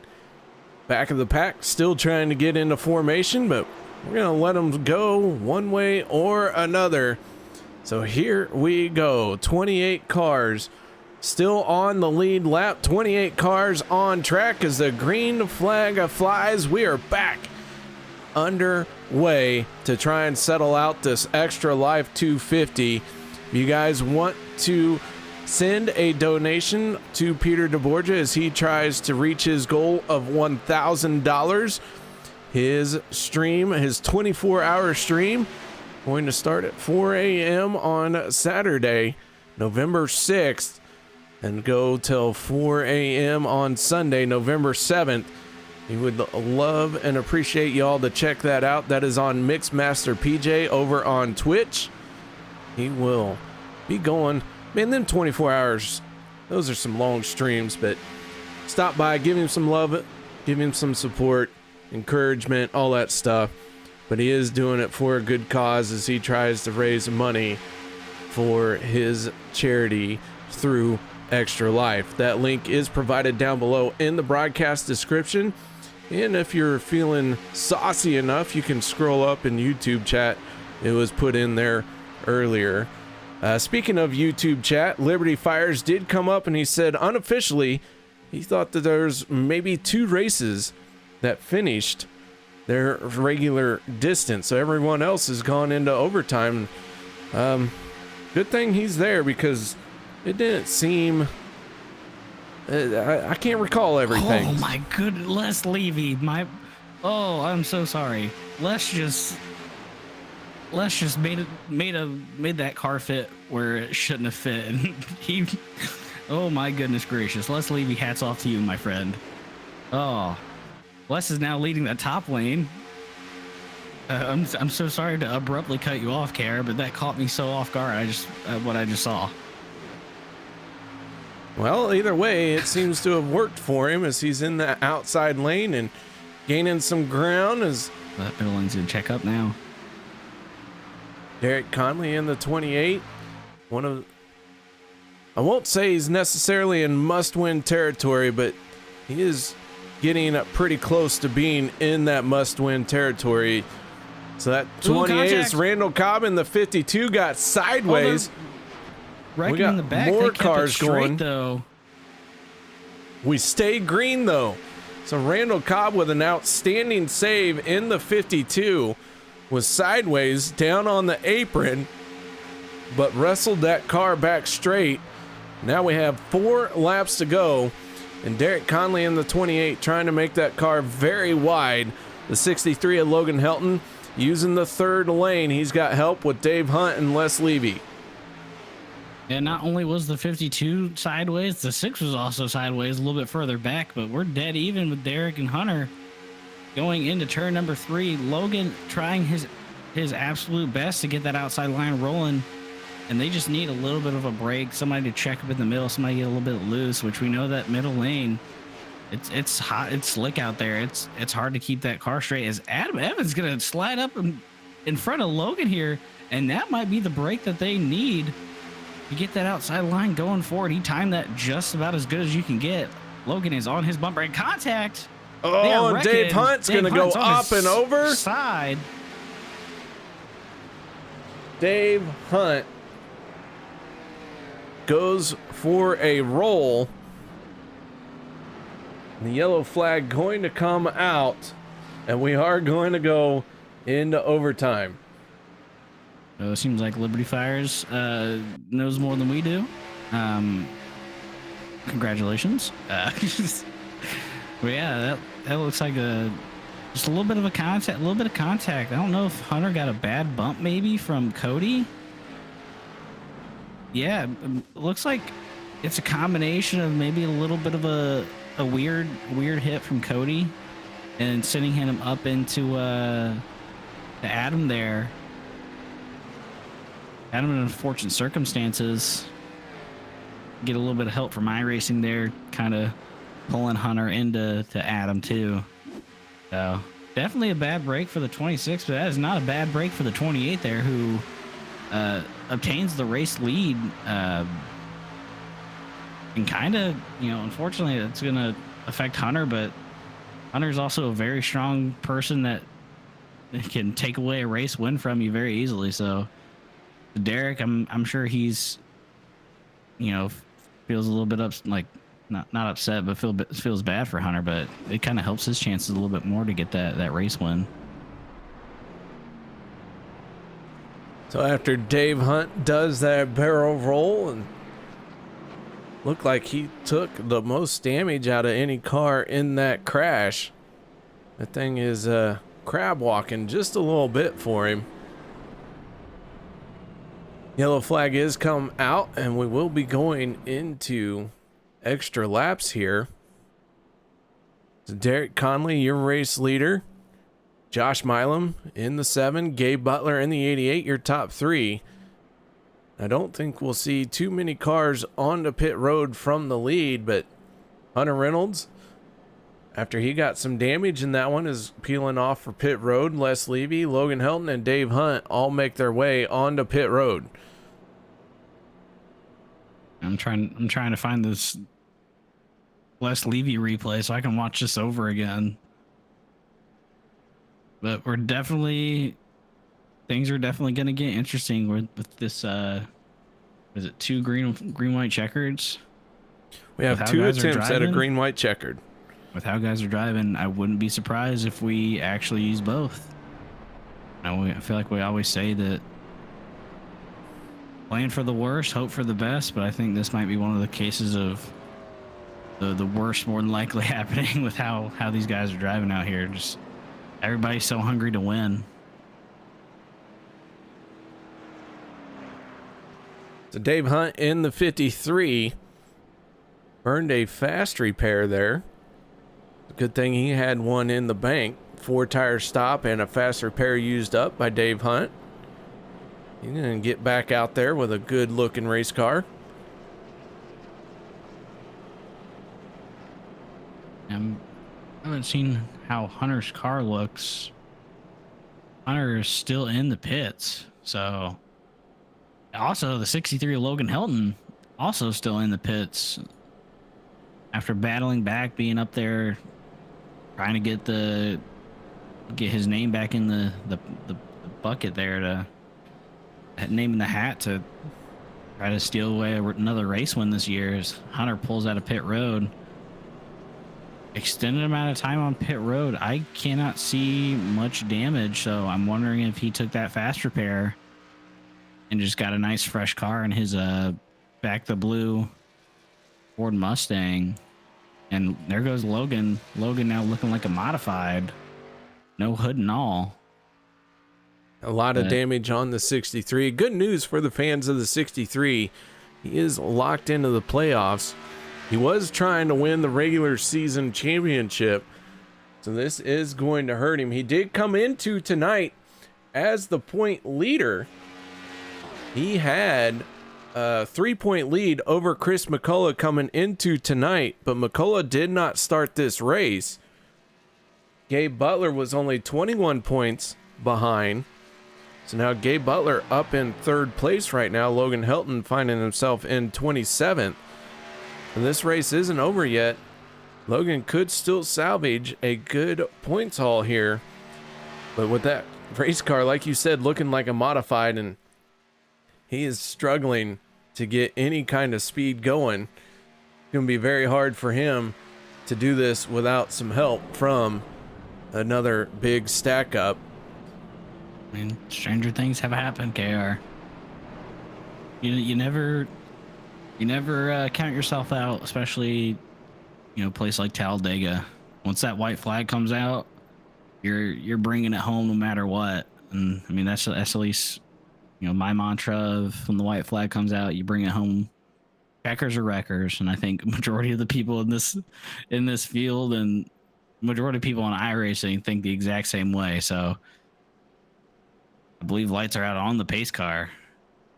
Back of the pack, still trying to get into formation, but we're going to let them go one way or another. So here we go. 28 cars still on the lead lap. 28 cars on track as the green flag flies. We are back underway to try and settle out this Extra Life 250. If you guys want to send a donation to Peter DeBorgia as he tries to reach his goal of $1,000, his stream, his 24-hour stream, going to start at 4 a.m. on Saturday, November 6th, and go till 4 a.m. on Sunday, November 7th. We would love and appreciate y'all to check that out. That is on Mixmaster PJ over on Twitch. He will be going. Man, them 24 hours, those are some long streams, but stop by, give him some love, give him some support, encouragement, all that stuff. But he is doing it for a good cause as he tries to raise money for his charity through Extra Life. That link is provided down below in the broadcast description. And if you're feeling saucy enough, you can scroll up in YouTube chat. It was put in there earlier. Speaking of YouTube chat, Liberty Fires did come up and he said unofficially he thought that there's maybe 2 races that finished their regular distance, so everyone else has gone into overtime. Good thing he's there because it didn't seem I can't recall everything. Oh my good, Les Levy, I'm so sorry. Les just made that car fit where it shouldn't have fit, and he, oh my goodness gracious, Les Levy, hats off to you, my friend. Oh, Les is now leading the top lane. I'm so sorry to abruptly cut you off, Kara, but that caught me so off guard. What I just saw. Well, either way, it seems to have worked for him as he's in the outside lane and gaining some ground. As that middle lane's gonna check up now. Derek Conley in the 28. I won't say he's necessarily in must-win territory, but he is getting pretty close to being in that must-win territory. So that 28 is Randall Cobb in the 52 got sideways. We got in the back. More they kept cars it straight, going. Though. We stayed green though. So Randall Cobb with an outstanding save in the 52 was sideways down on the apron, but wrestled that car back straight. Now we have 4 laps to go. And Derek Conley in the 28 trying to make that car very wide. The 63 of Logan Helton using the 3rd lane. He's got help with Dave Hunt and Les Levy. And not only was the 52 sideways, the 6 was also sideways a little bit further back, but we're dead even with Derek and Hunter going into turn number 3. Logan trying his absolute best to get that outside line rolling. And they just need a little bit of a break, somebody to check up in the middle, somebody get a little bit loose, which we know that middle lane, it's hot, it's slick out there. It's hard to keep that car straight as Adam Evans gonna slide up in front of Logan here, and that might be the break that they need to get that outside line going forward. He timed that just about as good as you can get. Logan is on his bumper and contact. Oh, and Dave Hunt's gonna go up and over. Side. Dave Hunt goes for a roll. The yellow flag going to come out, and we are going to go into overtime. It seems like Liberty Fires knows more than we do. Congratulations. But yeah, that looks like just a little bit of contact. I don't know if Hunter got a bad bump maybe from Cody. Yeah, it looks like it's a combination of maybe a little bit of a weird hit from Cody and sending him up into Adam there. had him in unfortunate circumstances. Get a little bit of help from iRacing there, kind of pulling Hunter into Adam too. So definitely a bad break for the 26, but that is not a bad break for the 28 there, who obtains the race lead. And kind of, unfortunately, it's going to affect Hunter, but Hunter's also a very strong person that can take away a race win from you very easily. So Derek, I'm sure he's, feels a little bit not upset, but feels bad for Hunter, but it kind of helps his chances a little bit more to get that race win. So after Dave Hunt does that barrel roll and looked like he took the most damage out of any car in that crash, that thing is crab walking just a little bit for him. Yellow flag is come out, and we will be going into extra laps here. So Derek Conley, your race leader. Josh Milam in the 7, Gabe Butler in the 88, your top 3. I don't think we'll see too many cars on the pit road from the lead, but Hunter Reynolds, after he got some damage in that one, is peeling off for pit road. Les Levy, Logan Helton, and Dave Hunt all make their way onto pit road. I'm trying to find this Les Levy replay so I can watch this over again. But things are definitely going to get interesting with this. Is it 2 green white checkers? We have 2 attempts at a green white checkered. With how guys are driving, I wouldn't be surprised if we actually use both. I feel like we always say that plan for the worst, hope for the best, but I think this might be one of the cases of the worst more than likely happening with how these guys are driving out here. Just everybody's so hungry to win. So Dave Hunt in the 53 earned a fast repair there. Good thing he had one in the bank. 4-tire stop and a fast repair used up by Dave Hunt. He's going to get back out there with a good looking race car. I haven't seen how Hunter's car looks. Hunter is still in the pits. So also the 63 Logan Helton also still in the pits after battling back, being up there trying to get his name back in the bucket there, to name in the hat to try to steal away another race win this year. As Hunter pulls out of pit road. Extended amount of time on pit road. I cannot see much damage, so I'm wondering if he took that fast repair and just got a nice fresh car in his back the blue Ford Mustang. And there goes Logan. Logan now looking like a modified. No hood and all. A lot of damage on the 63. Good news for the fans of the 63. He is locked into the playoffs. He was trying to win the regular season championship, so this is going to hurt him. He did come into tonight as the point leader. He had a 3-point lead over Chris McCullough coming into tonight, but McCullough did not start this race. Gabe Butler was only 21 points behind. So now Gabe Butler up in 3rd place right now. Logan Helton finding himself in 27th. And this race isn't over yet. Logan could still salvage a good points haul here. But with that race car, like you said, looking like a modified, and he is struggling to get any kind of speed going. It's going to be very hard for him to do this without some help from another big stack up. I mean, stranger things have happened, KR. You never count yourself out, especially, a place like Talladega. Once that white flag comes out, you're bringing it home no matter what. And I mean, that's at least, my mantra of when the white flag comes out, you bring it home. Checkers or wreckers, and I think majority of the people in this field and majority of people on iRacing think the exact same way. So I believe lights are out on the pace car.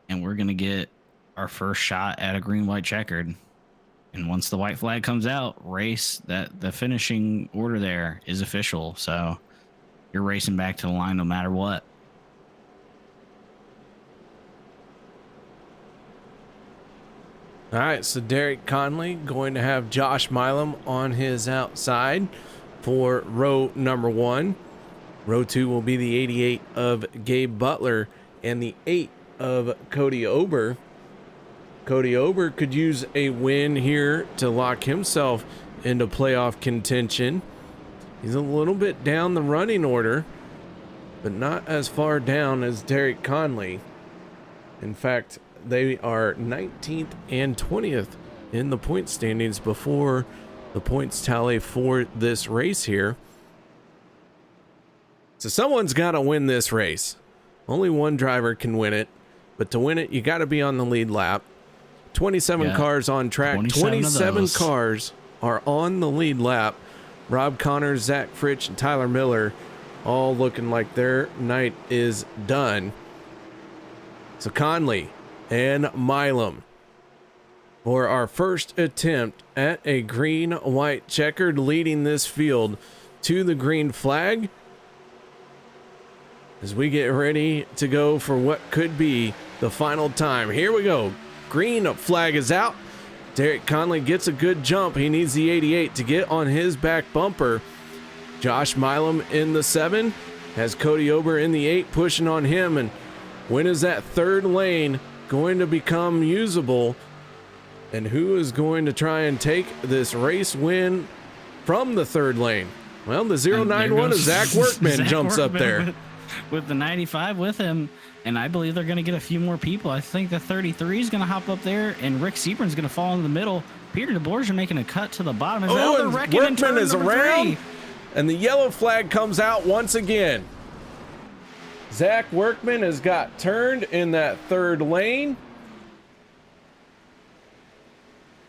and we're going to get our first shot at a green-white checkered. And once the white flag comes out, the finishing order there is official. So you're racing back to the line no matter what. All right, so Derek Conley going to have Josh Milam on his outside for row number 1. Row 2 will be the 88 of Gabe Butler and the 8 of Cody Ober. Cody Ober could use a win here to lock himself into playoff contention. He's a little bit down the running order, but not as far down as Derek Conley. In fact, they are 19th and 20th in the point standings before the points tally for this race here. So someone's got to win this race. Only one driver can win it, but to win it, you got to be on the lead lap. 27 cars on track. 27 cars are on the lead lap. Rob Connors, Zach Fritsch, and Tyler Miller all looking like their night is done. So Conley and Milam for our first attempt at a green-white checkered, leading this field to the green flag as we get ready to go for what could be the final time. Here we go. Green flag is out. Derek Conley gets a good jump. He needs the 88 to get on his back bumper. Josh Milam in the 7 has Cody Ober in the 8 pushing on him. And when is that third lane going to become usable? And who is going to try and take this race win from the third lane? Well, the 091 of Zach Workman jumps up there. With the 95 with him, and I believe they're going to get a few more people. I think the 33 is going to hop up there, and Rick Sebren's going to fall in the middle. Peter DeBorgia making a cut to the bottom. And Workman is around, and the yellow flag comes out once again. Zach Workman has got turned in that third lane,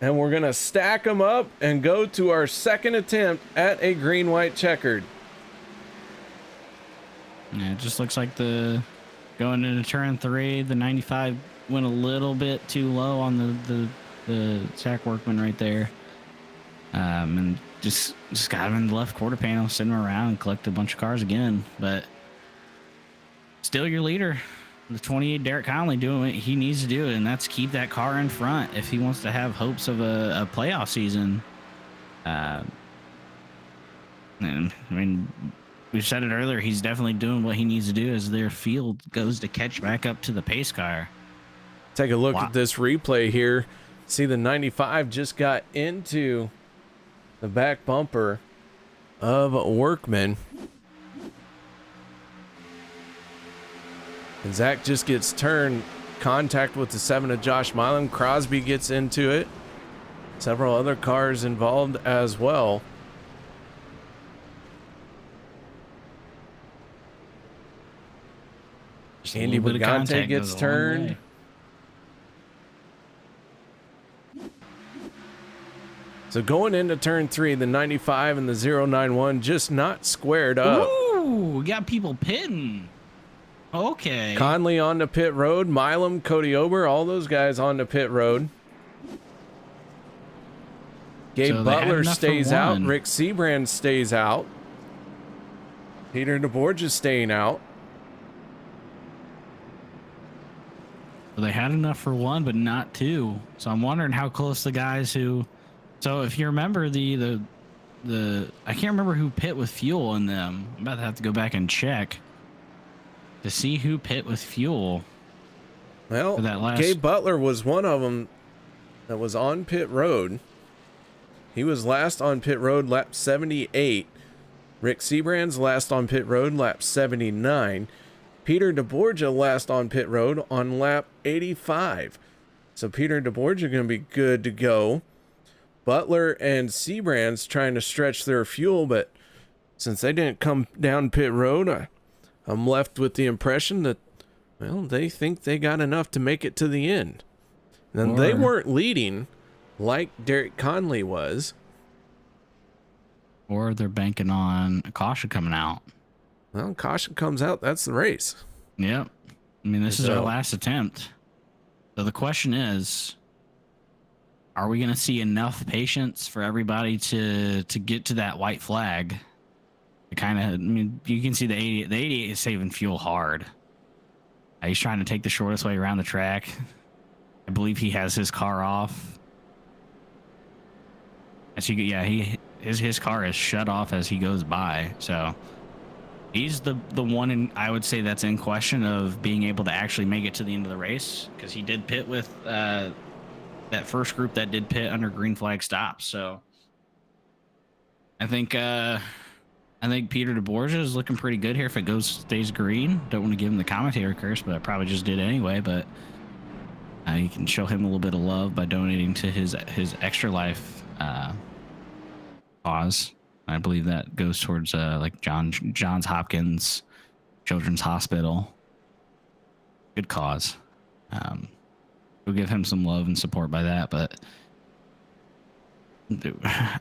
and we're going to stack them up and go to our second attempt at a green-white checkered. Yeah, it just looks like going into turn 3, the 95 went a little bit too low on the Zach Workman right there. And just got him in the left quarter panel, send him around and collect a bunch of cars again. But still your leader, the 28 Derek Conley, doing what he needs to do, and that's keep that car in front if he wants to have hopes of a playoff season. And I mean, we've said it earlier, he's definitely doing what he needs to do as their field goes to catch back up to the pace car. Take a look at this replay here. See, the 95 just got into the back bumper of Workman. And Zach just gets turned. Contact with the 7 of Josh Milam. Crosby gets into it. Several other cars involved as well. Andy Brigante gets turned. So going into turn 3, the 95 and the 091 just not squared up. Ooh, we got people pitting. Okay. Conley on the pit road. Milam, Cody Ober, all those guys on the pit road. Gabe Butler stays out. Rick Seabrand stays out. Peter DeBorgia staying out. They had enough for 1, but not 2. So I'm wondering how close the guys who. So if you remember the I can't remember who pit with fuel in them. I'm about to have to go back and check to see who pit with fuel. Well, Gabe Butler was one of them that was on pit road. He was last on pit road, lap 78. Rick Seabrand's last on pit road, lap 79. Peter DeBorgia last on pit road on lap 85. So Peter DeBorgia going to be good to go. Butler and Seabrand's trying to stretch their fuel, but since they didn't come down pit road, I'm left with the impression that, well, they think they got enough to make it to the end. And they weren't leading like Derek Conley was. Or they're banking on a caution coming out. Well, caution comes out, that's the race. Yep. I mean, this is our last attempt. So the question is, are we going to see enough patience for everybody to get to that white flag? Kind of, I mean, you can see the 88 is saving fuel hard. He's trying to take the shortest way around the track. I believe he has his car off. As his car is shut off as he goes by. So he's the one in, I would say, that's in question of being able to actually make it to the end of the race, because he did pit with that first group that did pit under green flag stops. So I think Peter DeBorgia is looking pretty good here if it stays green. Don't want to give him the commentator curse, but I probably just did anyway. But you can show him a little bit of love by donating to his Extra Life cause. I believe that goes towards like Johns Hopkins Children's Hospital. Good cause. We'll give him some love and support by that. But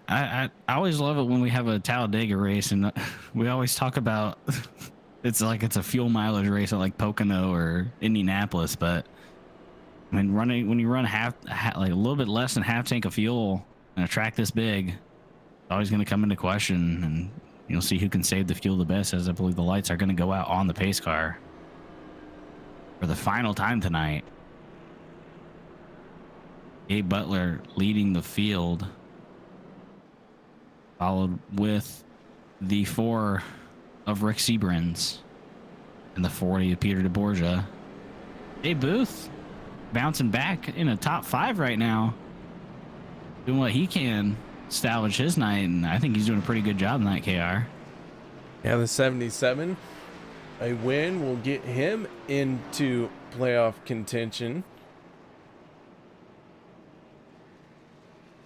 I always love it when we have a Talladega race, and we always talk about it's like it's a fuel mileage race at like Pocono or Indianapolis. But I mean, when you run like a little bit less than half tank of fuel in a track this big, it's always going to come into question, and you'll see who can save the fuel the best, as I believe the lights are going to go out on the pace car for the final time tonight. Gabe Butler leading the field, followed with the 4 of Rick Seabrins and the 40 of Peter DeBorgia. Dave Booth bouncing back in a top 5 right now, doing what he can salvage his night, and I think he's doing a pretty good job tonight, KR. Yeah, the 77, a win will get him into playoff contention.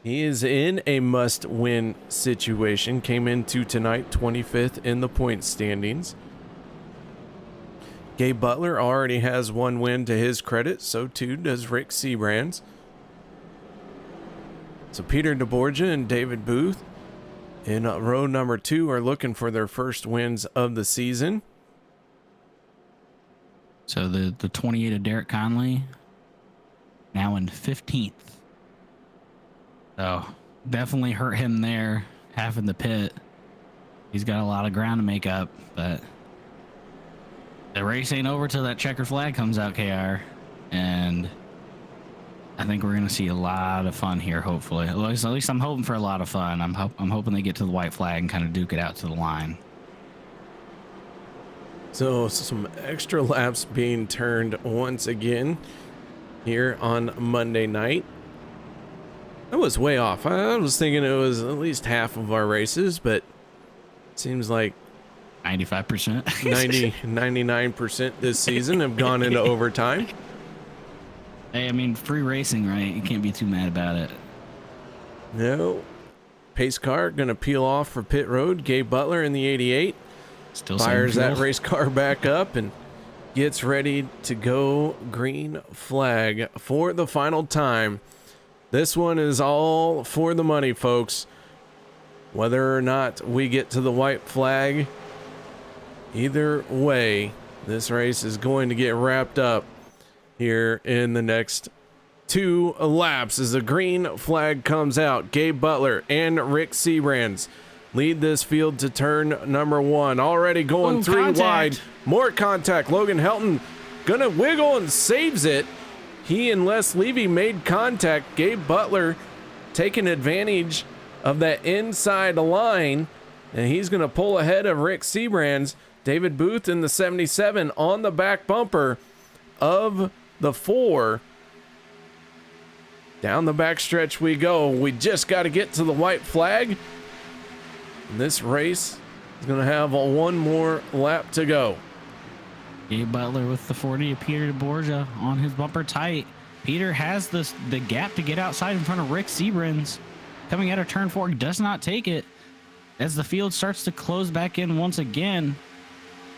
He is in a must-win situation. Came into tonight 25th in the point standings. Gabe Butler already has 1 win to his credit. So too does Rick Seabrands. So Peter DeBorgia and David Booth in row number 2 are looking for their first wins of the season. So the 28 of Derek Conley now in 15th. So definitely hurt him there, half in the pit. He's got a lot of ground to make up, but the race ain't over till that checker flag comes out, KR. And I think we're going to see a lot of fun here, hopefully. At least I'm hoping for a lot of fun. I'm hoping they get to the white flag and kind of duke it out to the line. So some extra laps being turned once again here on Monday night. I was way off. I was thinking it was at least half of our races, but it seems like 95%. 99% this season have gone into overtime. Hey, I mean, free racing, right? You can't be too mad about it. No. Pace car going to peel off for pit road. Gabe Butler in the 88. Still fires that race car back up and gets ready to go green flag for the final time. This one is all for the money, folks. Whether or not we get to the white flag, either way, this race is going to get wrapped up here in the next 2 laps as the green flag comes out. Gabe Butler and Rick Seabrands lead this field to turn number 1. Already going 3 contact. wide. More contact. Logan Helton gonna wiggle and saves it. He and Les Levy made contact. Gabe Butler taking advantage of that inside line, and he's going to pull ahead of Rick Seabrands. David Booth in the 77 on the back bumper of the 4. Down the backstretch we go. We just got to get to the white flag. And this race is going to have 1 more lap to go. Gabe Butler with the 40 of Peter DeBorgia on his bumper tight. Peter has the gap to get outside in front of Rick Seabrands. Coming out of turn 4, does not take it. As the field starts to close back in once again,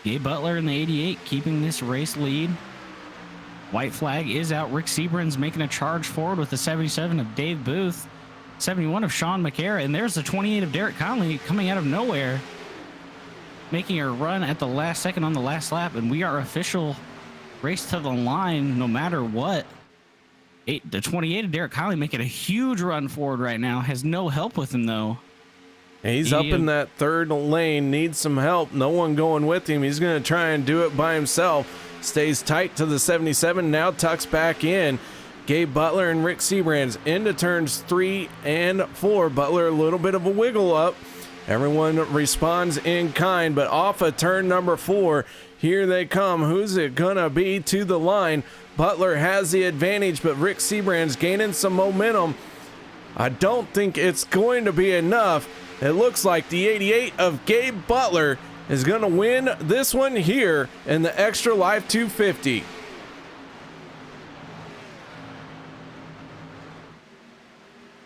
Gabe Butler in the 88 keeping this race lead. White flag is out. Rick Seabrands making a charge forward with the 77 of Dave Booth, 71 of Sean McCara, and there's the 28 of Derek Conley coming out of nowhere, making a run at the last second on the last lap, and we are official race to the line no matter what. The 28 of Derek Kiley making a huge run forward right now. Has no help with him though. He's up in that third lane, needs some help. No one going with him. He's going to try and do it by himself. Stays tight to the 77, now tucks back in. Gabe Butler and Rick Sebrands into turns 3 and 4. Butler a little bit of a wiggle up. Everyone responds in kind, but off of turn number 4, here they come. Who's it going to be to the line? Butler has the advantage, but Rick Sebrands gaining some momentum. I don't think it's going to be enough. It looks like the 88 of Gabe Butler is going to win this one here in the Extra Life 250.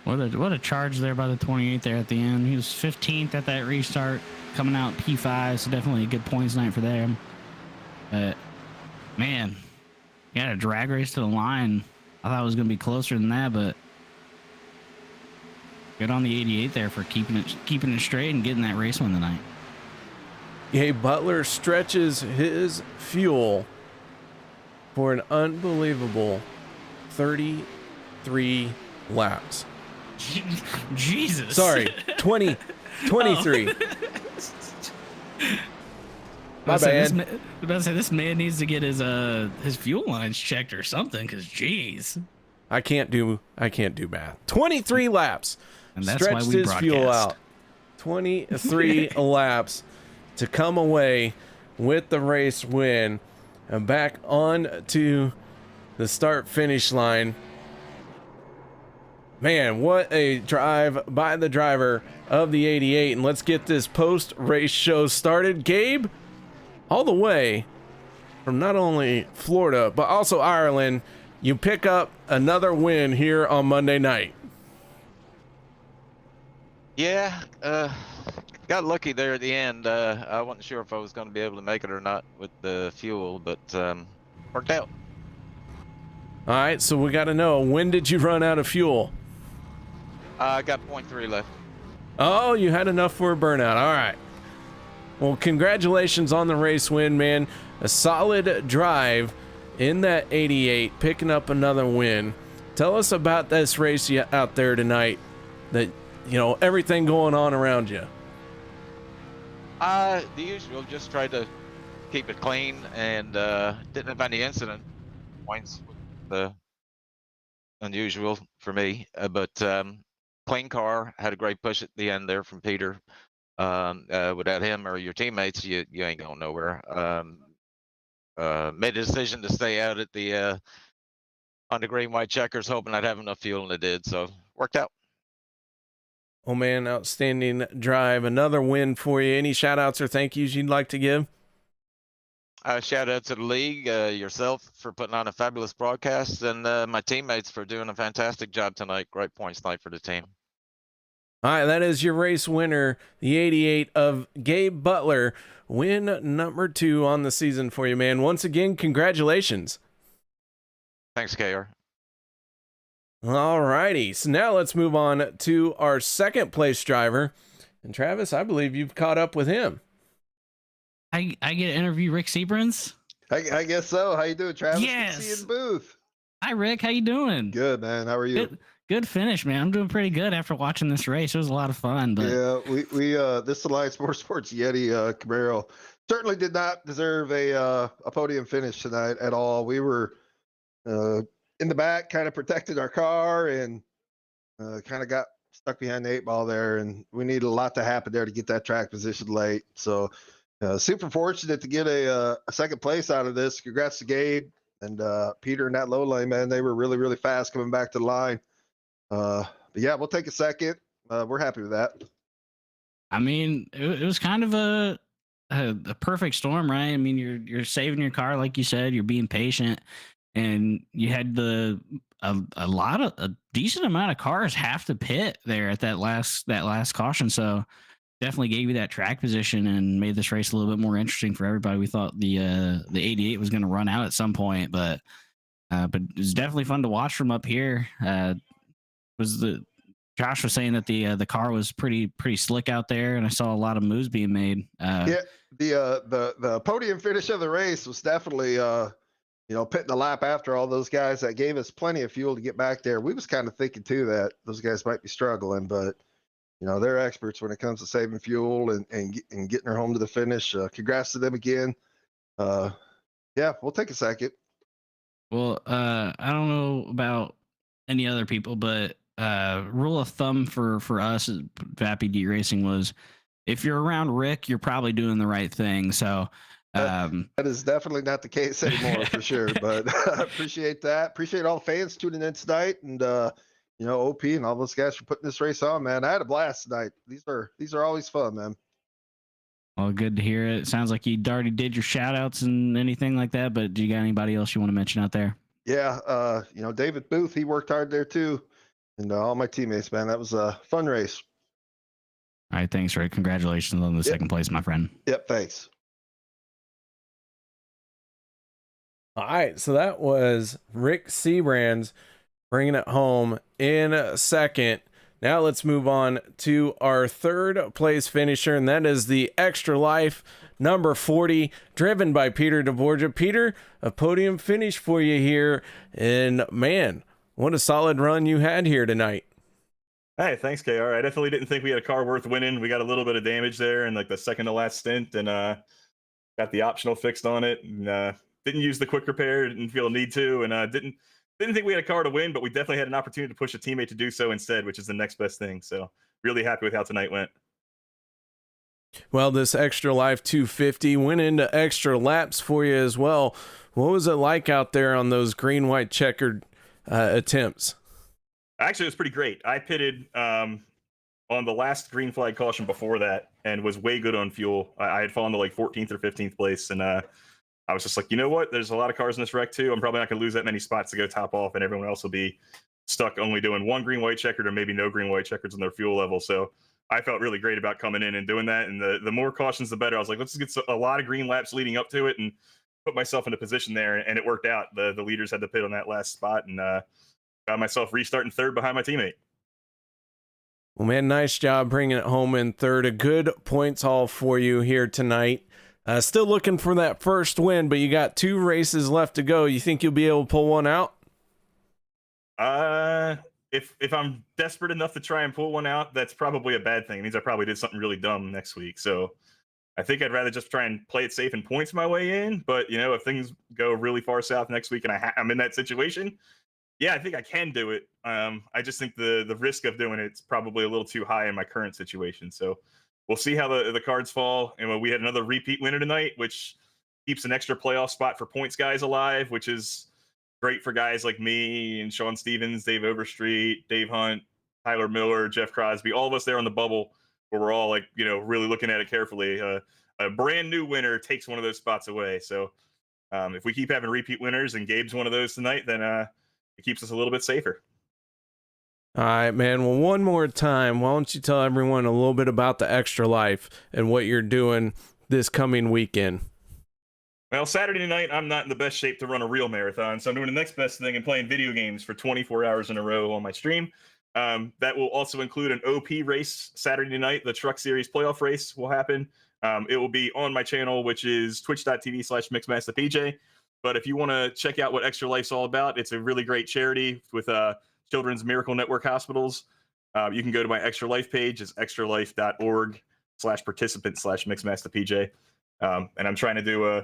What a charge there by the 28 there at the end. He was 15th at that restart, coming out P5, so definitely a good points night for them. But, man, you got a drag race to the line. I thought it was going to be closer than that, but good on the 88 there for keeping it straight and getting that race win tonight. Gabe Butler stretches his fuel for an unbelievable 33 laps. Jesus. Sorry, 23. My bad. This man needs to get his fuel lines checked or something, because jeez. I can't do math. 23 laps. And that's stretched why we his fuel out. 23 laps to come away with the race win and back on to the start finish line. Man, what a drive by the driver of the 88. And let's get this post race show started. Gabe, all the way from not only Florida but also Ireland, you pick up another win here on Monday night. Yeah, got lucky there at the end. I wasn't sure if I was going to be able to make it or not with the fuel, but worked out. All right, so we got to know, when did you run out of fuel? I got 0.3 left. Oh, you had enough for a burnout. All right. Well, congratulations on the race win, man. A solid drive in that 88, picking up another win. Tell us about this race out there tonight, that, you know, everything going on around you. The usual, just tried to keep it clean and didn't have any incident points with the unusual for me, but clean car, had a great push at the end there from Peter. Without him or your teammates, you ain't going nowhere. Made a decision to stay out at the on the green white checkers, hoping I'd have enough fuel, and it did, so worked out. Oh man, outstanding drive. Another win for you. Any shout outs or thank yous you'd like to give? Shout out to the league, yourself for putting on a fabulous broadcast, and my teammates for doing a fantastic job tonight. Great points night for the team. All right, that is your race winner, the 88 of Gabe Butler. Win number 2 on the season for you, man. Once again, congratulations. Thanks, KR. All righty, so now let's move on to our second place driver. And Travis, I believe you've caught up with him. I get to interview Rick Sebrands. I guess so. How you doing, Travis? Yes. Good to see you in the booth. Hi, Rick. How you doing? Good, man. How are you? Good finish, man. I'm doing pretty good after watching this race. It was a lot of fun. But yeah, we this Alliance Motorsports Yeti Camaro certainly did not deserve a podium finish tonight at all. We were in the back, kind of protected our car, and kind of got stuck behind the 8 ball there, and we needed a lot to happen there to get that track position late. So super fortunate to get a second place out of this. Congrats to Gabe and Peter in that low lane, man. They were really, really fast coming back to the line. But yeah, we'll take a second. We're happy with that. I mean, it was kind of a perfect storm, right? I mean, you're saving your car, like you said. You're being patient, and you had a decent amount of cars have to pit there at that last caution. So definitely gave you that track position and made this race a little bit more interesting for everybody. We thought the 88 was going to run out at some point, but it was definitely fun to watch from up here. Josh was saying that the car was pretty slick out there, and I saw a lot of moves being made. Yeah, the podium finish of the race was definitely pitting the lap after all those guys that gave us plenty of fuel to get back there. We was kind of thinking too that those guys might be struggling, but they're experts when it comes to saving fuel and getting her home to the finish. Congrats to them again. Yeah, we'll take a second. Well, I don't know about any other people, but rule of thumb for us at Vappy D Racing was, if you're around Rick, you're probably doing the right thing. So that is definitely not the case anymore for sure. But I appreciate that. Appreciate all the fans tuning in tonight, and OP and all those guys for putting this race on, man. I had a blast tonight. These are always fun, man. Well, good to hear it. Sounds like you already did your shout outs and anything like that, but do you got anybody else you want to mention out there? Yeah, David Booth, he worked hard there too. And all my teammates, man. That was a fun race. All right, thanks, Rick. Congratulations on the second place, my friend. Yep, thanks. All right, so that was Rick Seabrands bringing it home in second. Now let's move on to our third place finisher, and that is the Extra Life number 40, driven by Peter DeBorgia. Peter, a podium finish for you here, and man, what a solid run you had here tonight. Hey, thanks, KR. I definitely didn't think we had a car worth winning. We got a little bit of damage there in like the second to last stint, and got the optional fixed on it, and didn't use the quick repair, didn't feel a need to, and didn't think we had a car to win, but we definitely had an opportunity to push a teammate to do so instead, which is the next best thing. So really happy with how tonight went. Well, this Extra Life 250 went into extra laps for you as well. What was it like out there on those green, white checkered attempts? Actually, it was pretty great. I pitted on the last green flag caution before that and was way good on fuel. I had fallen to like 14th or 15th place, and I was just like, you know what? There's a lot of cars in this wreck too. I'm probably not going to lose that many spots to go top off, and everyone else will be stuck only doing one green, white checkered or maybe no green, white checkers on their fuel level. So I felt really great about coming in and doing that. And the more cautions, the better. I was like, let's get a lot of green laps leading up to it and put myself in a position there. And it worked out. The leaders had to pit on that last spot, and got myself restarting third behind my teammate. Well, man, nice job bringing it home in third. A good points haul for you here tonight. Still looking for that first win, but you got 2 races left to go. You think you'll be able to pull one out? If I'm desperate enough to try and pull one out, that's probably a bad thing. It means I probably did something really dumb next week. So I think I'd rather just try and play it safe and points my way in. But, if things go really far south next week and I'm in that situation, yeah, I think I can do it. I just think the risk of doing it's probably a little too high in my current situation. So we'll see how the cards fall. And we had another repeat winner tonight, which keeps an extra playoff spot for points guys alive, which is great for guys like me and Sean Stevens, Dave Overstreet, Dave Hunt, Tyler Miller, Jeff Crosby, all of us there on the bubble where we're all really looking at it carefully. A brand new winner takes one of those spots away. So if we keep having repeat winners and Gabe's one of those tonight, then it keeps us a little bit safer. All right, man. Well, one more time, why don't you tell everyone a little bit about the Extra Life and what you're doing this coming weekend? Well, Saturday night, I'm not in the best shape to run a real marathon, so I'm doing the next best thing and playing video games for 24 hours in a row on my stream. That will also include an OP race Saturday night. The Truck Series playoff race will happen. It will be on my channel, which is twitch.tv/MixmasterPJ. But if you want to check out what Extra Life's all about, it's a really great charity with Children's Miracle Network Hospitals. You can go to my Extra Life page. It's extralife.org/participant/MixmasterPJ. And I'm trying to do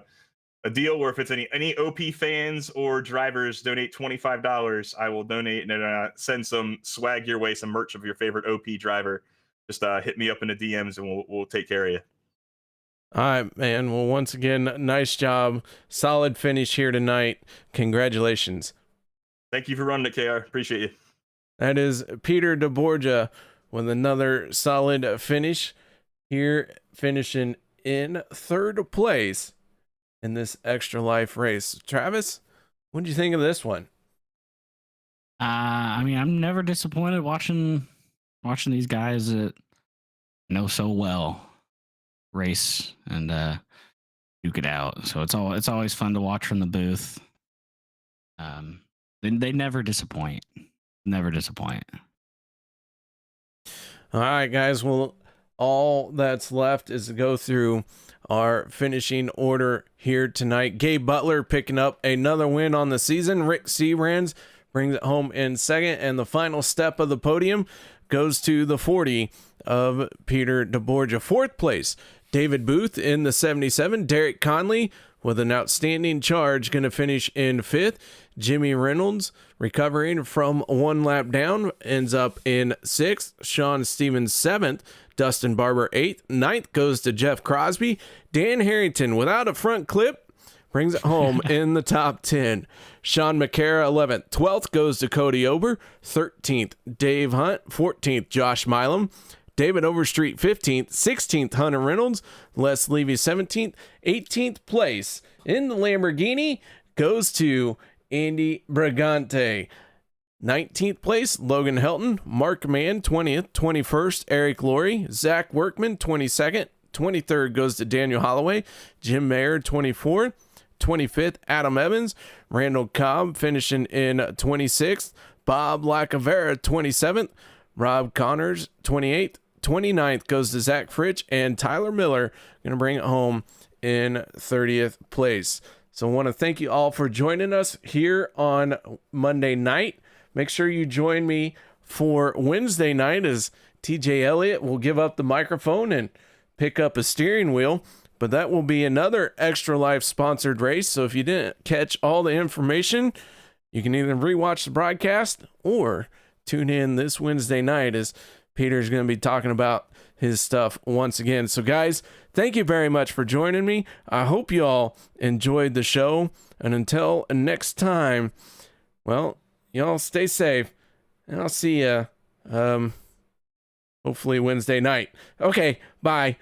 a deal where if it's any OP fans or drivers donate $25, I will donate and send some swag your way, some merch of your favorite OP driver. Just hit me up in the DMs and we'll take care of you. All right, man. Well, once again, nice job. Solid finish here tonight. Congratulations. Thank you for running it, KR. Appreciate you. That is Peter DeBorgia with another solid finish here, finishing in third place in this Extra Life race. Travis, what did you think of this one? I mean, I'm never disappointed watching these guys that know so well race and duke it out. So it's always fun to watch from the booth. They never disappoint. Never disappoint. All right, guys. Well, all that's left is to go through our finishing order here tonight. Gabe Butler picking up another win on the season. Rick Seabrans brings it home in second, and the final step of the podium goes to the 40 of Peter DeBorgia. Fourth place, David Booth in the 77. Derek Conley with an outstanding charge going to finish in fifth. Jimmy Reynolds, recovering from one lap down, ends up in sixth. Sean Stevens, seventh. Dustin Barber, eighth. Ninth goes to Jeff Crosby. Dan Harrington, without a front clip, brings it home in the top 10. Sean McCara, 11th. 12th goes to Cody Ober. 13th, Dave Hunt. 14th, Josh Milam. David Overstreet, 15th. 16th, Hunter Reynolds. Les Levy, 17th. 18th place in the Lamborghini goes to Andy Brigante. 19th place, Logan Helton. Mark Mann, 20th. 21st, Eric Laurie. Zach Workman, 22nd. 23rd goes to Daniel Holloway. Jim Mayer, 24th. 25th, Adam Evans. Randall Cobb finishing in 26th. Bob Lacavera, 27th. Rob Connors, 28th. 29th goes to Zach Fritch. And Tyler Miller going to bring it home in 30th place. So I want to thank you all for joining us here on Monday night. Make sure you join me for Wednesday night as TJ Elliott will give up the microphone and pick up a steering wheel. But that will be another Extra Life sponsored race. So if you didn't catch all the information, you can either rewatch the broadcast or tune in this Wednesday night as Peter's going to be talking about his stuff once again. So guys, thank you very much for joining me. I hope you all enjoyed the show. And until next time, well, y'all stay safe. And I'll see you hopefully Wednesday night. Okay, bye.